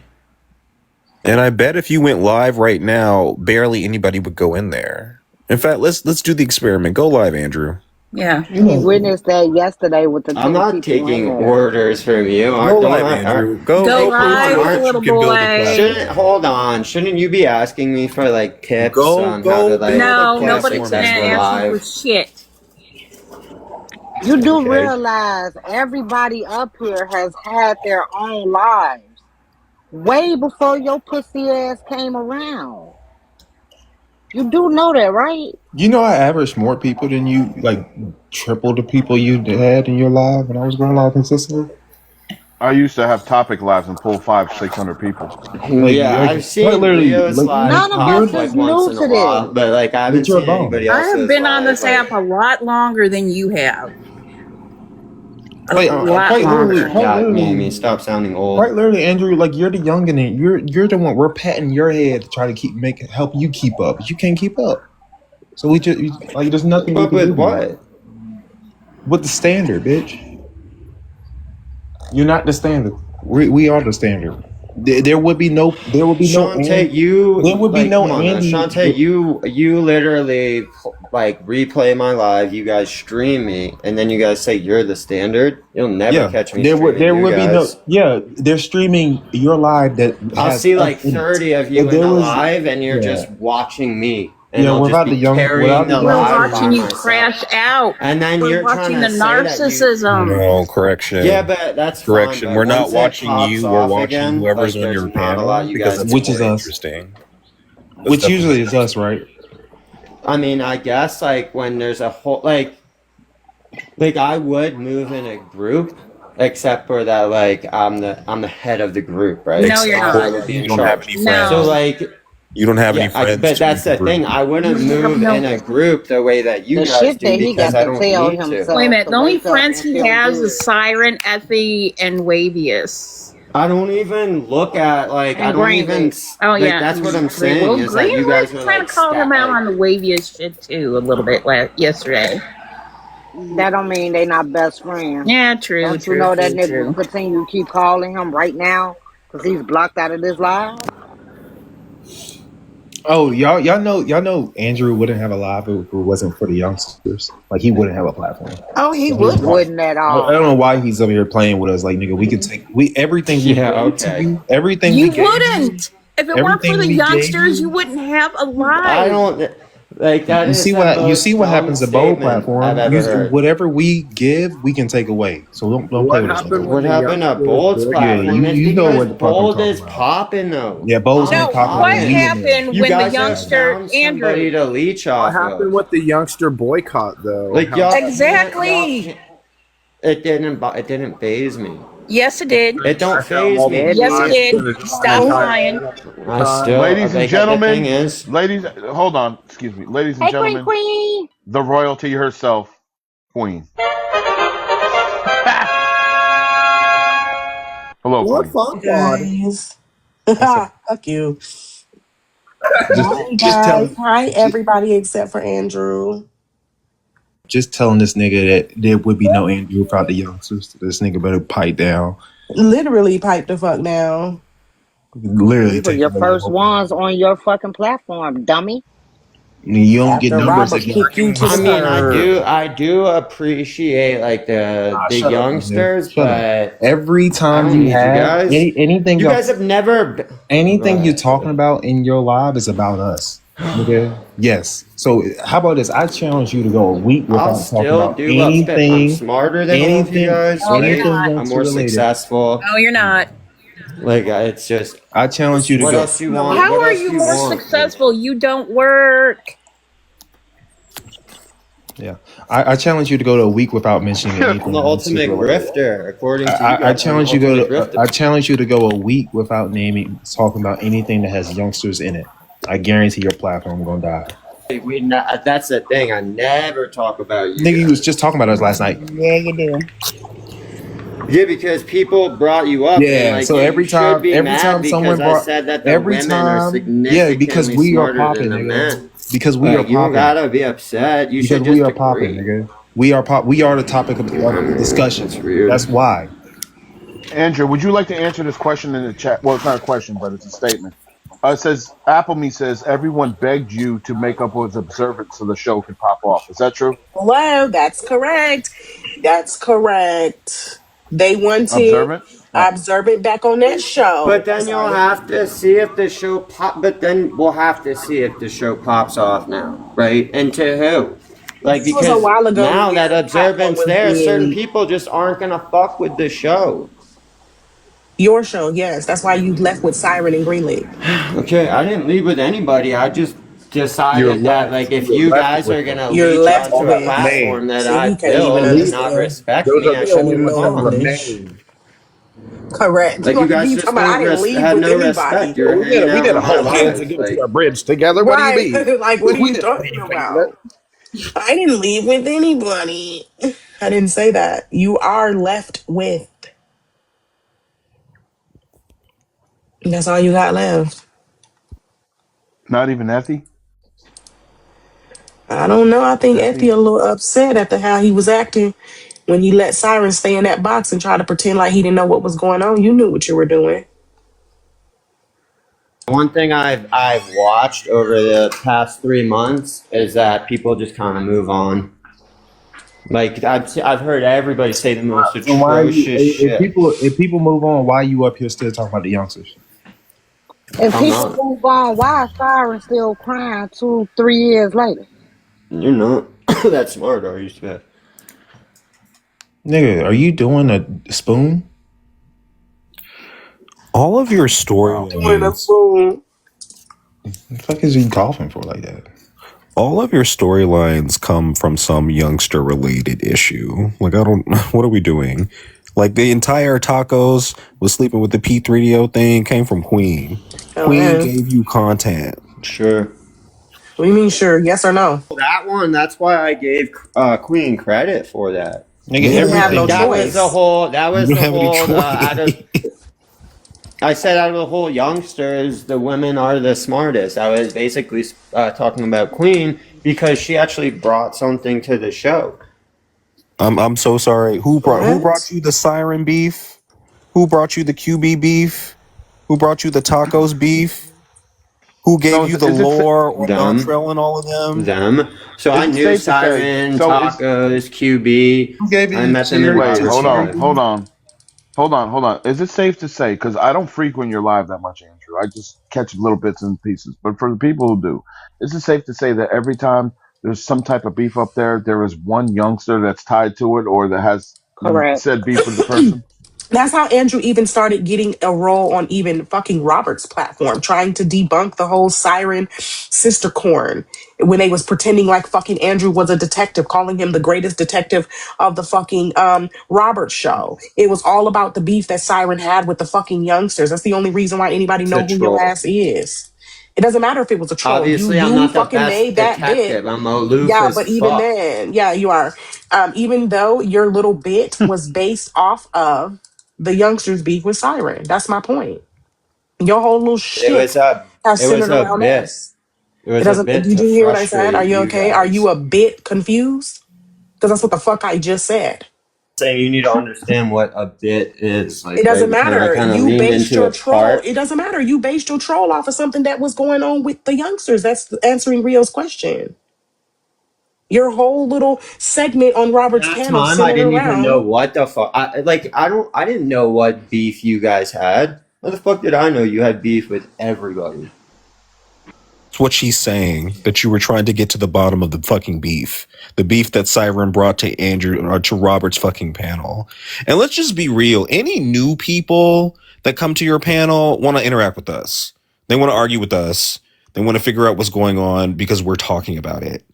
L: And I bet if you went live right now, barely anybody would go in there. In fact, let's do the experiment. Go live, Andrew.
K: Yeah.
E: We witnessed that yesterday with the 10
A: I'm not
E: people in
A: taking
E: there.
A: orders from you.
L: Go live, Andrew. Go
K: live, little boy.
A: Hold on. Shouldn't you be asking me for like tips
L: Go-
A: on
L: go
A: how to like
K: No,
A: get
K: nobody's gonna
A: successful
K: ask you
A: live?
K: for shit.
E: You do
A: Okay.
E: realize everybody up here has had their own lives way before your pussy ass came around. You do know that, right?
H: You know, I averaged more people than you, like triple the people you had in your live when I was going live consistently.
V: I used to have topic lives and pull 500-600 people.
H: Like,
A: Yeah,
H: like,
A: I've seen
H: quite literally,
A: Leo's
H: like,
A: live
E: None of
A: pop
E: us
A: like
E: is
A: once
E: new
A: in
E: to
A: a while,
E: this.
A: but like I haven't
H: but you're
A: seen
H: a bum.
A: anybody
K: I have
A: else's
K: been on
A: live.
K: this app a lot longer than you have.
H: Like,
K: A lot
H: quite literally,
K: longer.
H: quite
A: God,
H: literally,
A: Mimi, stop sounding old.
H: quite literally, Andrew. Like, you're the youngin, and you're the one. We're patting your head to try to help you keep up, but you can't keep up. So we just like there's nothing we
A: But
H: can
A: with
H: do.
A: what?
H: With the standard, bitch. You're not the standard. We are the standard. There would be no
A: Shantae, you
H: there would be
A: like
H: no
A: come on now.
H: Andy.
A: Shantae, you literally like replay my live. You guys stream me, and then you guys say you're the standard. You'll never
H: Yeah,
A: catch me.
H: there would
A: streaming you
H: be no.
A: guys.
H: Yeah, they're streaming your live that
A: I'll
H: has
A: see
H: us
A: like
H: in it.
A: 30 of you
H: If
A: in
H: there
A: the
H: was-
A: live, and you're
H: yeah.
A: just watching me. And
H: Yeah,
A: I'll
H: without
A: just be
H: the young-
A: carrying
H: without
A: the
H: the
K: We're
H: young-
A: live by
K: watching you
A: myself.
K: crash out.
A: And then
K: We're
A: you're
K: watching
A: trying
K: the
A: to say that
K: narcissism.
L: No, correction.
A: Yeah, but that's
L: correction.
A: fine, but
L: We're not
A: once it
L: watching
A: pops
L: you. We're
A: off
L: watching
A: again,
L: whoever's
A: like,
L: on your
A: there's not a lot
L: panel
A: you
L: because
A: guys
L: it's
H: Which is
L: more
H: us.
L: interesting.
H: Which usually is us, right?
A: I mean, I guess like when there's a whole like I would move in a group, except for that like I'm the head of the group, right?
K: No, you're
A: So
K: not.
A: I would be in
L: You don't have
A: charge.
L: any friends.
A: So like
L: You don't have any
A: yeah,
L: friends.
A: but
L: to
A: that's the
L: group.
A: thing. I wouldn't
K: You have
A: move
K: no-
A: in a group the way that you
E: The
A: guys
E: shit
A: do
E: that he
A: because
E: got
A: I
E: to
A: don't
E: tell
A: need to.
E: himself.
K: Wait a minute.
E: to
K: The only
E: wake up
K: friends
E: and
K: he
E: feel
K: has
E: good.
K: is Siren, Effie, and Wavius.
A: I don't even look at like I
E: And
A: don't even.
E: Greenwood.
K: Oh
A: like,
K: yeah,
A: that's what I'm
K: Well,
A: saying is that you guys
K: Greenwood
A: are
K: kind
A: like
K: of called him out
A: like,
K: on the Wavius shit too a little bit yesterday.
E: That don't mean they not best friends.
K: Yeah, true.
E: Don't
K: true,
E: you know that
K: true,
E: nigga
K: true.
E: will continue to keep calling him right now because he's blocked out of this live?
H: Oh, y'all know Andrew wouldn't have a live if it wasn't for the youngsters. Like he wouldn't have a platform.
B: Oh, he
H: So
B: would.
E: Wouldn't at
H: I
E: all.
H: don't know why he's over here playing with us. Like nigga, we can take everything we
A: Yeah,
H: gave to
A: okay.
H: you. Everything
K: You
H: we gave
K: wouldn't. If it weren't for
H: everything
K: the
H: we gave
K: youngsters,
H: you-
K: you wouldn't have a
A: I
K: live.
A: don't like that.
H: You
A: is
H: see
A: the
H: what
A: most dumb
H: happens to both
A: statement I've
H: platforms.
A: ever heard.
H: Whatever we give, we can take away. So don't play
I: What
H: with us.
I: happened
H: Like
A: What
I: when the
A: happened to
I: youngsters
A: Bold's
I: broke
H: Yeah,
A: platform? It's
H: you know
A: because
H: what the fuck I'm
A: Bold
H: talking
A: is
H: about.
A: popping though.
H: Yeah, Bold's
K: No,
H: been popping.
K: what
H: We in there.
K: happened
A: You
K: when the
A: guys have
K: youngster
A: found somebody
K: Andrew?
A: to leech
I: What
A: off
I: happened
A: of.
I: with the youngster boycott though?
A: Like
I: How-
A: y'all,
K: Exactly.
A: it didn't phase me.
K: Yes, it did.
A: It don't phase me.
K: Yes, it did. Stop lying.
A: I still,
V: Ladies and
A: like, the
V: gentlemen,
A: thing is,
V: ladies, hold on, excuse me, ladies and
E: Hey, Queen
V: gentlemen,
E: Queen.
V: the royalty herself, Queen. Hello,
N: What
V: Queen.
N: fuck, guys? Fuck you. Hi,
H: Just
N: guys. Hi, everybody except for Andrew.
H: just telling this nigga that there would be no Andrew without the youngsters. This nigga better pipe down.
N: Literally pipe the fuck down.
H: Literally
E: These were
H: take
E: your
H: over
E: first
H: the whole-
E: ones on your fucking platform, dummy.
H: You don't get
N: After
H: numbers
N: Robert
H: again.
N: kicked you to
A: I
N: the
A: mean,
N: curb.
A: I do appreciate like the
H: Shut up,
A: youngsters,
H: nigga. Shut
A: but
H: up. Every
A: I
H: time
A: don't
H: you
A: need you
H: have
A: guys.
H: anything,
A: You
H: y'all-
A: guys have never.
H: anything
A: Right.
H: you're talking about in your live is about us. Okay. Yes. So how about this? I challenge you to go a week without
A: I'll
H: talking
A: still
H: about
A: do love spit. I'm
H: anything.
A: smarter than all of you guys.
K: No, you're
A: Right?
K: not.
A: I'm more
H: related.
A: successful.
K: No, you're not.
A: Like it's just.
H: I challenge you to
A: What
H: go.
A: else you want?
K: How
A: What
K: are
A: else
K: you
A: you
K: more
A: want?
K: successful? You don't work.
H: Yeah. I challenge you to go to a week without mentioning anything.
A: I'm the ultimate grifter, according to you
H: I
A: guys.
H: challenge
A: I'm
H: you
A: the
H: to
A: ultimate grifter.
H: I challenge you to go a week without talking about anything that has youngsters in it. I guarantee your platform gonna die.
A: That's the thing. I never talk about you.
H: Nigga, you was just talking about us last night.
K: Yeah, you do.
A: Yeah, because people brought you up.
H: Yeah,
A: and like,
H: so
A: you
H: every
A: should
H: time
A: be mad
H: someone
A: because
H: brought
A: I said that the
H: every
A: women are
H: time,
A: significantly
H: yeah, because we are
A: smarter
H: popping,
A: than the
H: nigga.
A: men.
H: Because we are
A: Like, you don't
H: popping.
A: gotta be upset. You
H: Because
A: should
H: we
A: just
H: are popping,
A: agree.
H: nigga. We are the topic of discussion. That's why.
V: Andrew, would you like to answer this question in the chat? Well, it's not a question, but it's a statement. It says Appleme says everyone begged you to make up was observant so the show could pop off. Is that true?
N: Hello, that's correct. That's correct. They wanted
V: Observant?
N: Observant back on that show.
A: But then you'll have to see if the show pop. But then we'll have to see if the show pops off now, right? And to who? Like,
N: This was a
A: because
N: while ago.
A: now that
N: Yeah,
A: observance
N: was
A: there, certain
N: being
A: people just aren't gonna fuck with the show.
N: your show, yes. That's why you left with Siren and Greenlit.
A: Okay, I didn't leave with anybody. I just
V: You're
A: decided that,
V: left.
A: like, if
V: You're
A: you
V: left
A: guys
V: with
A: are
V: them.
A: gonna
N: You're
A: leech
N: left
A: onto a
N: with.
A: platform that
N: See,
A: I
N: he can't even
A: built and not
N: understand.
A: respect
V: Those
A: me,
V: are
A: I
N: He don't
A: should
N: even
A: move
N: know what
A: on.
N: knowledge. Correct.
A: Like, you
N: Like
A: guys
N: you
A: just
N: talking about, I didn't leave
A: had
N: with
A: no
N: anybody.
A: respect. You're
V: We
A: hanging
V: did
A: out
V: a
A: in my
V: whole hands
A: life,
V: together to
A: like.
V: our bridge together. What do you
N: Right.
V: mean?
N: Like, what are
V: We
N: you
V: didn't
N: talking
V: leave
N: about? I didn't leave with anybody. I didn't say that. You are left with. That's all you got left.
V: Not even Effie?
N: I don't know. I think Effie
V: Effie?
N: a little upset after how he was acting when he let Siren stay in that box and try to pretend like he didn't know what was going on. You knew what you were doing.
A: One thing I've watched over the past 3 months is that people just kind of move on. Like, I've heard everybody say the most
I: So why are you,
A: atrocious
I: if
A: shit.
I: people move on, why are you up here still talking about the youngsters?
E: If
A: I'm
E: people
A: not.
E: move on, why is Siren still crying 2-3 years later?
A: You're not that smart, are you, Smith?
H: Nigga, are you doing a spoon?
L: All of your
N: Doing a
L: storylines,
N: fool.
H: The fuck is he coughing for like that?
L: all of your storylines come from some youngster related issue. Like, I don't, what are we doing? Like, the entire tacos was sleeping with the P3DO thing came from Queen. Queen
N: Okay.
L: gave you content.
A: Sure.
N: What do you mean, sure? Yes or no?
A: That one, that's why I gave Queen credit for that.
H: Nigga,
N: You didn't have no
H: everything.
A: That was the
N: choice.
A: whole. That
L: You
A: was
L: don't
A: the
L: have any
A: whole. Out of,
L: choice.
A: I said out of the whole youngsters, the women are the smartest. I was basically talking about Queen because she actually brought something to the show.
L: I'm so sorry. Who brought
N: What?
L: you the Siren beef? Who brought you the QB beef? Who brought you the tacos beef? Who gave
V: So
L: you the lore or
A: Them.
L: Dontrell and all of them?
A: So I
V: is it
A: knew
V: safe to say?
A: Siren,
V: So
A: Tacos, QB.
H: Who gave
A: I
H: you
A: met them in
H: cereal?
V: wait,
A: Robert's
V: hold on,
A: life.
V: hold on. Is it safe to say? Because I don't frequent your live that much, Andrew. I just catch little bits and pieces. But for the people who do, is it safe to say that every time there's some type of beef up there, there is one youngster that's tied to it or that has
E: Correct.
V: said beef with the person?
N: That's how Andrew even started getting a role on even fucking Robert's platform, trying to debunk the whole Siren sister corn when they was pretending like fucking Andrew was a detective, calling him the greatest detective of the fucking Robert show. It was all about the beef that Siren had with the fucking youngsters. That's the only reason why anybody
A: It's
N: know
A: a
N: who your
A: troll.
N: ass is. It doesn't matter if it was a troll.
A: Obviously, I'm
N: You
A: not the
N: fucking
A: best
N: made that bit.
A: detective. I'm aloof
N: Yeah,
A: as
N: but even
A: fuck.
N: then, yeah, you are. Even though your little bit was based off of the youngsters beef with Siren. That's my point. Your whole little
A: It
N: shit
A: was a.
N: has
A: It was
N: centered
A: a
N: around
A: bit.
N: us.
A: It
N: It
A: was a
N: doesn't.
A: bit
N: Did
A: to
N: you hear what I said? Are
A: frustrate
N: you
A: you
N: okay? Are you
A: guys.
N: a bit confused? Because that's what the fuck I just said.
A: Saying you need to understand what a bit is, like,
N: It
A: right?
N: doesn't
A: Because I
N: matter.
A: kind of
N: You
A: leaned
N: based
A: into
N: your
A: a
N: troll.
A: part.
N: It doesn't matter. You based your troll off of something that was going on with the youngsters. That's answering Rio's question. Your whole little segment on Robert's
A: That
N: panel
A: time, I
N: centered
A: didn't even know
N: around.
A: what the fuck. I didn't know what beef you guys had. What the fuck did I know you had beef with everybody?
L: It's what she's saying, that you were trying to get to the bottom of the fucking beef. The beef that Siren brought to Andrew or to Robert's fucking panel. And let's just be real. Any new people that come to your panel want to interact with us. They want to argue with us. They want to figure out what's going on because we're talking about it.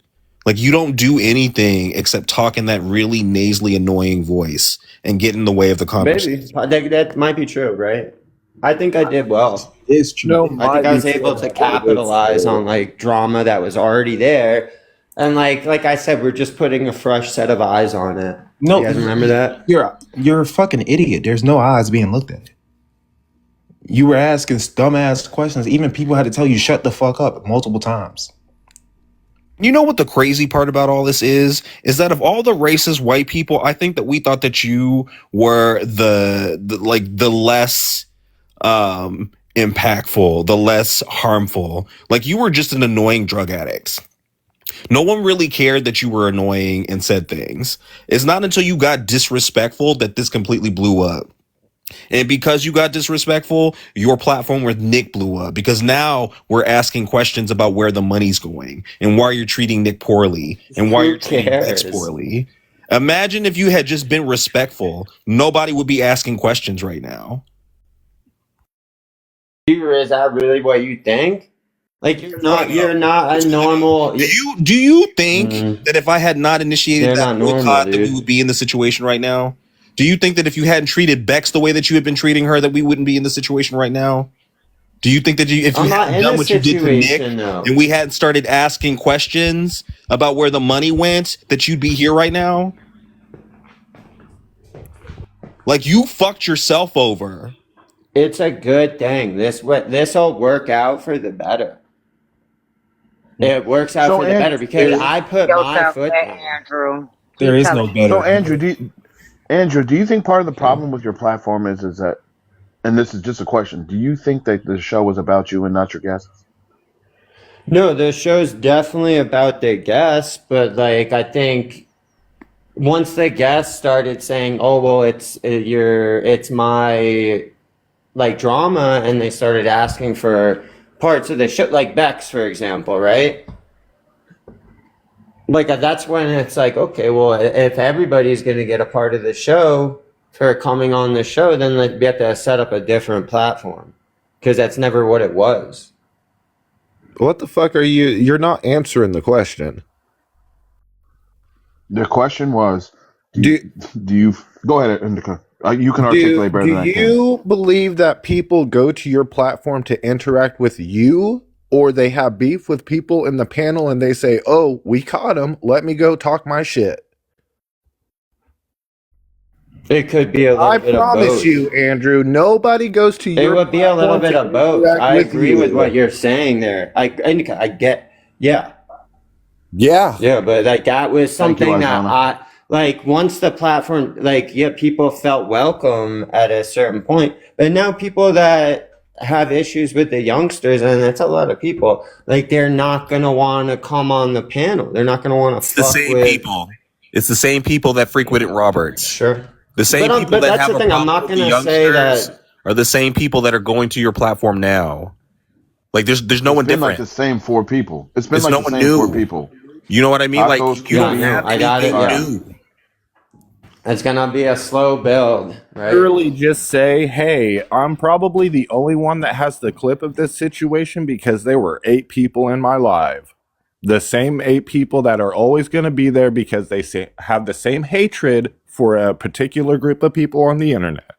L: Like, you don't do anything except talk in that really nasally, annoying voice and get in the way of the conversation.
A: Maybe that might be true, right? I think I did well.
I: It's true.
A: I think I was able to capitalize on like drama that was already there, and like I said, we're just putting a fresh set of eyes on it.
H: No,
A: You guys remember that?
H: You're a fucking idiot. There's no eyes being looked at. You were asking dumbass questions. Even people had to tell you shut the fuck up multiple times.
L: You know what the crazy part about all this is that of all the racist white people, I think that we thought that you were the less impactful, the less harmful. Like, you were just an annoying drug addict. No one really cared that you were annoying and said things. It's not until you got disrespectful that this completely blew up. And because you got disrespectful, your platform with Nick blew up, because now we're asking questions about where the money's going and why you're treating Nick poorly and why you're treating Bex poorly. Imagine if you had just been respectful. Nobody would be asking questions right now.
A: Is that really what you think? Like, you're not a normal.
L: Do you think that if I had not initiated that boycott, that we would be in the situation right now? Do you think that if you hadn't treated Bex the way that you had been treating her, that we wouldn't be in the situation right now? Do you think that if you hadn't done what you did to Nick and we hadn't started asking questions about where the money went, that you'd be here right now? Like, you fucked yourself over.
A: It's a good thing. This will work out for the better. It works out for the better because I put my foot down.
E: Andrew.
H: There is no better.
J: So Andrew, do you think part of the problem with your platform is that, and this is just a question, do you think that the show was about you and not your guests?
A: No, the show's definitely about the guests, but like, I think once the guests started saying, "Oh, well, it's my like drama," and they started asking for parts of the show, like Bex, for example, right? Like, that's when it's like, okay, well, if everybody's going to get a part of the show for coming on the show, then like, we have to set up a different platform, because that's never what it was.
O: What the fuck are you? You're not answering the question.
J: The question was, do you go ahead, Indica? You can articulate better than I can.
O: Do you believe that people go to your platform to interact with you, or they have beef with people in the panel and they say, "Oh, we caught him. Let me go talk my shit"?
A: It could be a little bit of both.
O: I promise you, Andrew, nobody goes to your.
A: It would be a little bit of both. I agree with what you're saying there. I get, yeah.
O: Yeah,
A: but like, that was something that like, once the platform, like, yeah, people felt welcome at a certain point, but now people that have issues with the youngsters, and it's a lot of people, like, they're not gonna want to come on the panel. They're not gonna want to fuck with
L: people. It's the same people that frequented Roberts.
A: Sure.
L: The same
A: But
L: people that
A: that's
L: have
A: the
L: a
A: thing, I'm
L: problem
A: not
L: with the
A: gonna say
L: youngsters
A: that.
L: are the same people that are going to your platform now. Like, there's no one
J: It's been
L: different.
J: like the same four people. It's been
L: It's
J: like
L: no
J: the
L: one
J: same
L: new.
J: four people.
L: You know what I mean? Like,
J: Tacos,
L: you don't
J: QB.
L: have
A: I got it.
L: anything
A: Yeah.
L: new.
A: It's gonna be a slow build, right?
O: Literally just say, "Hey, I'm probably the only one that has the clip of this situation because there were 8 people in my live. The same 8 people that are always going to be there because they have the same hatred for a particular group of people on the internet."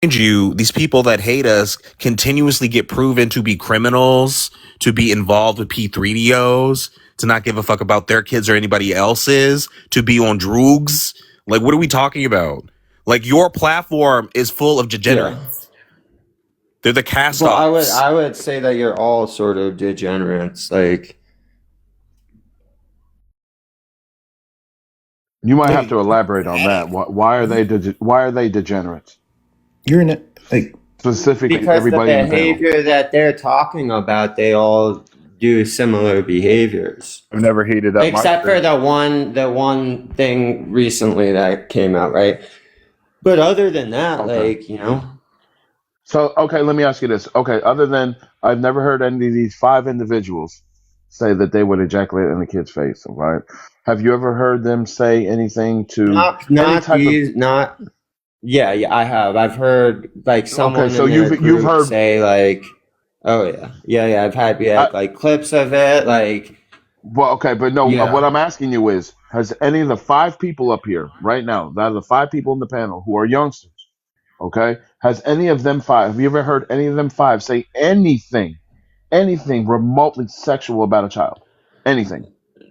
L: Mind you, these people that hate us continuously get proven to be criminals, to be involved with P3DOs, to not give a fuck about their kids or anybody else's, to be on drugs. Like, what are we talking about? Like, your platform is full of degenerates. They're the cast
A: Well,
L: offs.
A: I would say that you're all sort of degenerates. Like,
J: You might have to elaborate on that. Why are they degenerates?
H: You're in it, like,
J: specifically
A: because
J: everybody
A: the
J: in the panel.
A: behavior that they're talking about, they all do similar behaviors.
J: I've never heated up.
A: Except for the one thing recently that came out, right? But other than that, like, you know.
J: So, okay, let me ask you this. Okay, other than, I've never heard any of these 5 individuals say that they would ejaculate in the kid's face, all right? Have you ever heard them say anything to
A: Yeah, I have. I've heard like someone
J: Okay, so
A: in their
J: you've
A: group
J: heard-
A: say like, "Oh yeah, I've had like clips of it." Like,
J: Well, okay, but no,
A: Yeah.
J: what I'm asking you is, has any of the 5 people up here right now, that are the 5 people in the panel who are youngsters, okay, has any of them 5, have you ever heard any of them 5 say anything remotely sexual about a child? Anything?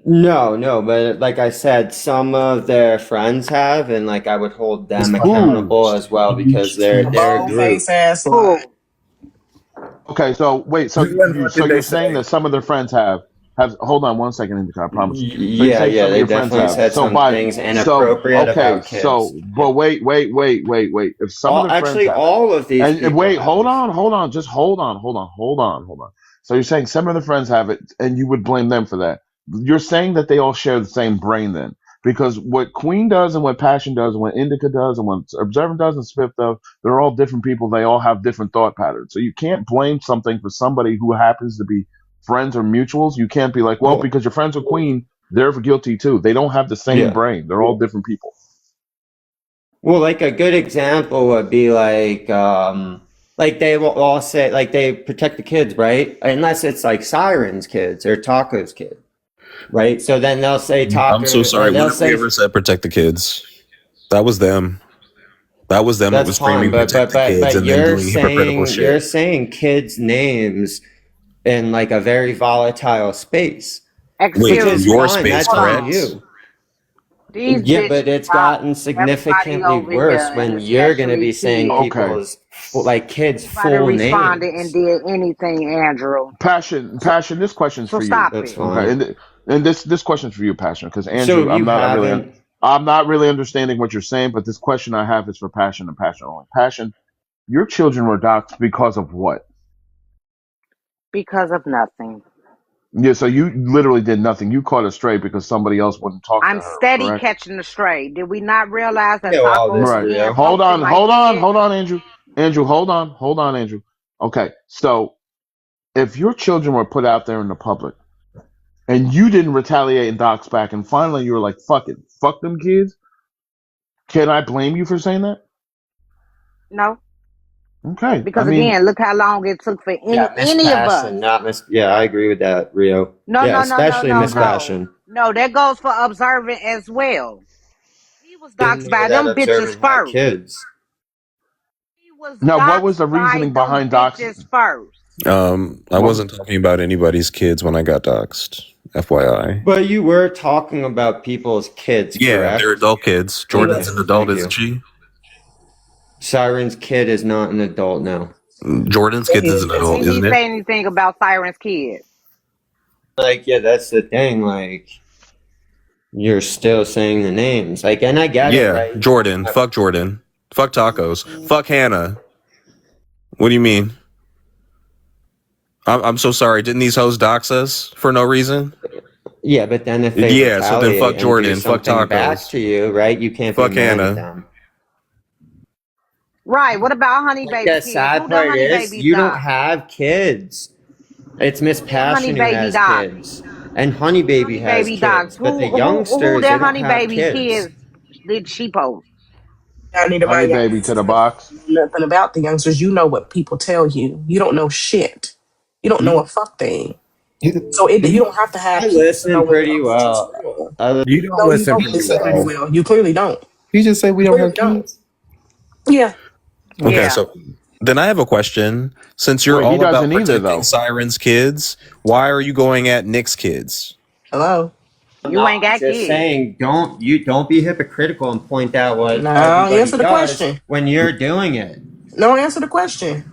A: no, but like I said, some of their friends have, and like I would hold them
J: Who?
A: accountable as well because they're a group.
N: Face ass lie.
J: Okay, so wait, so
O: When did
J: you're
O: they
J: saying
O: say?
J: that some of their friends have have. Hold on one second, Indica. I promise. So you're
A: Yeah,
J: saying
A: yeah,
J: some of
A: they
J: your friends
A: definitely
J: have.
A: said
J: So
A: some things inappropriate about kids.
J: but wait. If some of the friends
A: Actually,
J: have it,
A: all of these
J: and
A: people
J: wait,
A: have
J: hold
A: it.
J: on, just hold on. So you're saying some of the friends have it, and you would blame them for that. You're saying that they all share the same brain then. Because what Queen does and what Passion does and what Indica does and what Observant does and Smith does, they're all different people. They all have different thought patterns. So you can't blame something for somebody who happens to be friends or mutuals. You can't be like, well, because you're friends with Queen, they're guilty too. They don't have the same
A: Yeah.
J: brain. They're all different people.
A: Well, like a good example would be like they will all say like they protect the kids, right? Unless it's like Siren's kids or Taco's kid, right? So then they'll say Taco.
L: I'm so sorry.
A: They'll
L: When have we
A: say
L: ever said protect the kids? That was them. That was them that
A: that's
L: was
A: fine,
L: screaming
A: but
L: protect the kids and then
A: you're
L: doing hypocritical shit.
A: saying kids' names in like a very volatile space,
L: Wait,
A: which is
L: your
A: fine.
L: space,
A: That's on
L: correct?
A: you.
E: These
A: Yeah,
E: bitches
A: but it's
E: talk.
A: gotten
E: Everybody
A: significantly
E: over
A: worse
E: here,
A: when
E: and
A: you're going to
E: especially
A: be saying
E: kids,
J: Okay.
A: people's like kids'
E: nobody
A: full
E: responded
A: names.
E: and did anything, Andrew.
J: Passion. This question's
E: So
J: for you.
E: stop
A: That's
E: it.
J: Okay,
A: fine.
J: and this question's for you, Passion, because
A: So
J: Andrew,
A: you haven't.
J: I'm not really understanding what you're saying, but this question I have is for Passion and Passion only. Passion, your children were doxxed because of what?
E: Because of nothing.
J: Yeah, so you literally did nothing. You caught a stray because somebody else wouldn't talk to
E: I'm
J: her,
E: steady
J: correct?
E: catching the stray. Did we not realize that
A: Yeah, all
E: Taco
A: this,
E: was
J: Right.
E: being
A: Rio.
J: Hold
E: posted
J: on,
E: like kids?
J: hold on, Andrew. Andrew, hold on, Andrew. Okay, so if your children were put out there in the public and you didn't retaliate and dox back, and finally you were like, fuck it, fuck them kids, can I blame you for saying that?
E: No.
J: Okay.
E: Because again, look how long it took for
A: Yeah, Miss
E: any of us.
A: Passion, not Miss. Yeah, I agree with that, Rio.
E: No,
A: Yeah,
E: no, no, no,
A: especially
E: no,
A: Miss
E: no.
A: Passion.
E: No, that goes for Observant as well. He was
A: Didn't
E: doxxed
A: know
E: by
A: that
E: them bitches
A: Observant had
E: first.
A: kids.
E: He was
J: Now, what was the
E: doxxed by
J: reasoning
E: them
J: behind
E: bitches
J: doxing?
E: first.
L: I wasn't talking about anybody's kids when I got doxxed. FYI.
A: But you were talking about people's kids,
L: Yeah,
A: correct?
L: they're adult kids. Jordan's an adult, isn't she?
A: Siren's kid is not an adult now.
L: Jordan's kid is an adult,
E: Did he
L: isn't it?
E: say anything about Siren's kid?
A: Like, yeah, that's the thing. Like, you're still saying the names. Like, and I get it,
L: Yeah,
A: right?
L: Jordan. Fuck Jordan. Fuck tacos. Fuck Hannah. What do you mean? I'm so sorry. Didn't these hoes dox us for no reason?
A: Yeah, but then if they
L: so then fuck
A: retaliate and
L: Jordan.
A: do
L: Fuck
A: something back
L: tacos.
A: to you, right? You can't
L: Fuck
A: be mad
L: Hannah.
A: at them.
E: Right. What about Honey
A: Like,
E: Baby
A: the
E: kids?
A: sad
E: Who the
A: part
E: Honey
A: is
E: Baby
A: you don't
E: doxxed?
A: have kids. It's Miss
E: Honey
A: Passion who
E: Baby
A: has
E: doxxed.
A: kids, and Honey Baby
E: Honey
A: has
E: Baby doxxed.
A: kids. But the
E: Who
A: youngsters, they
E: that
A: don't
E: Honey
A: have
E: Baby
A: kids.
E: kids did she post?
N: I need to
J: Honey
N: mind y'all
J: baby to the
N: business.
J: box.
N: You know nothing about the youngsters. You know what people tell you. You don't know shit. You don't know a fuck thing. So you don't have to have
A: I
N: kids to
A: listen
N: know what the
A: pretty
N: youngsters
A: well.
N: are.
O: You don't
N: No, you
O: listen
N: don't
O: pretty
N: listen pretty
O: well.
N: well. You clearly don't.
I: You just say we
N: You
I: don't
N: clearly
I: have
N: don't.
I: kids.
N: Yeah.
L: Okay,
E: Yeah.
L: so then I have a question. Since you're
J: Wait, he
L: all about
J: doesn't either,
L: protecting
J: though.
L: Siren's kids, why are you going at Nick's kids?
N: Hello.
E: You ain't got
A: Just
E: kids.
A: saying, don't be hypocritical and point out what
N: No,
A: everybody
N: answer the
A: does
N: question.
A: when you're doing it.
N: No, answer the question.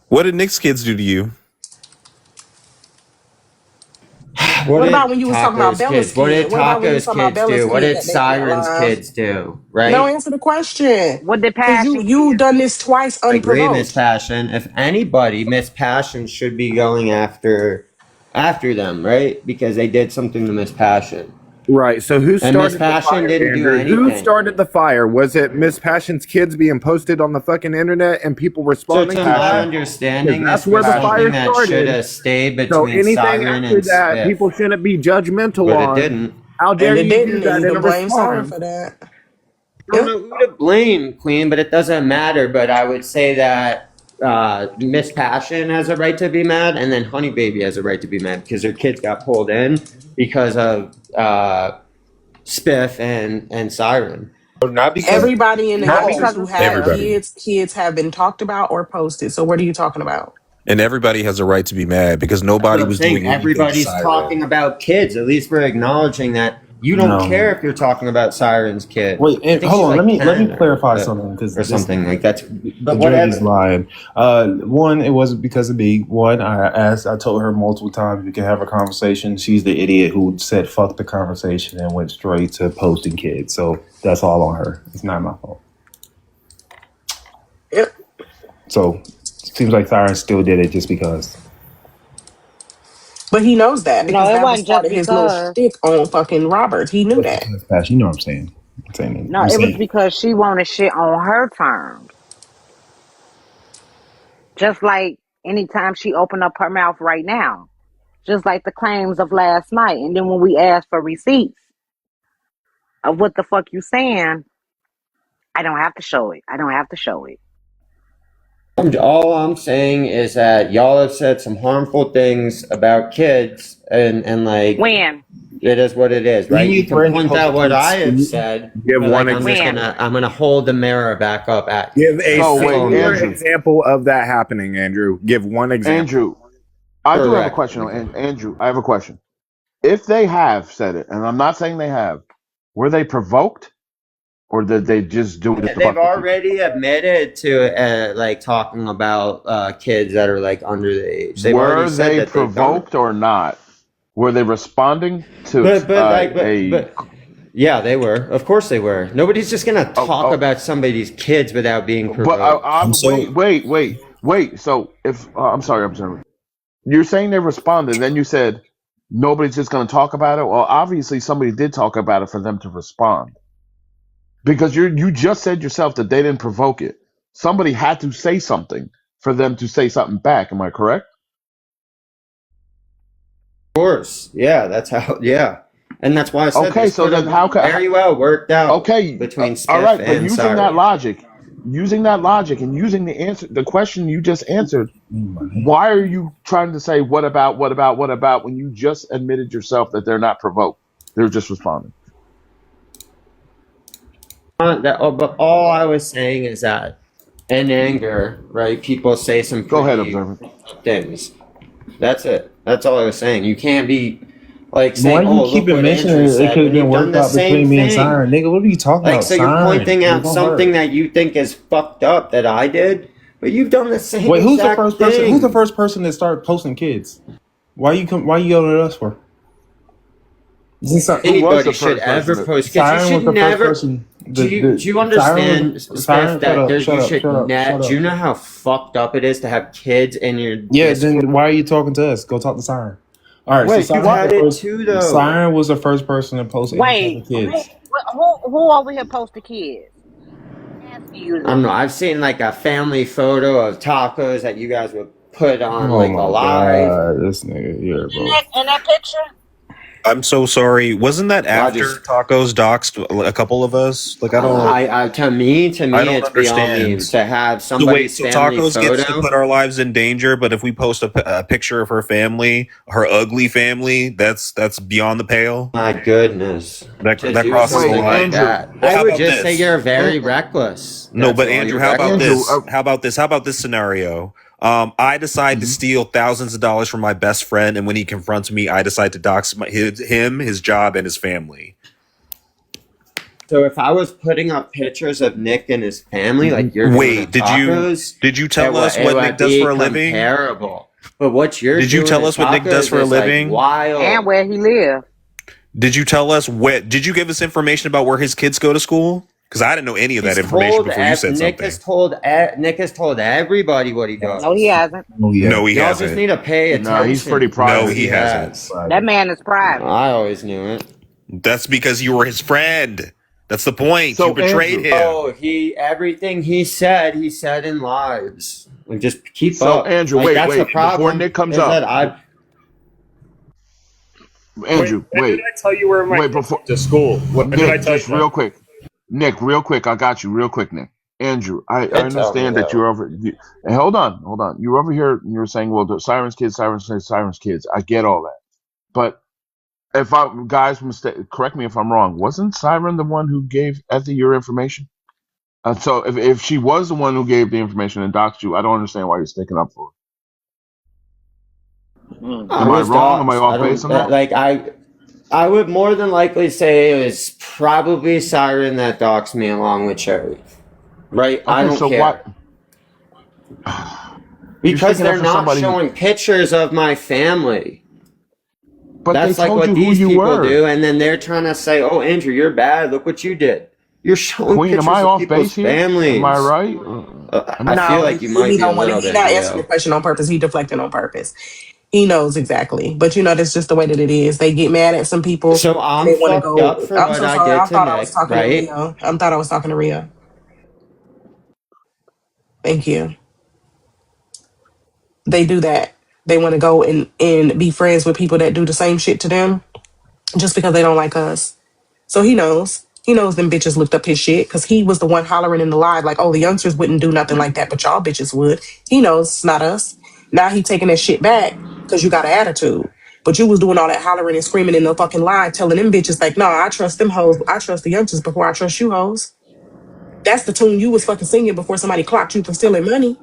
L: What did Nick's kids do to you?
N: What
A: What
N: about
A: did
N: when you was talking about
A: Taco's
N: Bella's
A: kids? What did
N: kid? What about when you was
A: Taco's
N: talking about
A: kids
N: Bella's
A: do? What
N: kid
A: did
N: that they went
A: Siren's
N: live?
A: kids do?
N: No,
A: Right?
N: answer the question.
E: What did
N: Because
E: Passion
N: you
E: kids
N: done
E: do?
N: this twice
A: I agree, Miss
N: unprovoked.
A: Passion. If anybody, Miss Passion should be going after them, right? Because they did something to Miss Passion.
O: Right. So who
A: And Miss
O: started the
A: Passion
O: fire,
A: didn't do
O: Andrew? Who
A: anything.
O: started the fire? Was it Miss Passion's kids being posted on the fucking internet and people
A: So
O: responding
A: to
O: to
A: my
O: that?
A: understanding,
O: Because that's
A: this
O: where
A: was
O: the fire
A: something that should
O: started.
A: have stayed
O: So
A: between
O: anything
A: Siren
O: after
A: and
O: that,
A: Spiff.
O: people shouldn't be judgmental
A: But it
O: on.
A: didn't.
O: How dare
N: And it
O: you do
N: didn't, and
O: that
N: you
O: in
N: can
O: a
N: blame Siren
O: response?
N: for that.
A: I don't know who to blame, Queen, but it doesn't matter. But I would say that Miss Passion has a right to be mad, and then Honey Baby has a right to be mad because her kids got pulled in because of Spiff and Siren.
L: Not because
N: Everybody in the
E: Not
N: youngsters
E: because
N: who
E: of
N: have
E: Spiff.
L: everybody.
N: kids have been talked about or posted. So what are you talking about?
L: And everybody has a right to be mad because
A: That's
L: nobody
A: what I'm
L: was
A: saying.
L: doing anything to
A: Everybody's
L: Siren.
A: talking about kids. At least we're acknowledging that You don't
I: No.
A: care if you're talking about Siren's kid.
I: Wait,
A: I think
I: hold
A: she's
I: on.
A: like
I: Let me
A: 10
I: clarify
A: or,
I: something because
A: or something like that's. But
I: Dreddy's
A: whatever.
I: lying. One, it wasn't because of me. One, I told her multiple times we can have a conversation. She's the idiot who said fuck the conversation and went straight to posting kids. So that's all on her. It's not my fault.
N: Yep.
I: So seems like Siren still did it just because.
N: But he knows that because
E: No, it
N: that was
E: wasn't
N: part
E: just
N: of his little
E: because.
N: shtick on fucking Robert. He knew that.
I: You know what I'm saying? I'm saying
E: No,
I: you're
E: it was
I: saying.
E: because she wanted shit on her terms. Just like anytime she opened up her mouth right now. Just like the claims of last night. And then when we asked for receipts of what the fuck you saying, I don't have to show it. I don't have to show it.
A: All I'm saying is that y'all have said some harmful things about kids, and like
E: When?
A: it is what it is, right?
H: You
A: You can
H: threaten
A: point out what I have said,
O: Give
A: but
O: one
A: like I'm just
O: example.
A: I'm gonna hold the mirror back up at you.
O: Give a
J: So wait,
O: singular
J: Andrew.
O: example of that happening, Andrew. Give one example.
J: Andrew, I do have a
A: Correct.
J: question. Andrew, I have a question. If they have said it, and I'm not saying they have, were they provoked, or did they just do it just to
A: They've
J: fuck with you?
A: already admitted to like talking about kids that are like under the age. They've
J: Were
A: already said
J: they
A: that they've done it.
J: provoked or not? Were they responding to
A: But yeah, they were. Of course they were. Nobody's just gonna talk about somebody's kids without being
J: But
A: provoked.
J: wait. So if I'm sorry, Observer, you're saying they responded, then you said nobody's just going to talk about it. Well, obviously somebody did talk about it for them to respond, because you just said yourself that they didn't provoke it. Somebody had to say something for them to say something back. Am I correct?
A: Of course, yeah, that's how. Yeah, and that's why I said
J: Okay,
A: this
J: so
A: could
J: then
A: have
J: how can
A: very well worked out.
J: Okay,
A: between
J: all
A: Skiff
J: right, but
A: and
J: using
A: Siren.
J: that logic, and using the question you just answered, why are you trying to say what about when you just admitted yourself that they're not provoked? They're just responding.
A: But all I was saying is that in anger, right? People say some
J: Go ahead,
A: pretty
J: Observer.
A: things. That's it. That's all I was saying. You can't be like
I: Why
A: saying,
I: do
A: "Oh,
I: you keep
A: look what
I: mentioning
A: Andrew
I: it? It
A: said,"
I: could have
A: when
I: been
A: you've done
I: worked
A: the
I: out
A: same
I: between me and
A: thing.
I: Siren. Nigga, what are you talking
A: Like,
I: about?
A: so you're
I: Siren.
A: pointing out
I: It don't
A: something
I: hurt.
A: that you think is fucked up that I did, but you've done the same
I: Wait, who's the
A: exact
I: first person?
A: thing.
I: Who's the first person that started posting kids? Why you yelling at us for?
A: Anybody should ever post kids. You
I: Siren was
A: should
I: the first
A: never.
I: person.
A: Do you understand, Spiff,
I: Siren,
A: that there you should
I: shut up.
A: do you know how fucked up it is to have kids in your
I: Yeah,
A: Discord?
I: then why are you talking to us? Go talk to Siren. All right,
A: Wait,
I: so
A: you
I: Siren
A: had
I: was the
A: it
I: first-
A: too, though.
I: Siren was the first person to post any
E: Wait,
I: type of kids.
E: who over here posted kids? Asking you
A: I don't know. I've seen like a family photo of tacos that you guys would put on
I: Oh
A: like
I: my
A: a live.
I: god, this nigga here, bro.
E: in that picture?
L: I'm so sorry. Wasn't that after
A: just-
L: Tacos doxed a couple of us? Like I don't.
A: To me,
L: I don't
A: it's beyond me
L: understand.
A: to have
L: So
A: somebody's
L: wait, so
A: family
L: Tacos
A: photo.
L: gets to put our lives in danger, but if we post a picture of her family, her ugly family, that's beyond the pale.
A: My goodness,
L: that
A: to
L: that
A: do
L: crosses the
A: something
L: line.
A: like that.
L: Well,
A: I
L: how
A: would
L: about
A: just
L: this?
A: say you're very reckless.
L: No,
A: That's
L: but
A: all,
L: Andrew,
A: you're
L: how about
A: reckless.
L: this? How about this? How about this scenario? I decide to steal thousands of dollars from my best friend, and when he confronts me, I decide to dox him, his job, and his family.
A: So if I was putting up pictures of Nick and his family, like you're doing
L: Wait,
A: at
L: did you tell us
A: it
L: what
A: would
L: Nick does
A: be
L: for a living?
A: comparable. But what you're
L: Did you
A: doing
L: tell
A: at
L: us what Nick does
A: Tacos
L: for a
A: is, like,
L: living?
A: wild.
E: And where he lives.
L: Did you tell us what? Did you give us information about where his kids go to school? Because I didn't know any of that information before you said
A: Nick
L: something.
A: Nick has told everybody what he does.
E: No, he hasn't.
L: No, he
A: Y'all
L: hasn't.
A: just need to pay attention.
J: No, he's pretty private.
L: No, he hasn't.
E: That man is private.
A: I always knew it.
L: That's because you were his friend. That's the point.
J: So,
L: You betrayed
J: Andrew-
L: him.
A: Oh, everything he said in lives. Like, just keep
J: So,
A: up.
J: Andrew,
A: Like,
J: wait,
A: that's the
J: before
A: problem.
J: Nick comes
A: is
J: up.
A: that I
J: Andrew,
M: When
J: wait.
M: did I tell you where my
J: Wait,
M: kids
J: before
M: went to school? When did I
J: Nick,
M: tell you
J: just
M: that?
J: real quick. Nick, real quick. I got you, real quick, Nick. Andrew, I
A: tell me,
J: understand that
A: though.
J: you're over. Hey, hold on. You're over here and you're saying, well, the Siren's kids. I get all that. But if guys, correct me if I'm wrong. Wasn't Siren the one who gave Effie your information? So if she was the one who gave the information and doxed you, I don't understand why you're sticking up for her. Am I
A: was
J: wrong? Am I
A: doxed.
J: off
A: I don't-
J: base on that?
A: Like I would more than likely say it was probably Siren that doxed me along with Cherry. Right? I
J: Okay,
A: don't
J: so
A: care.
J: You're
A: Because
J: sticking up
A: they're
J: for
A: not
J: somebody,
A: showing pictures of my family.
J: but they
A: That's like
J: told
A: what
J: you who
A: these
J: you
A: people
J: were.
A: do, and then they're trying to say, "Oh, Andrew, you're bad. Look what you did." You're showing
J: Queen, am
A: pictures
J: I
A: of
J: off
A: people's
J: base here? Am I
A: families.
J: right? Am
A: I
J: I?
A: feel
N: No,
A: like you might
N: he
A: be a
N: don't want to.
A: little
N: He
A: bit,
N: not answering the
A: Leo.
N: question on purpose. He deflecting on purpose. He knows exactly. But that's just the way that it is. They get mad at some people
A: So
N: and
A: I'm
N: they want to
A: fucked up
N: go.
A: for
N: I'm
A: what
N: so
A: I
N: sorry.
A: did
N: I
A: to
N: thought I was
A: Nick,
N: talking to
A: right?
N: Rio. I thought I was talking to Rio. Thank you. They do that. They want to go and be friends with people that do the same shit to them just because they don't like us. So he knows. He knows them bitches looked up his shit because he was the one hollering in the live like, oh, the youngsters wouldn't do nothing like that, but y'all bitches would. He knows it's not us. Now he taking that shit back because you got an attitude. But you was doing all that hollering and screaming in the fucking live, telling them bitches like, no, I trust them hoes. I trust the youngsters before I trust you hoes. That's the tune you was fucking singing before somebody clocked you for stealing money.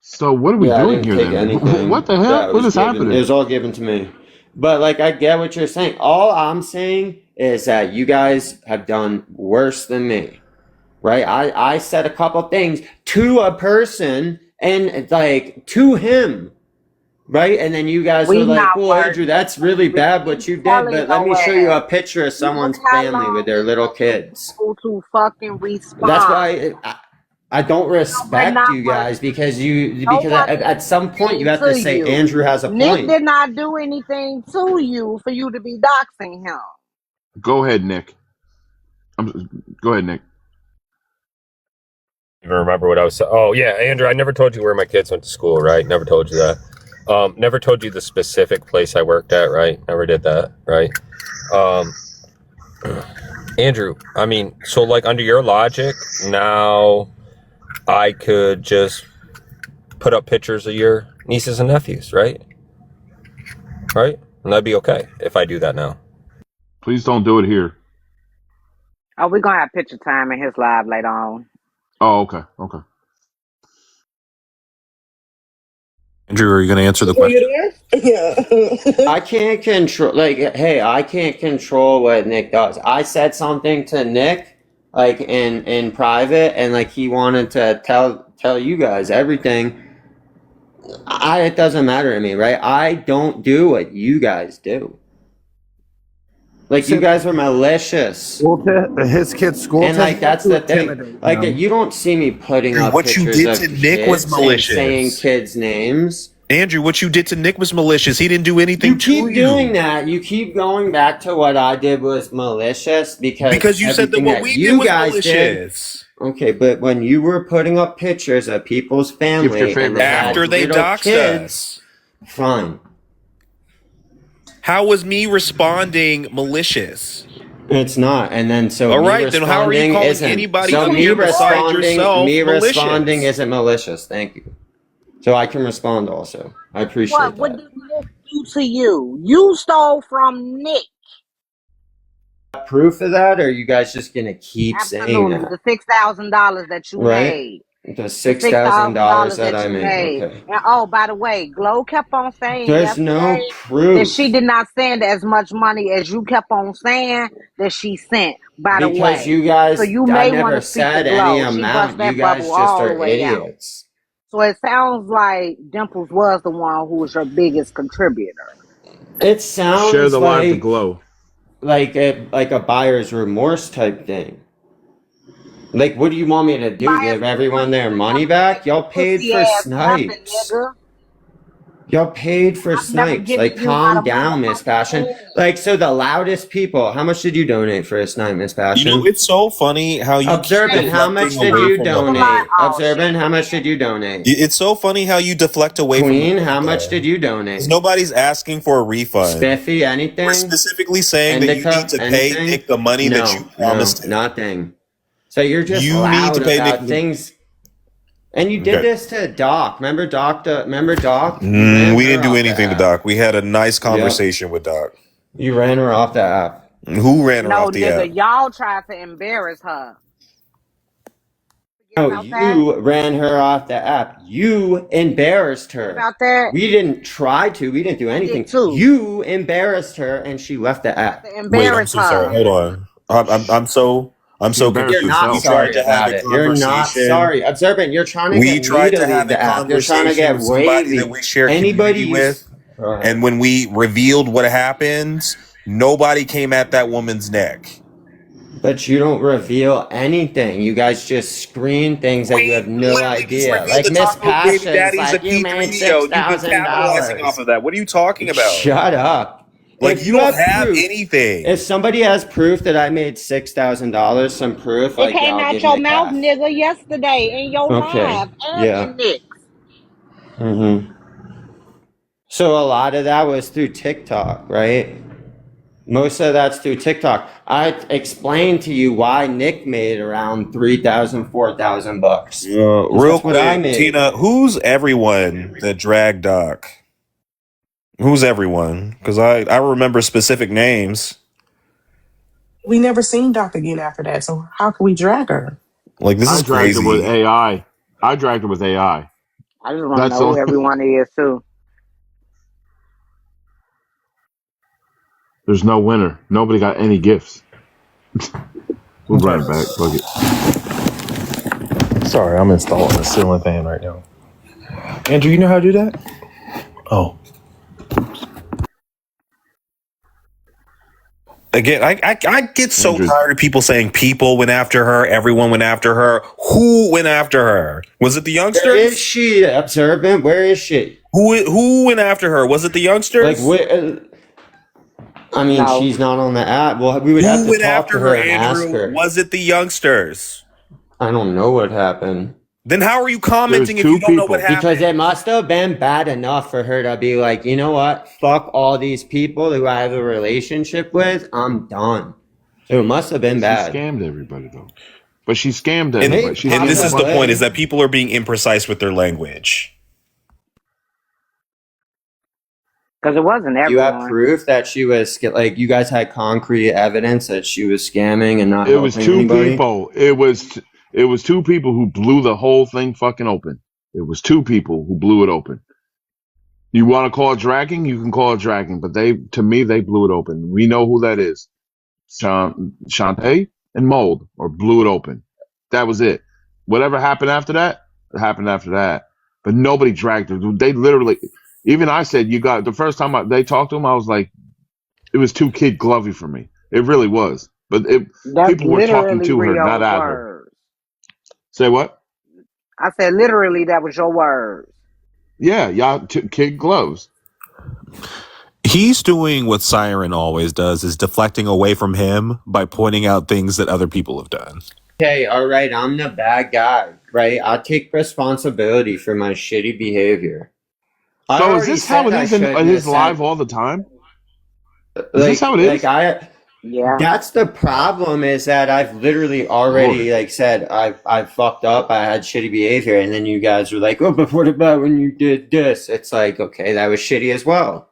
J: So what are we
A: Yeah, I
J: doing
A: didn't
J: here
A: take
J: then? What
A: anything
J: the hell?
A: that
J: What
A: was
J: is
A: given. It
J: happening?
A: was all given to me. But like, I get what you're saying. All I'm saying is that you guys have done worse than me, right? I said a couple things to a person and like to him, right? And then you guys were
E: We
A: like,
E: not
A: "Well,
E: worse.
A: Andrew, that's really
E: We
A: bad
E: keep
A: what you did."
E: telling
A: But let me
E: your
A: show you a
E: ass.
A: picture of
E: Look
A: someone's
E: how
A: family with
E: long
A: their
E: it
A: little
E: took
A: kids.
E: people to fucking
A: That's
E: respond.
A: why I don't
E: No, we're
A: respect
E: not
A: you
E: worse.
A: guys
E: No
A: because
E: one
A: at
E: did
A: some point you
E: anything
A: have to
E: to
A: say
E: you.
A: Andrew has a
E: Nick
A: point.
E: did not do anything to you for you to be doxing him.
J: Go ahead, Nick. Go ahead, Nick.
C: Even remember what I was. Oh yeah, Andrew, I never told you where my kids went to school, right? Never told you that. Never told you the specific place I worked at, right? Never did that, right? Andrew, I mean, so like under your logic, now I could just put up pictures of your nieces and nephews, right? Right? And that'd be okay if I do that now.
J: Please don't do it here.
E: Oh, we're gonna have picture time in his live later on.
J: Oh, okay. Okay.
L: Andrew, are you going to answer the
N: Were
L: question?
N: you there? Yeah.
A: I can't control hey, I can't control what Nick does. I said something to Nick like in private and like he wanted to tell you guys everything. It doesn't matter to me, right? I don't do what you guys do. Like you guys were malicious.
O: His kid's school
A: And like
O: tested
A: that's
O: to
A: the thing.
O: intimidate
A: Like
O: him.
A: you don't see me putting
L: Andrew,
A: up
L: what you
A: pictures
L: did
A: of
L: to Nick was
A: kids and saying
L: malicious.
A: kids' names.
L: Andrew, what you did to Nick was malicious. He didn't do anything
A: You
L: to
A: keep doing
L: you.
A: that. You keep going back to what I did was malicious because
L: You said that
A: everything
L: what
A: that
L: we did
A: you
L: was
A: guys did.
L: malicious.
A: Okay, but when you were putting up pictures of people's
J: Gift your
A: family and
J: favorite
A: they had
L: After they
A: little
L: doxed
A: kids,
L: us.
A: fine.
L: How was me responding malicious?
A: It's not. And then so
L: All
A: me
L: right, then how are you
A: responding
L: calling
A: isn't.
L: anybody
A: So
L: on
A: me
L: here besides yourself
A: responding
L: malicious?
A: isn't malicious. Thank you. So I can respond also. I appreciate
E: What
A: that.
E: did Nick do to you? You stole from Nick.
A: Proof of that, or are you guys just gonna keep saying
E: Absolutely.
A: that?
E: The $6,000 that you
A: Right?
E: made.
A: The
E: The
A: $6,000
E: $6,000
A: that
E: that
A: I
E: you
A: made.
E: made.
A: Okay.
E: And oh, by the way, Glow kept on saying
A: There's no
E: yesterday that she
A: proof.
E: did not send as much money as you kept on saying that she sent, by the
A: Because
E: way.
A: you
E: So
A: guys,
E: you
A: I
E: may want
A: never
E: to speak to
A: said any
E: Glow. She bust
A: amount. You
E: that bubble
A: guys just
E: all
A: are
E: the way out.
A: idiots.
E: So it sounds like Dimples was the one who was your biggest contributor.
A: It
J: Share
A: sounds
J: the live to Glow.
A: like a buyer's remorse type thing. Like, what do you want me to do?
E: Buyer's
A: Give everyone
E: remorse
A: their
E: ain't
A: money
E: never
A: back?
E: gave you
A: Y'all paid
E: pussy
A: for
E: ass nothing,
A: snipes.
E: nigga.
A: Y'all paid for
E: I've never
A: snipes.
E: given
A: Like,
E: you not
A: calm
E: a
A: down, Miss
E: motherfucking
A: Passion.
E: penny.
A: Like, so the loudest people, how much did you donate for a snipe, Miss Passion?
L: It's so funny how you keep
A: Observant, how much
L: deflecting
A: did
L: away
A: you
L: from the
A: donate?
E: Oh,
A: Observant, how much did you donate?
L: It's so funny how you deflect away from the
A: Queen,
L: point,
A: how much
L: though.
A: did you
L: 'Cause
A: donate?
L: nobody's asking for a refund.
A: Spiffy, anything?
L: We're specifically saying that you
A: Indica,
L: need to pay
A: anything?
L: Nick the money that you promised him.
A: Nothing. So you're just
L: You need to
A: loud
L: pay Nick.
A: about things. And you did
L: Okay.
A: this to Doc. Remember Doc? Remember Doc? You
L: We
A: ran her
L: didn't do
A: off the
L: anything to
A: app.
L: Doc. We had a nice
A: Yep.
L: conversation with Doc.
A: You ran her off the app.
L: Who ran her
E: No,
L: off the
E: nigga,
L: app?
E: y'all tried to embarrass her.
A: No,
E: about that?
A: you ran her off the app. You embarrassed her.
E: About that?
A: We didn't try to. We didn't do
E: I did
A: anything.
E: too.
A: You embarrassed her, and she left the app.
E: To
L: Wait, I'm
E: embarrass
L: so sorry.
E: her.
L: Hold on. I'm so
J: You embarrassed
A: You're
L: confused.
A: not
L: We
J: yourself.
L: tried
A: sorry
L: to have
A: about
L: a
A: it. You're not
L: conversation.
A: sorry. Observant, you're trying to
L: We
A: get me
L: tried
A: to
L: to
A: leave
L: have a
A: the app. You're trying to
L: conversation
A: get
L: with somebody
A: Wavy.
L: that we share
A: Anybody
L: community
A: you...
L: with,
A: Go ahead.
L: and when we revealed what happens, nobody came at that woman's neck.
A: But you don't reveal anything. You guys just screen things that you have no
L: Literally just
A: idea.
L: revealed
A: Like
L: the
A: Miss
L: Taco Baby
A: Passion's
L: Daddy's a
A: like, you made
L: P3 show. You've been capitalizing off
A: $6,000.
L: of that. What are you talking about?
A: Shut up.
L: Like,
A: If
L: you
A: you
L: don't
A: have
L: have
A: proof,
L: anything.
A: if somebody has proof that I made $6,000, some proof,
E: It
A: like, yeah,
E: came
A: I'll
E: out
A: give
E: your
A: Nick
E: mouth,
A: half.
E: nigga, yesterday in your
A: Okay.
E: live and
A: Yeah.
E: in Nick's.
A: Mm-hmm. So a lot of that was through TikTok, right? Most of that's through TikTok. I explained to you why Nick made around $3,000, $4,000.
L: Real
A: That's what I
L: quick,
A: made.
L: Tina, who's everyone that dragged Doc? Who's everyone? Because I remember specific names.
N: We never seen Doc again after that, so how can we drag her?
L: Like, this
J: I
L: is
J: dragged her with
L: crazy.
J: AI. I dragged her with AI.
E: I just want to
J: That's
E: know who
J: all.
E: everyone is too.
J: There's no winner. Nobody got any gifts. We'll run it back. Fuck it.
I: Sorry, I'm installing a ceiling fan right now. Andrew, you know how to do that? Oh.
L: Again, I get so
J: Andrew.
L: tired of people saying people went after her, everyone went after her. Who went after her? Was it the
A: Where is
L: youngsters?
A: she, Observant? Where is she?
L: Who went after her? Was it the
A: Like,
L: youngsters?
A: I mean,
E: No.
A: she's not on the app. Well, we would have
L: Who
A: to
L: went
A: talk
L: after
A: to
L: her,
A: her and ask
L: Andrew?
A: her.
L: Was it the youngsters?
A: I don't know what happened.
L: Then how are you
J: There's
L: commenting if
J: two
L: you don't know what
J: people.
A: Because
L: happened?
A: it must have been bad enough for her to be like, you know what? Fuck all these people who I have a relationship with. I'm done. It must have been
J: She
A: bad.
J: scammed everybody though. But she scammed
L: And,
J: everybody. She
L: and
J: didn't
L: this
J: even
L: is
J: have
L: the
J: a
L: point: is
A: Possibly.
L: that people are being imprecise with their language.
E: Because it wasn't
A: You have
E: everyone.
A: proof that she was like, you guys had concrete evidence that she was scamming and not
J: It was
A: helping
J: two
A: anybody.
J: people. It was two people who blew the whole thing fucking open. It was two people who blew it open. You want to call it dragging? You can call it dragging, but to me, they blew it open. We know who that is. Shantae and Mold, or blew it open. That was it. Whatever happened after that, it happened after that. But nobody dragged her. They literally, even I said, the first time they talked to him, I was like, it was too kid glovey for me. It really was. But
E: That's
J: people were talking
E: literally
J: to her, not
E: Rio's
J: at her.
E: words.
J: Say what?
E: I said literally that was your words.
J: Yeah, y'all kid gloves.
L: He's doing what Siren always does, is deflecting away from him by pointing out things that other people have done.
A: Okay, all right, I'm the bad guy, right? I take responsibility for my shitty behavior. I
J: So is
A: already
J: this how
A: said
J: it
A: I
J: is in
A: shouldn't have
J: his live
A: said,
J: all the time? Is this how it is?
E: Yeah.
A: That's the problem, is that I've literally already said I fucked up, I had shitty behavior, and then you guys were like, oh, but what about when you did this? It's like, okay, that was shitty as well.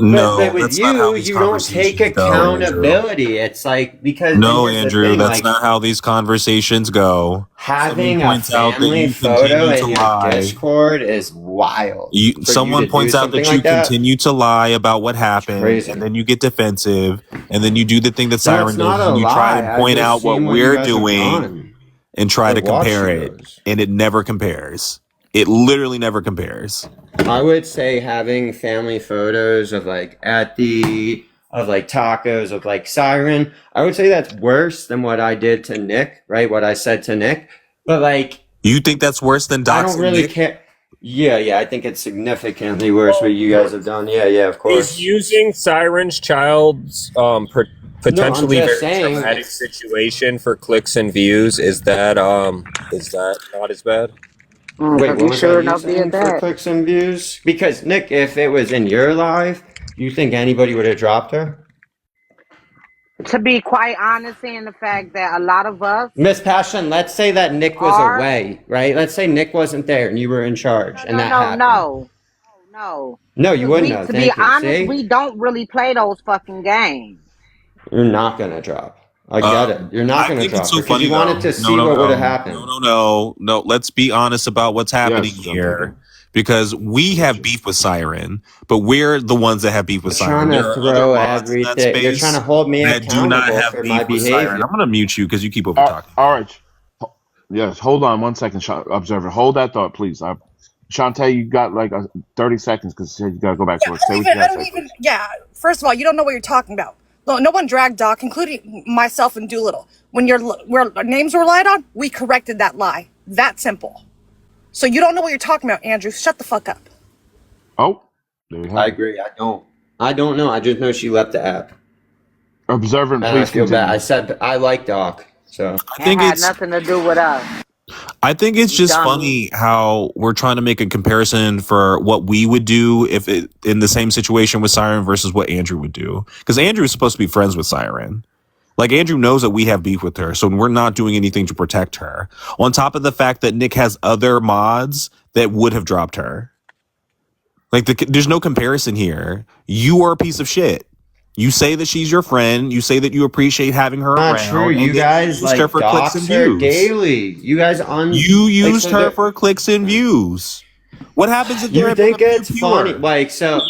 L: No,
A: but with
L: that's not how
A: you,
L: these
A: you don't take
L: conversations go, Andrew.
A: accountability. It's like, because
L: No,
A: and here's the
L: Andrew,
A: thing,
L: that's
A: like,
L: not how these conversations go.
A: having
L: Someone
A: a
L: points out that
A: family
L: you
A: photo
L: continue to
A: in your
L: lie.
A: Discord is wild. For
L: Someone
A: you to
L: points
A: do
L: out that
A: something
L: you
A: like that,
L: continue to lie about what happened,
A: crazy.
L: and then you get defensive, and then you do the thing that
A: No,
L: Siren
A: it's
L: does,
A: not a
L: and you try
A: lie.
L: and
A: I've
L: point
A: just
L: out what
A: seen what you
L: we're
A: guys have
L: doing
A: done.
L: and try
A: I
L: to
A: watched
L: compare
A: you
L: it,
A: guys.
L: and it never compares. It literally never compares.
A: I would say having family photos of tacos of Siren, I would say that's worse than what I did to Nick, right? What I said to Nick. But
L: You think that's worse than
A: I don't
L: doxing
A: really
L: Nick?
A: care. Yeah, I think it's significantly worse what you guys have done. Yeah, of
C: Is
A: course.
C: using Siren's child's potentially
A: just
C: very
A: saying-
C: traumatic situation for clicks and views, is that not as bad?
A: Wait, what
E: you
A: was
E: sure
A: I
E: enough
A: using
E: did
A: for
E: that.
A: clicks and views? Because Nick, if it was in your live, you think anybody would have dropped her?
E: To be quite honest, in the fact that a lot of us
A: Miss Passion, let's say that Nick was
E: are
A: away, right? Let's say Nick wasn't there and you were in charge, and that happened.
E: no.
A: No, you wouldn't have.
E: To be
A: Thank you.
E: honest,
A: See?
E: we don't really play those fucking games.
A: You're not gonna drop. I get it. You're not
L: I
A: going to
L: think
A: drop
L: it's so
A: her because
L: funny
A: you wanted
L: though.
A: to see what would have happened.
L: No. Let's be honest about what's happening
J: Yes,
L: here. Because we have beef with Siren, but we're the ones that have beef with
A: You're
L: Siren.
A: trying
L: There
A: to
L: are other
A: throw
L: mods in that
A: everything. You're trying to
L: space
A: hold me
L: that do not
A: accountable
L: have
A: for
L: beef
A: my
L: with Siren.
A: behavior.
L: I'm gonna mute you because you keep over talking.
J: All right. Yes, hold on 1 second, Observer. Hold that thought, please. Shantae, you got like 30 seconds because you got to go back to work. Say what you got to say.
P: Yeah, first of all, you don't know what you're talking about. No one dragged Doc, including myself and Doolittle. When where our names were lied on, we corrected that lie. That simple. So you don't know what you're talking about, Andrew. Shut the fuck up.
J: Oh, there you have
A: I
J: it.
A: agree. I don't know. I just know she left the app.
J: Observer,
A: And I
J: please
A: feel
J: continue.
A: bad. I said I like Doc. So
L: I think
E: It had
L: it's
E: nothing to do with us.
L: I think it's
E: You
L: just
E: dummy.
L: funny how we're trying to make a comparison for what we would do if it in the same situation with Siren versus what Andrew would do. Because Andrew is supposed to be friends with Siren. Like Andrew knows that we have beef with her, so we're not doing anything to protect her. On top of the fact that Nick has other mods that would have dropped her. Like there's no comparison here. You are a piece of shit. You say that she's your friend. You say that you appreciate having her
A: not
L: around.
A: true.
L: and
A: You
L: then
A: guys
L: used her
A: like
L: for clicks and
A: dox her
L: views.
A: daily. You guys
L: You used
A: so
L: her
A: that-
L: for clicks and views. What happens if
A: You
L: they're
A: think
L: able to
A: it's
L: view
A: funny?
L: her?
A: Like so.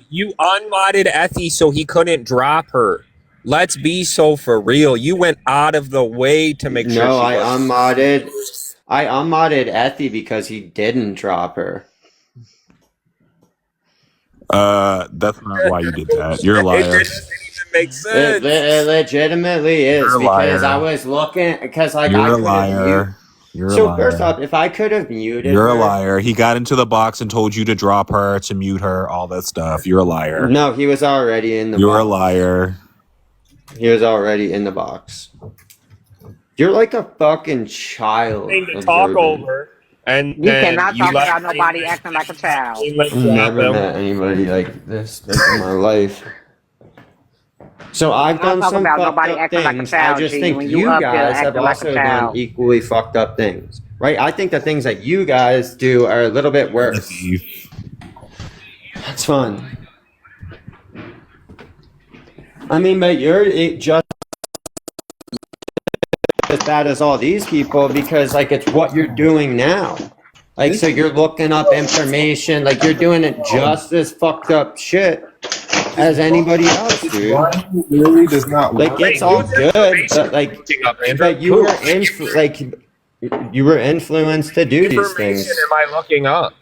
C: You unmodded Effie so he couldn't drop her. Let's be so for real. You went out of the way to make sure
A: No,
C: she
A: I
C: wasn't.
A: unmodded Ethy because he didn't drop her.
L: That's not why you did that. You're a
C: It
L: liar.
C: didn't even make
A: It,
C: sense.
A: it legitimately is
L: You're a
A: because
L: liar.
A: I was looking because like
L: You're
A: I
L: a
A: could have muted.
L: liar. You're a
A: So
L: liar.
A: first off, if I could have muted
L: You're a
A: her,
L: liar. He got into the box and told you to drop her, to mute her, all that stuff. You're a liar.
A: no, he was already in the
L: You're a
A: box.
L: liar.
A: He was already in the box. You're like a fucking child.
C: Thing to talk
A: observing.
C: over, and
E: You
C: then
E: cannot
C: you
E: talk
C: let
E: about nobody acting like a child.
A: I've never met anybody like this in my life. So I've
E: I'm not
A: done
E: talking
A: some
E: about
A: fucked
E: nobody
A: up
E: acting like a
A: things.
E: child,
A: I just
E: G.
A: think
E: When you
A: you
E: up there
A: guys have
E: acting like a
A: also done
E: child.
A: equally fucked up things, right? I think the things that you guys do are a little bit worse. That's fun. I mean, but you're just as bad as all these people because, like, it's what you're doing now. Like, so you're looking up information, like, you're doing it just as fucked up shit as anybody else, dude.
I: Literally does not
A: Like, it's all good, but, like, but you were you were influenced to do these things.
C: Am I looking up?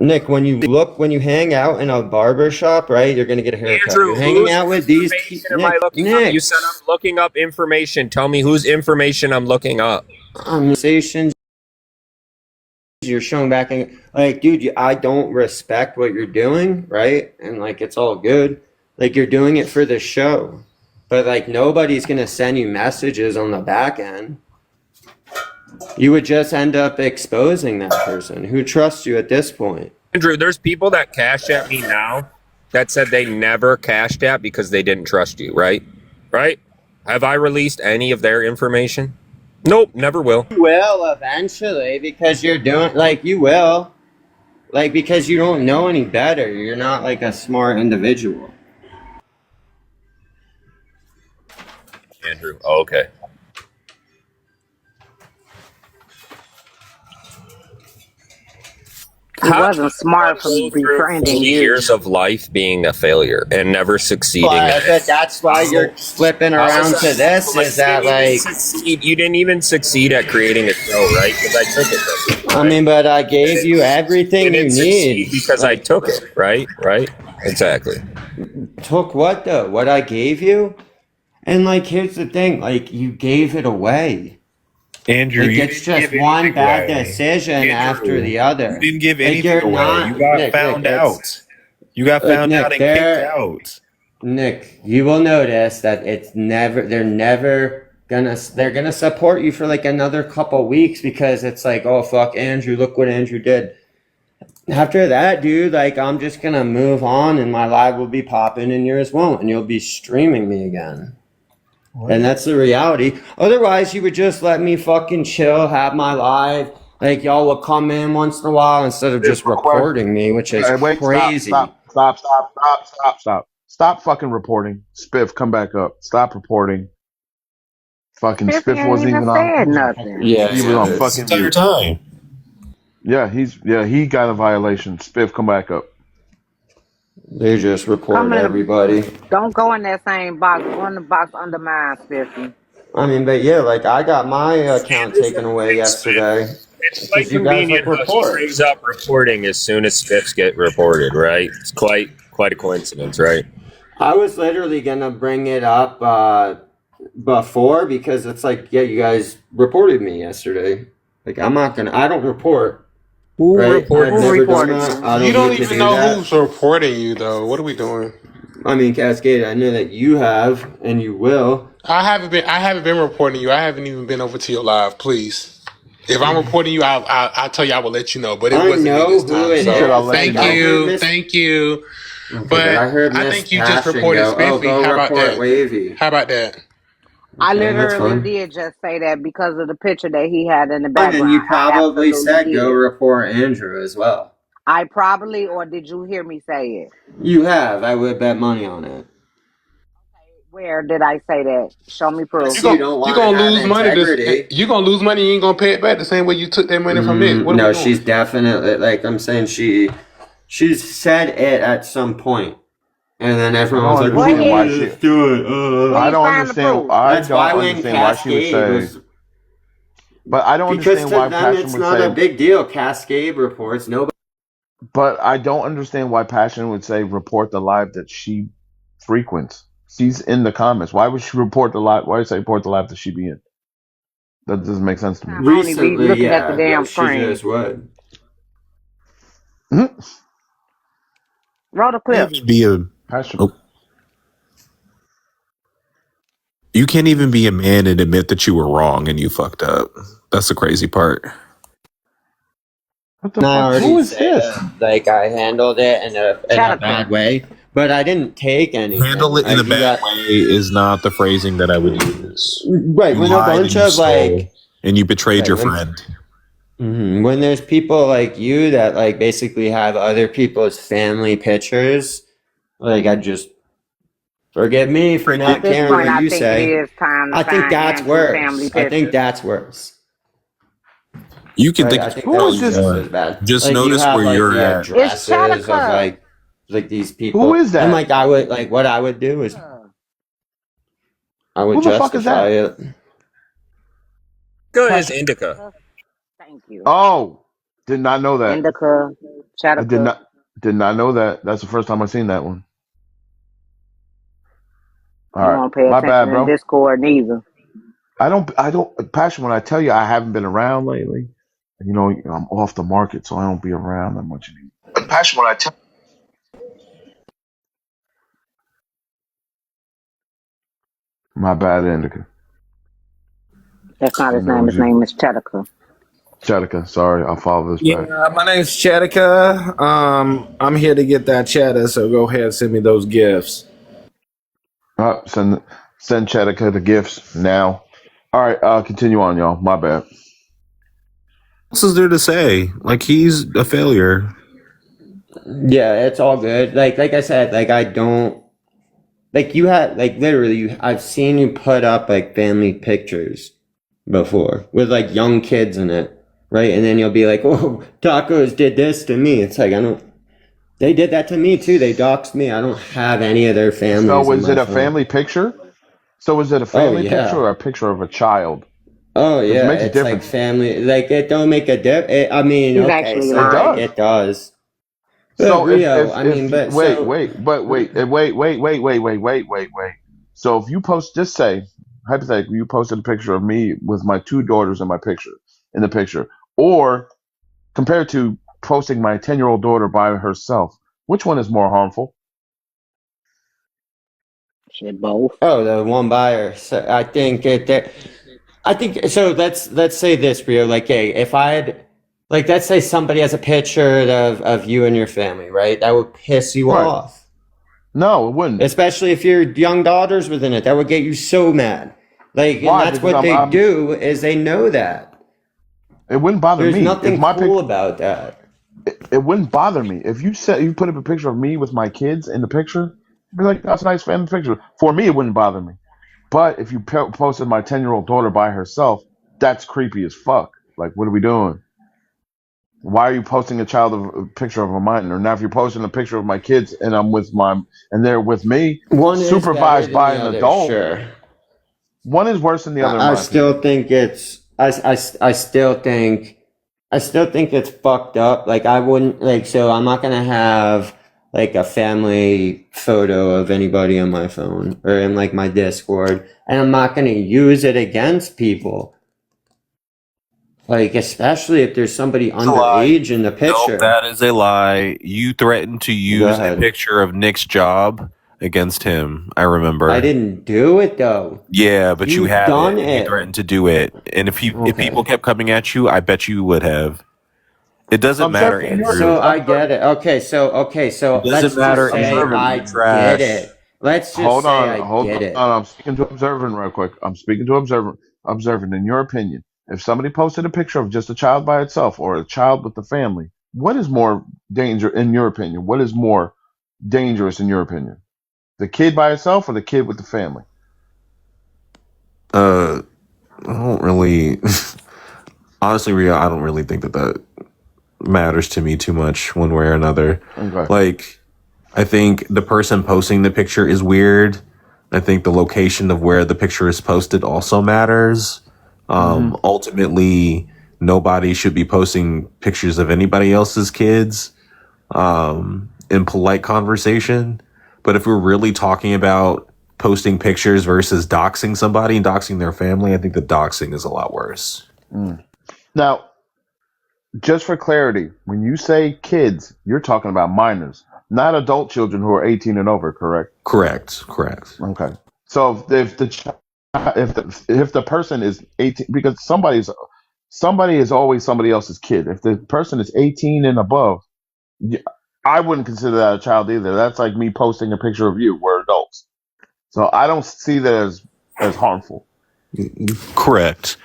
A: Nick, when you hang out in a barber shop, right? You're gonna get a haircut.
C: Andrew,
A: You're hanging
C: whose
A: out with these
C: information am I looking up? You said I'm looking up information. Tell me whose information I'm looking up.
A: conversations you're showing back and like, dude, I don't respect what you're doing, right? And like, it's all good. Like, you're doing it for the show, but like, nobody's gonna send you messages on the back end. You would just end up exposing that person who trusts you at this point.
C: Andrew, there's people that cash at me now that said they never cashed at because they didn't trust you, right? Right? Have I released any of their information? Nope, never will.
A: You will eventually because you're doing like you will. Like, because you don't know any better. You're not like a smart individual.
C: Andrew, oh, okay.
E: He wasn't smart for befriending
C: 40
E: you.
C: years of life being a failure and never succeeding at it.
A: That's why you're flipping around to this. Is that like?
C: You didn't even succeed at creating a show, right? Because I took it from you.
A: I mean, but I gave you everything you
C: didn't
A: need.
C: succeed because I took it, right? Right? Exactly.
A: Took what though? What I gave you? And like, here's the thing: like, you gave it away.
L: Andrew,
A: Like,
L: you
A: it's
L: didn't
A: just
L: give
A: one
L: anything
A: bad
L: away.
A: decision
L: Andrew,
A: after the other.
L: You didn't give
A: Like,
L: anything
A: you're
L: away.
A: not-
L: You got
A: Nick,
L: found
A: Nick,
L: out. You got found
A: Nick,
L: out and
A: they're-
L: kicked out.
A: Nick, you will notice that they're gonna support you for like another couple weeks because it's like, oh fuck Andrew, look what Andrew did. After that, dude, like, I'm just gonna move on and my live will be popping and yours won't, and you'll be streaming me again. And that's the reality. Otherwise, you would just let me fucking chill, have my live. Like, y'all will come in once in a while instead of just recording me, which is
J: Hey, wait,
A: crazy.
J: Stop fucking reporting. Spiff, come back up. Stop reporting. Fucking
E: Spiffy
J: Spiff
E: ain't
J: wasn't
E: even
J: even on.
E: said nothing.
A: Yeah,
J: He was on
L: This
J: fucking
L: entire
J: mute.
L: time.
J: Yeah, he got a violation. Spiff, come back up.
A: they just
E: Come
A: report
E: in.
A: everybody.
E: Don't go in that same box. Go in the box under mine, Spiffy.
A: I mean, but yeah, like I got my account taken away yesterday
C: It's quite
A: because you guys like
C: convenient how he
A: report.
C: brings up reporting as soon as spiffs get reported, right? It's quite a coincidence, right?
A: I was literally gonna bring it up before because it's like, yeah, you guys reported me yesterday. Like I don't report.
C: Who
A: Right?
C: reported?
A: I've
E: Who
A: never done
E: reported
A: that.
E: you?
A: I
Q: You
A: don't
Q: don't
A: need to
Q: even
A: do
Q: know
A: that.
Q: who's reporting you, though. What are we doing?
A: I mean, Cascade, I know that you have and you will.
Q: I haven't been reporting you. I haven't even been over to your live. Please, if I'm reporting you, I'll tell you. I will let you know. But it
A: I
Q: wasn't me
A: know
Q: this
A: who
Q: time.
A: it
J: He said, "I'll
Q: So
J: let you
Q: thank
A: Like I
J: know."
A: heard
Q: you,
A: Miss.
Q: thank you.
A: Okay, but
Q: But
A: I heard
Q: I
A: Miss
Q: think you just
A: Passion
Q: reported
A: go, "Oh,
Q: Spiffy.
A: go
Q: How about
A: report
Q: that?
A: Wavy."
Q: How about that?
E: I
A: Okay, that's
E: literally
A: fine.
E: did just say that because of the picture that he had in the
A: And then you
E: background. I
A: probably
E: absolutely
A: said go
E: did.
A: report Andrew as well.
E: I probably, or did you hear me say it?
A: You have. I would bet money on it.
E: Where did I say that? Show me proof.
A: Because you don't
Q: You
A: want to
Q: gonna
A: have
Q: lose money.
A: integrity.
Q: You gonna lose money. You ain't gonna pay it back the same way you took that money from me. What are we
A: No,
Q: doing?
A: she's definitely like I'm saying. She's said it at some point, and then
J: I
A: everyone was
J: don't
A: like,
J: understand why
A: "Oh,
J: she.
A: let's do it."
J: I
E: Please
J: don't
E: find the
J: understand.
E: proof.
J: I
A: That's
J: don't
A: why when
J: understand why she would
A: Cascade
J: say.
A: was
J: But I don't
A: because
J: understand
A: to
J: why
A: them
J: Passion
A: it's
J: would
A: not a
J: say.
A: big deal. Cascade reports nobody.
J: But I don't understand why Passion would say report the live that she frequents. She's in the comments. Why would she report the live? Why would she say report the live that she be in? That doesn't make sense to me.
E: I only be
A: Recently,
E: looking at the
A: yeah,
E: damn
A: like she
E: screen.
A: just would.
J: Mhm.
E: Roll the
L: Can't
E: clip.
L: even be a
J: Passion.
L: oh, you can't even be a man and admit that you were wrong and you fucked up. That's the crazy part.
J: What the
A: And I
J: fuck? Who
A: already
J: is
A: said
J: this?
A: like I handled it in a
E: Chatica.
A: bad way, but I didn't take anything.
L: Handle it in
A: Like
L: a
A: you
L: bad
A: got
L: way is not the phrasing that I would use.
A: right
L: You
A: when a
L: lied and
A: bunch
L: you
A: of
L: stole
A: like
L: and you betrayed
A: right
L: your
A: when
L: friend.
A: when there's people like you that like basically have other people's family pictures, like I just forgive me for
E: At
A: not
E: this
A: caring
E: point,
A: what
E: I
A: you
E: think it
A: say.
E: is time to
A: I think
E: find
A: that's
E: Andrew family
A: worse. I think
E: pictures.
A: that's worse.
L: You can
A: Right?
L: think
A: I
L: of
A: think
L: it all
J: Who
A: that's
J: is
L: you
J: this?
A: just as
L: want.
A: bad.
L: Just
A: Like you
L: notice
A: have
L: where
A: like
L: you're
A: the
L: at.
E: It's
A: addresses of
E: Chatica.
A: like these
J: Who
A: people,
J: is
A: and
J: that?
A: like I would like what I would do is I would
J: Who the fuck is
A: justify
J: that?
A: it.
C: Indica is
J: Passion.
C: indica.
E: Thank you.
J: Oh, did not know that.
E: Indica,
J: I
E: Chatica.
J: did not know that. That's the first time I've seen that one. All
E: You
J: right,
E: won't pay
J: my bad,
E: attention in
J: bro.
E: Discord neither.
J: I don't. Passion. When I tell you I haven't been around lately, you know, I'm off the market, so I don't be around that much anymore. Passion. When I tell. My bad, Indica.
E: That's not his
J: Didn't know it
E: name.
J: was
E: His
J: you.
E: name is Chatica.
J: Chatica. Sorry, I'll follow this back.
R: Yeah, my name's Chatica. I'm here to get that cheddar, so go ahead and send me those gifts.
J: Send Chatica the gifts now. All right, continue on, y'all. My bad.
L: What else is there to say? Like he's a failure.
A: Yeah, it's all good. Like I said, like I don't like you had like literally I've seen you put up like family pictures before with like young kids in it, right? And then you'll be like, "Oh, tacos did this to me." It's like I don't. They did that to me too. They doxed me. I don't have any of their families
J: So
A: in
J: is
A: my
J: it a
A: phone.
J: family picture? So is it a
A: Oh
J: family picture
A: yeah.
J: or a picture of a child?
A: Oh
J: Because it
A: yeah.
J: makes a
A: It's like
J: difference.
A: family. Like it don't make a dip. I mean,
E: He's
A: okay,
E: actually
A: so
J: It
A: like
E: lying.
J: does.
A: it does. But
J: So
A: Rio, I mean, but
J: wait,
A: so
J: wait, but wait, wait. So if you post, just say hypothetically, you posted a picture of me with my two daughters in the picture, or compared to posting my 10-year-old daughter by herself, which one is more harmful?
E: Shit, both.
A: oh, the one buyer. So I think I think so. Let's say this, Rio. Like, hey, if I had, like, let's say somebody has a picture of you and your family, right? That would piss you
J: Right.
A: off,
J: No, it wouldn't.
A: especially if your young daughter's within it. That would get you so mad. Like, and
J: Why?
A: that's
J: Because
A: what they do is they know that.
J: it wouldn't bother
A: There's
J: me if
A: nothing
J: my
A: cool about that.
J: it wouldn't bother me if you put up a picture of me with my kids in the picture. Be like, that's a nice family picture. For me, it wouldn't bother me. But if you posted my 10-year-old daughter by herself, that's creepy as fuck. Like, what are we doing? Why are you posting a picture of a minor? Now, if you're posting a picture of my kids and they're with me,
A: One is better
J: supervised
A: than
J: by
A: the
J: an
A: other,
J: adult,
A: sure.
J: one is worse than the other, in
A: I
J: my opinion.
A: still think it's I still think it's fucked up. Like I wouldn't like so I'm not gonna have like a family photo of anybody on my phone or in like my Discord, and I'm not gonna use it against people. Like especially if there's somebody
L: It's a lie.
A: underage in the
L: Nope,
A: picture.
L: that is a lie. You threatened to
A: Go
L: use a
A: ahead.
L: picture of Nick's job against him. I remember.
A: I didn't do it though.
L: Yeah, but you
A: You've
L: have
A: done
L: it. You
A: it.
L: threatened to do it. And if
A: Okay.
L: people kept coming at you, I bet you would have. It doesn't matter, Andrew.
A: So I get it. Okay, so
L: It
A: let's
L: doesn't matter,
A: just say
L: Andrew.
A: I
L: You're trash.
A: get it. Let's just
J: Hold
A: say
J: on,
A: I get it.
J: I'm speaking to observant real quick. I'm speaking to observant. In your opinion, if somebody posted a picture of just a child by itself or a child with the family, what is more danger in your opinion? What is more dangerous in your opinion? The kid by itself or the kid with the family?
L: I don't really. Honestly, Ria, I don't really think that matters to me too much one way or another.
J: Okay.
L: Like, I think the person posting the picture is weird. I think the location of where the picture is posted also matters. Ultimately, nobody should be posting pictures of anybody else's kids in polite conversation. But if we're really talking about posting pictures versus doxing somebody and doxing their family, I think the doxing is a lot worse.
J: Now, just for clarity, when you say kids, you're talking about minors, not adult children who are 18 and over, correct?
L: Correct.
J: Okay. So if the person is 18, because somebody is always somebody else's kid. If the person is 18 and above, I wouldn't consider that a child either. That's like me posting a picture of you. We're adults, so I don't see that as harmful.
L: Correct.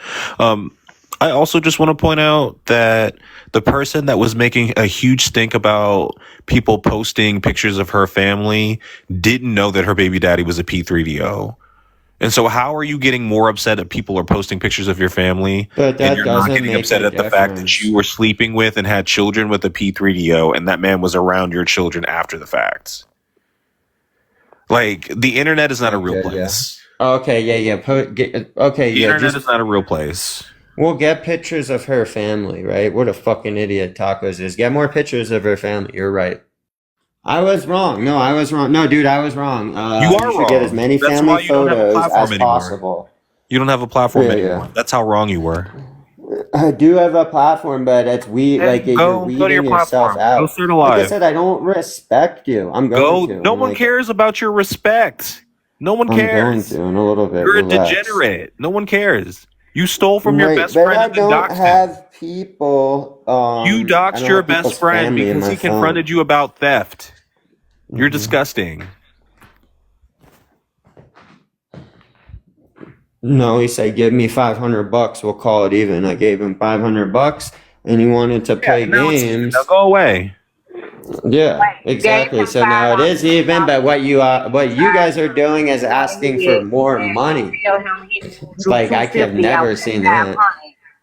L: I also just want to point out that the person that was making a huge stink about people posting pictures of her family didn't know that her baby daddy was a P3DO. And so how are you getting more upset if people are posting pictures of your family
A: But that
L: and you're not
A: doesn't
L: getting
A: make
L: upset
A: a
L: at the fact that
A: difference.
L: you were sleeping with and had children with a P3DO and that man was around your children after the fact? Like, the internet is not a real place.
A: Okay, yeah.
L: The internet is not a real place.
A: We'll get pictures of her family, right? What a fucking idiot Tacos is. Get more pictures of her family. You're right. I was wrong. No, I was wrong. No, dude, I was wrong.
L: You are
A: should
L: wrong.
A: get as many
L: That's
A: family
L: why you don't have a
A: photos
L: platform
A: as
L: anymore.
A: possible.
L: You don't have a platform
A: Yeah,
L: anymore.
A: yeah.
L: That's how wrong you were.
A: I do have a platform, but it's like you're
L: go to your
A: weeding yourself
L: platform.
A: out.
L: Go start a
A: Like I
L: live.
A: said, I don't respect you. I'm
L: Go.
A: going to.
L: No one cares about your respect. No one
A: I'm going
L: cares.
A: to in a little bit.
L: You're a
A: Relax.
L: degenerate. No one cares. You stole from your
A: Right,
L: best
A: but
L: friend
A: I
L: and then
A: don't
L: doxed him.
A: have people.
L: You
A: I
L: doxed
A: don't
L: your
A: have
L: best
A: people's
L: friend
A: family in
L: because
A: my
L: he
A: phone.
L: confronted you about theft. You're disgusting.
A: No, he said, "Give me $500. We'll call it even." I gave him $500, and he wanted to play
L: now it's even.
A: games.
L: Now go away.
A: Yeah,
E: Gave
A: exactly.
E: him
A: So now it is even. But what you guys are doing is
E: what he
A: asking for
E: did,
A: more
E: and
A: money.
E: tell him he drew
A: Like I could have
E: 250 out
A: never
E: of
A: seen
E: 500.
A: that.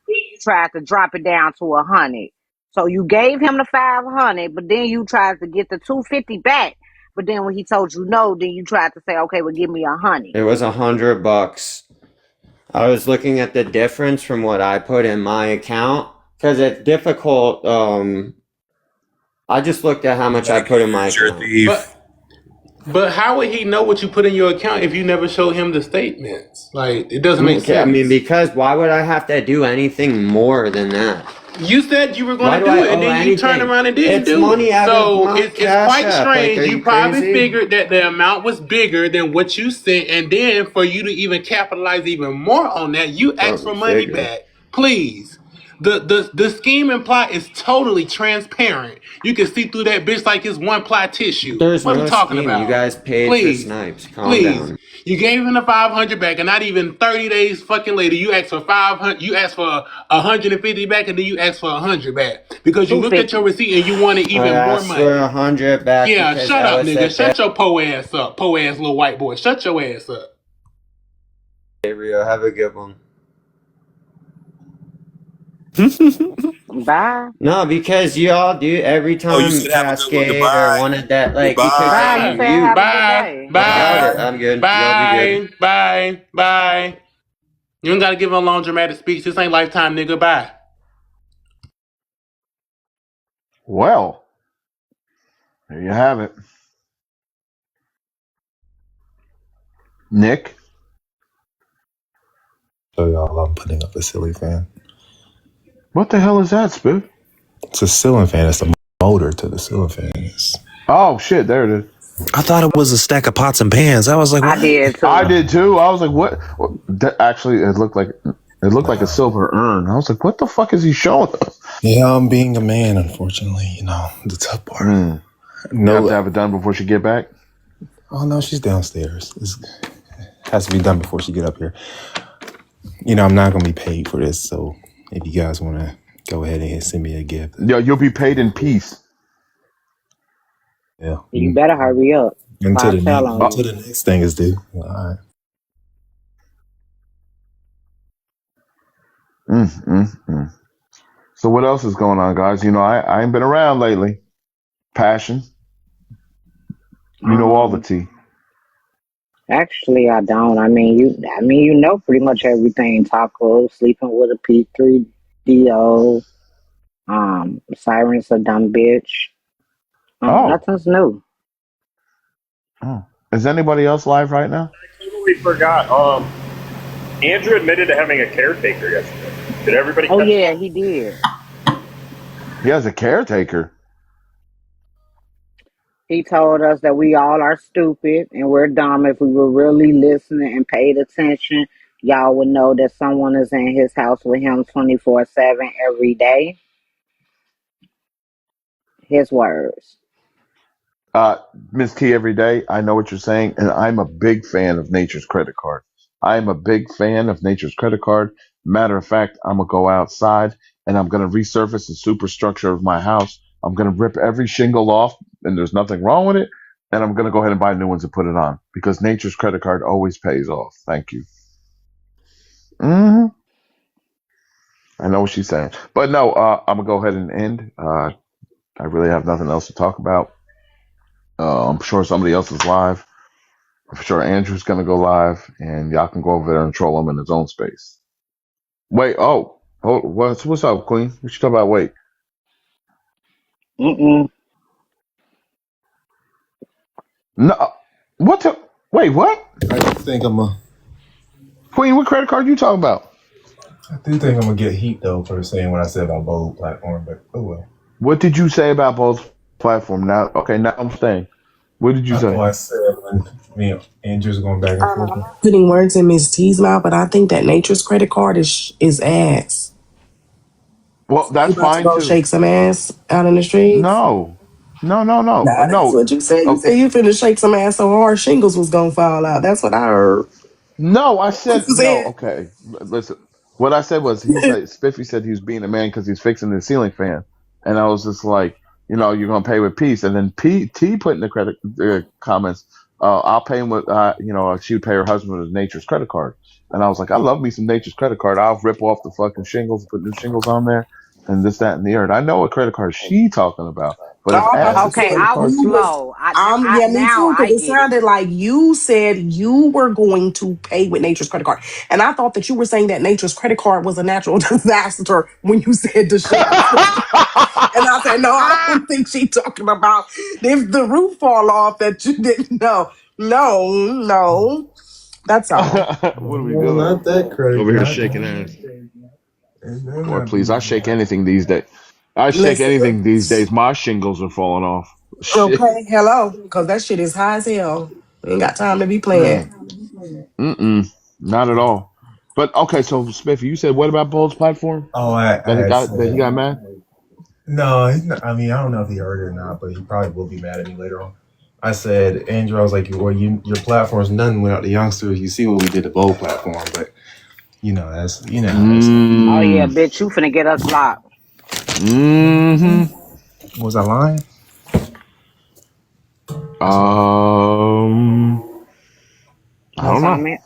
E: Then you tried to drop it down to 100. So you gave him the 500, but then you tried to get the 250 back. But then when he told you no, then you tried to say, okay, well, give me 100.
A: It was $100. I was looking at the difference from what I put in my account because it's difficult. I just looked at how much I put in my account.
Q: But how would he know what you put in your account if you never showed him the statements? Like, it doesn't make
A: Okay,
Q: sense.
A: I mean, because why would I have to do anything more than that?
Q: You said you were
A: Why
Q: going to
A: do
Q: do
A: I
Q: it, and
A: owe
Q: then you turned
A: anything?
Q: around and didn't
A: It's
Q: do
A: money
Q: it.
A: out of
Q: So
A: my
Q: it's
A: Cash
Q: quite
A: App. Like,
Q: strange.
A: are
Q: You
A: you
Q: probably
A: crazy?
Q: figured that the amount was bigger than what you sent, and then for you to even capitalize even more on that, you asked for
A: Probably
Q: money
A: figured.
Q: back. Please. The scheme and plot is totally transparent. You can see through that bitch like it's one ply tissue.
A: There's
Q: What are
A: no
Q: we talking
A: scheme.
Q: about?
A: You guys paid
Q: Please.
A: for snipes. Calm
Q: Please.
A: down.
Q: You gave him the 500 back, and not even 30 days fucking later, you asked for 500. You asked for 150 back, and then you asked for 100 back because you looked at your receipt and you wanted
A: I
Q: even more
A: asked
Q: money.
A: for 100 back
Q: Yeah,
A: because
Q: shut up,
A: Ella
Q: nigga.
A: said
Q: Shut your po ass up, po ass little white boy. Shut your ass up.
A: Hey, Rio, have a good one.
E: Bye.
A: No, because you all do every
L: Oh, you
A: time
L: said have a good one.
A: Cascade or
L: Goodbye.
A: one of that, like, because
E: Bye.
L: Goodbye.
E: You
A: you,
E: said
A: you,
E: have a good
Q: Bye,
E: day.
A: y'all,
Q: bye,
A: I'm good. Y'all be good.
Q: bye, bye, bye. You don't gotta give a long dramatic speech. This ain't Lifetime, nigga. Bye.
J: Well, there you have it. Nick?
I: So y'all, I'm putting up a ceiling fan.
J: What the hell is that, Spiff?
I: It's a ceiling fan. It's the motor to the ceiling fan.
J: Oh, shit, there it is.
L: I thought it was a stack of pots and pans. I was like,
E: I
L: what?
E: did
J: I
E: too.
J: did too. I was like, what? Actually, it looked like a silver urn. I was like, what the fuck is he showing us?
I: Yeah, I'm being a man, unfortunately. You know, the tough part.
J: You have to have it done before she get back?
I: Oh, no, she's downstairs. It has to be done before she get up here. You know, I'm not going to be paid for this, so if you guys want to go ahead and send me a gift.
J: Yeah, you'll be paid in peace.
I: Yeah.
E: You better hurry up.
I: Until
E: Before I tell on you.
I: the next thing is due. All right.
J: So what else is going on, guys? You know, I ain't been around lately. Passion. You know all the tea.
E: Actually, I don't. I mean, you know pretty much everything. Taco, sleeping with a P3DO, Siren's a dumb bitch. Nothing's new.
J: Oh. Is anybody else live right now?
M: I totally forgot. Andrew admitted to having a caretaker yesterday. Did everybody
E: Oh
M: catch
E: yeah,
M: that?
E: he did.
J: He has a caretaker.
E: He told us that we all are stupid and we're dumb. If we were really listening and paid attention, y'all would know that someone is in his house with him 24/7 every day. His words.
J: Miss T every day. I know what you're saying, and I'm a big fan of Nature's Credit Card. I am a big fan of Nature's Credit Card. Matter of fact, I'm gonna go outside and I'm gonna resurface the superstructure of my house. I'm gonna rip every shingle off, and there's nothing wrong with it. And I'm gonna go ahead and buy new ones and put it on because Nature's Credit Card always pays off. Thank you. hmm I know what she's saying, but no, I'm gonna go ahead and end. I really have nothing else to talk about. I'm sure somebody else is live. I'm sure Andrew's gonna go live, and y'all can go over there and troll him in his own space. Wait, what's up, Queen? What you talking about? Wait, no, what? Wait, what?
I: I think
J: Queen, what credit card you talking about?
I: I do think I'm gonna get heat though for saying what I said about Bold platform, but oh well.
J: What did you say about both platform? Now I'm staying. What did you say?
I: I said when me and Andrew's going back and forth.
N: I'm not putting words in Miss T's mouth, but I think that Nature's credit card is ass.
J: Well,
N: So you
J: that's
N: about to
J: fine
N: go
J: too.
N: shake some ass out in the streets?
J: No.
N: Nah, that's what you said. You said you finna shake some ass so hard shingles was gonna fall out. That's what I heard.
J: No, I said
N: You
J: no.
N: said
J: Okay, listen. What I said was Spiffy said he was being a man because he's fixing the ceiling fan, and I was just like, you're gonna pay with peace. And then T put in the comments, I'll pay him with, she would pay her husband with Nature's credit card, and I was like, I love me some Nature's credit card. I'll rip off the fucking shingles, put new shingles on there, and this, that, and the other. I know what credit card she talking about, but if ass is
E: Okay,
J: credit
E: I was
J: card,
E: slow.
N: yeah, me
E: Now
N: too,
E: I
N: because it
E: get it.
N: sounded like you said you were going to pay with Nature's credit card. And I thought that you were saying that Nature's credit card was a natural disaster when you said the shingles. And I said, no, I don't think she's talking about if the roof fall off that you didn't know. No. That's all.
J: what are we doing?
I: Not that credit.
J: Over here
I: Not
J: shaking ass.
I: that.
J: Lord, please, I shake anything these days. I shake
N: Listen,
J: anything these days. My shingles are falling off. Shit.
N: okay, hello, because that shit is high as hell. Ain't got time to be playing.
J: Not at all. But okay, so Spiffy, you said what about Bold's platform?
I: Oh,
J: That he got mad?
I: No, he's not, I mean, I don't know if he heard it or not, but he probably will be mad at me later on. I said, Andrew, I was like, well, your platform's nothing without the youngsters. You see what we did to Bold platform, but that's
E: Oh yeah, bitch, you finna get us locked.
I: Was I lying?
J: I don't know.
E: Comment.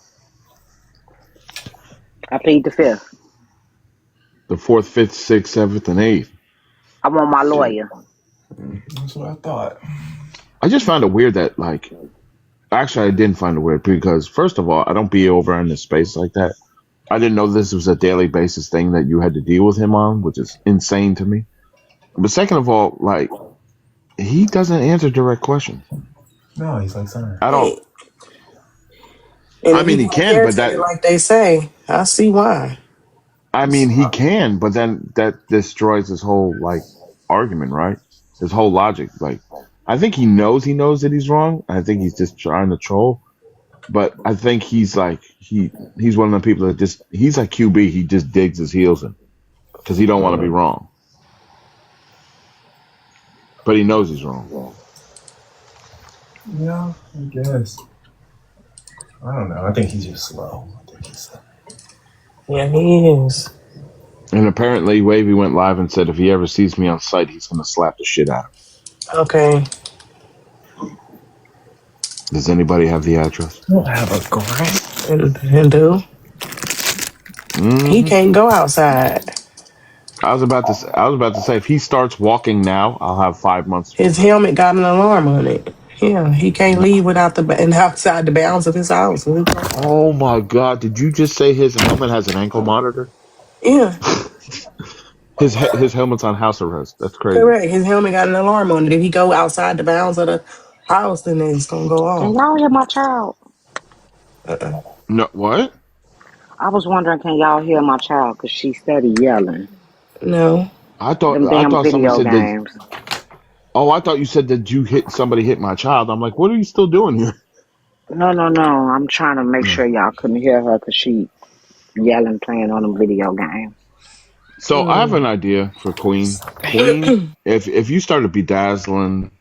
E: I plead the fifth.
J: The 4th, 5th, 6th, 7th, and 8th.
E: I want my
J: Shit.
E: lawyer.
R: That's what I thought.
J: I just found it weird that, like, actually, I didn't find it weird because, first of all, I don't be over in the space like that. I didn't know this was a daily basis thing that you had to deal with him on, which is insane to me. But second of all, like, he doesn't answer direct questions.
H: No, he's like son.
J: I don't.
N: And
J: I
N: if
J: mean, he
N: don't
J: can,
N: care
J: but
N: to you
J: that.
N: like they say, I see why.
J: I mean, he can, but then that destroys his whole like argument, right? His whole logic. Like, I think he knows that he's wrong. I think he's just trying to troll. But I think he's like he's one of the people that just he's like QB. He just digs his heels in because he don't want to be wrong, but he knows he's wrong.
H: Yeah, I guess. I don't know. I think he's just slow. I think he's.
N: Yeah, he is.
J: And apparently, Wavy went live and said if he ever sees me on site, he's gonna slap the shit out of me.
N: Okay.
J: Does anybody have the address?
N: I don't have a grant. And do. He can't go outside.
J: I was about to say if he starts walking now, I'll have 5 months.
N: His helmet got an alarm on it. Yeah, he can't leave without and outside the bounds of his house.
J: Oh my God! Did you just say his helmet has an ankle monitor?
N: Yeah.
J: His helmet's on house arrest. That's crazy.
N: Correct. His helmet got an alarm on it. If he go outside the bounds of the house, then it's gonna go off.
E: Can y'all hear my child?
J: No, what?
E: I was wondering, can y'all hear my child? Because she steady yelling.
N: No.
J: I thought
E: Them damn
J: someone
E: video
J: said
E: games.
J: that. Oh, I thought you said that somebody hit my child. I'm like, what are you still doing here?
E: No. I'm trying to make sure y'all couldn't hear her because she yelling, playing on them video games.
J: So I have an idea for Queen. Queen, if you started bedazzling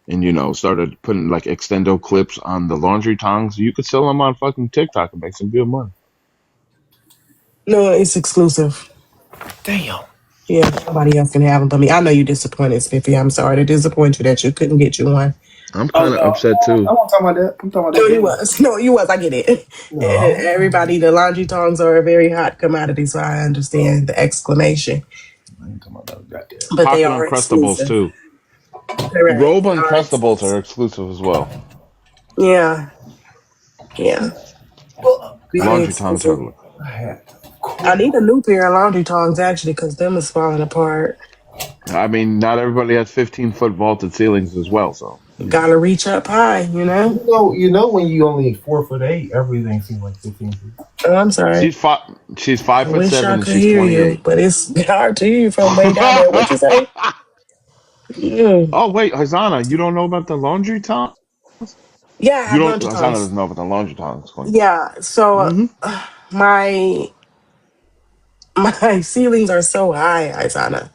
J: and started putting like extendo clips on the laundry tongs, you could sell them on fucking TikTok and make some good money.
N: No, it's exclusive.
J: Damn.
N: Yeah, nobody else can have them but me. I know you're disappointed, Spiffy. I'm sorry to disappoint you that you couldn't get you one.
J: I'm kind of upset too.
H: I'm not talking about that. I'm talking about that.
N: No, you was. No, you was. I get it.
H: No.
N: Everybody, the laundry tongs are a very hot commodity, so I understand the exclamation.
H: I ain't talking about that. Goddamn.
N: But they
J: Pocket
N: are
J: Uncrustables
N: exclusive.
J: too.
N: Correct.
J: Robe Uncrustables are exclusive as well.
N: Yeah.
J: Laundry tongs are.
N: I need a new pair of laundry tongs actually, because them is falling apart.
J: I mean, not everybody has 15-foot vaulted ceilings as well, so.
N: Gotta reach up high,
H: You know when you only 4'8", everything seems like 15 feet.
N: Oh, I'm sorry.
J: She's 5'7"
N: I wish I
J: and
N: could
J: she's
N: hear
J: 28.
N: you, but it's hard to hear you from way down there. What you say?
J: Oh wait, Hazana, you don't know about the laundry tongs?
N: Yeah, I have laundry
J: Hazana
N: tongs.
J: doesn't know about the laundry tongs.
N: Yeah, so my ceilings are so high, Isana,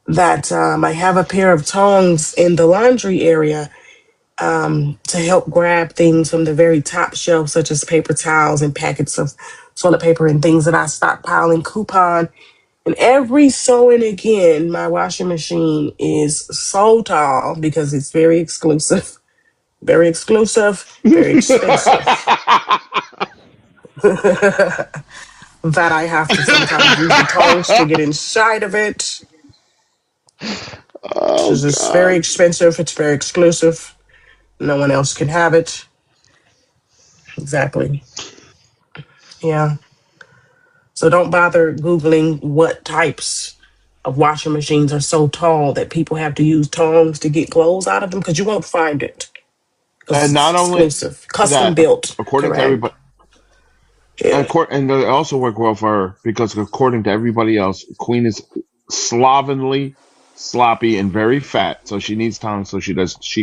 N: that I have a pair of tongs in the laundry area to help grab things from the very top shelf, such as paper towels and packets of toilet paper and things that I stockpile in Coupon. And every so and again, my washing machine is so tall because it's very exclusive. Very exclusive, very expensive. That I have to sometimes use the tongs to get inside of it. It's very expensive. It's very exclusive. No one else can have it. Exactly. Yeah. So don't bother Googling what types of washing machines are so tall that people have to use tongs to get clothes out of them, because you won't find it.
J: And not only
N: Exclusive. Custom
J: that,
N: built.
J: according to
N: Correct.
J: everybody, and they also work well for her because according to everybody else, Queen is slovenly, sloppy, and very fat. So she needs tongs so she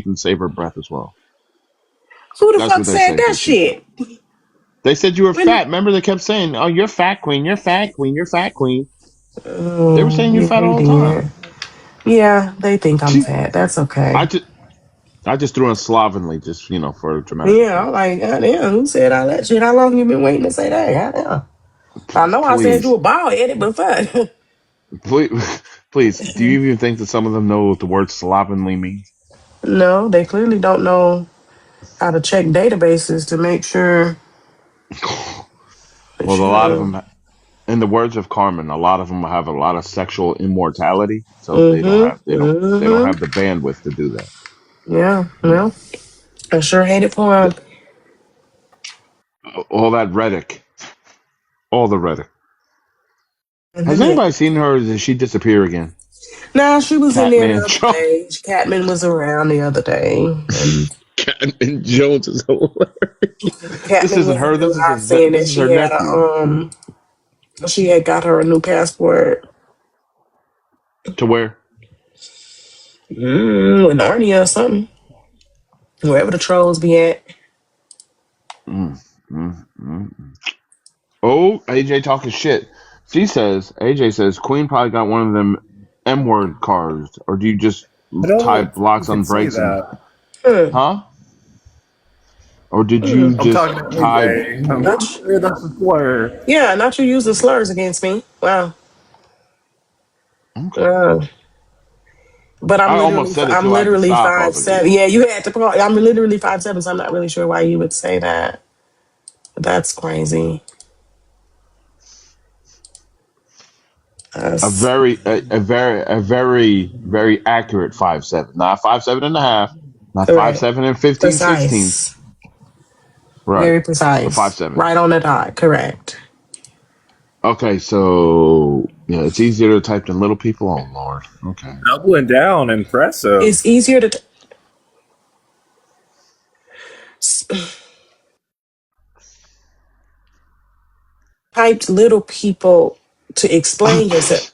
J: can save her breath as well.
N: Who the
J: That's
N: fuck
J: what they
N: said
J: say,
N: that shit?
J: They said you were fat. Remember, they kept saying, "Oh, you're fat, Queen. You're fat, Queen. You're fat, Queen." They were saying you're fat all the time.
N: Yeah, they think I'm fat. That's okay.
J: I just threw in slovenly, just for dramatic.
N: Yeah, I'm like, goddamn, who said all that shit? How long you been waiting to say that? Goddamn. I know I said you were bald headed, but fuck.
J: Please, do you even think that some of them know what the word slovenly means?
N: No, they clearly don't know how to check databases to make sure
J: Well, a lot of them, in the words of Carmen, a lot of them have a lot of sexual immortality, so they don't have the bandwidth to do that.
N: Yeah, well, I sure hate it for him.
J: All that rhetoric, all the rhetoric.
N: And
J: Has
N: then
J: anybody seen her? Or did she disappear again?
N: nah, she was in there the
J: Catman
N: other
J: Jones.
N: day. Catman was around the other day. And
J: Catman Jones is hilarious.
N: Catman
J: This isn't
N: was
J: her.
N: in
J: This
N: there
J: is
N: saying
J: this
N: that
J: is her nephew.
N: she had got her a new passport.
J: To where?
N: In Narnia or something. Wherever the trolls be at.
J: Mm, mm, mm. Oh, AJ talking shit. AJ says, Queen probably got one of them M word cards, or do you just
O: I don't
J: type
O: think
J: locks
O: you
J: on
O: could say
J: breaks and,
O: that.
J: huh? Or did you
O: I'm
J: just
O: talking to
J: type?
O: AJ. I'm pretty sure that's a slur.
N: Yeah, not you use the slurs against me. Wow.
J: Okay.
N: Wow. But
J: I almost said it
N: I'm
J: too. I had to
N: literally
J: stop. I was like,
N: 5'7". Yeah, you had to call. I'm literally 5'7", so I'm not really sure why you would say that. But that's crazy.
J: a
N: That's
J: very, very accurate 5'7", not 5'7.5", not
N: right.
J: 5'7" and 15/16.
N: Precise.
J: Right,
N: Very
J: a
N: precise.
J: 5'7".
N: Right on the dot. Correct.
J: Okay, so yeah, it's easier to type than little people. Oh Lord. Okay.
O: Doubling down, impressive.
N: It's easier to type little people to explain yourself.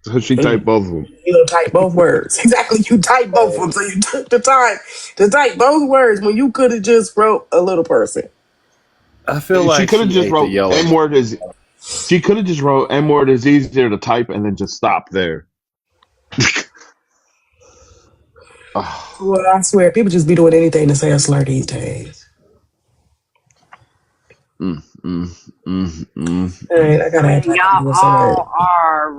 J: So she typed both of them.
N: You don't type both words. Exactly. You type both of them. So you took the time to type both words when you could have just wrote a little person.
O: I feel
J: She
O: like
J: could have
O: she
J: just
O: ate the
J: wrote
O: yellow.
J: M word is. She could have just wrote M word is easier to type and then just stop there.
N: Well, I swear, people just be doing anything to say a slur these days.
J: Mm, mm, mm, mm.
N: All right, I gotta act like I
E: Y'all
N: know what's up.
E: all are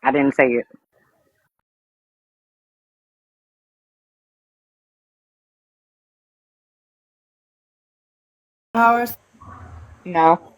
E: I didn't say it.
S: Hours? No.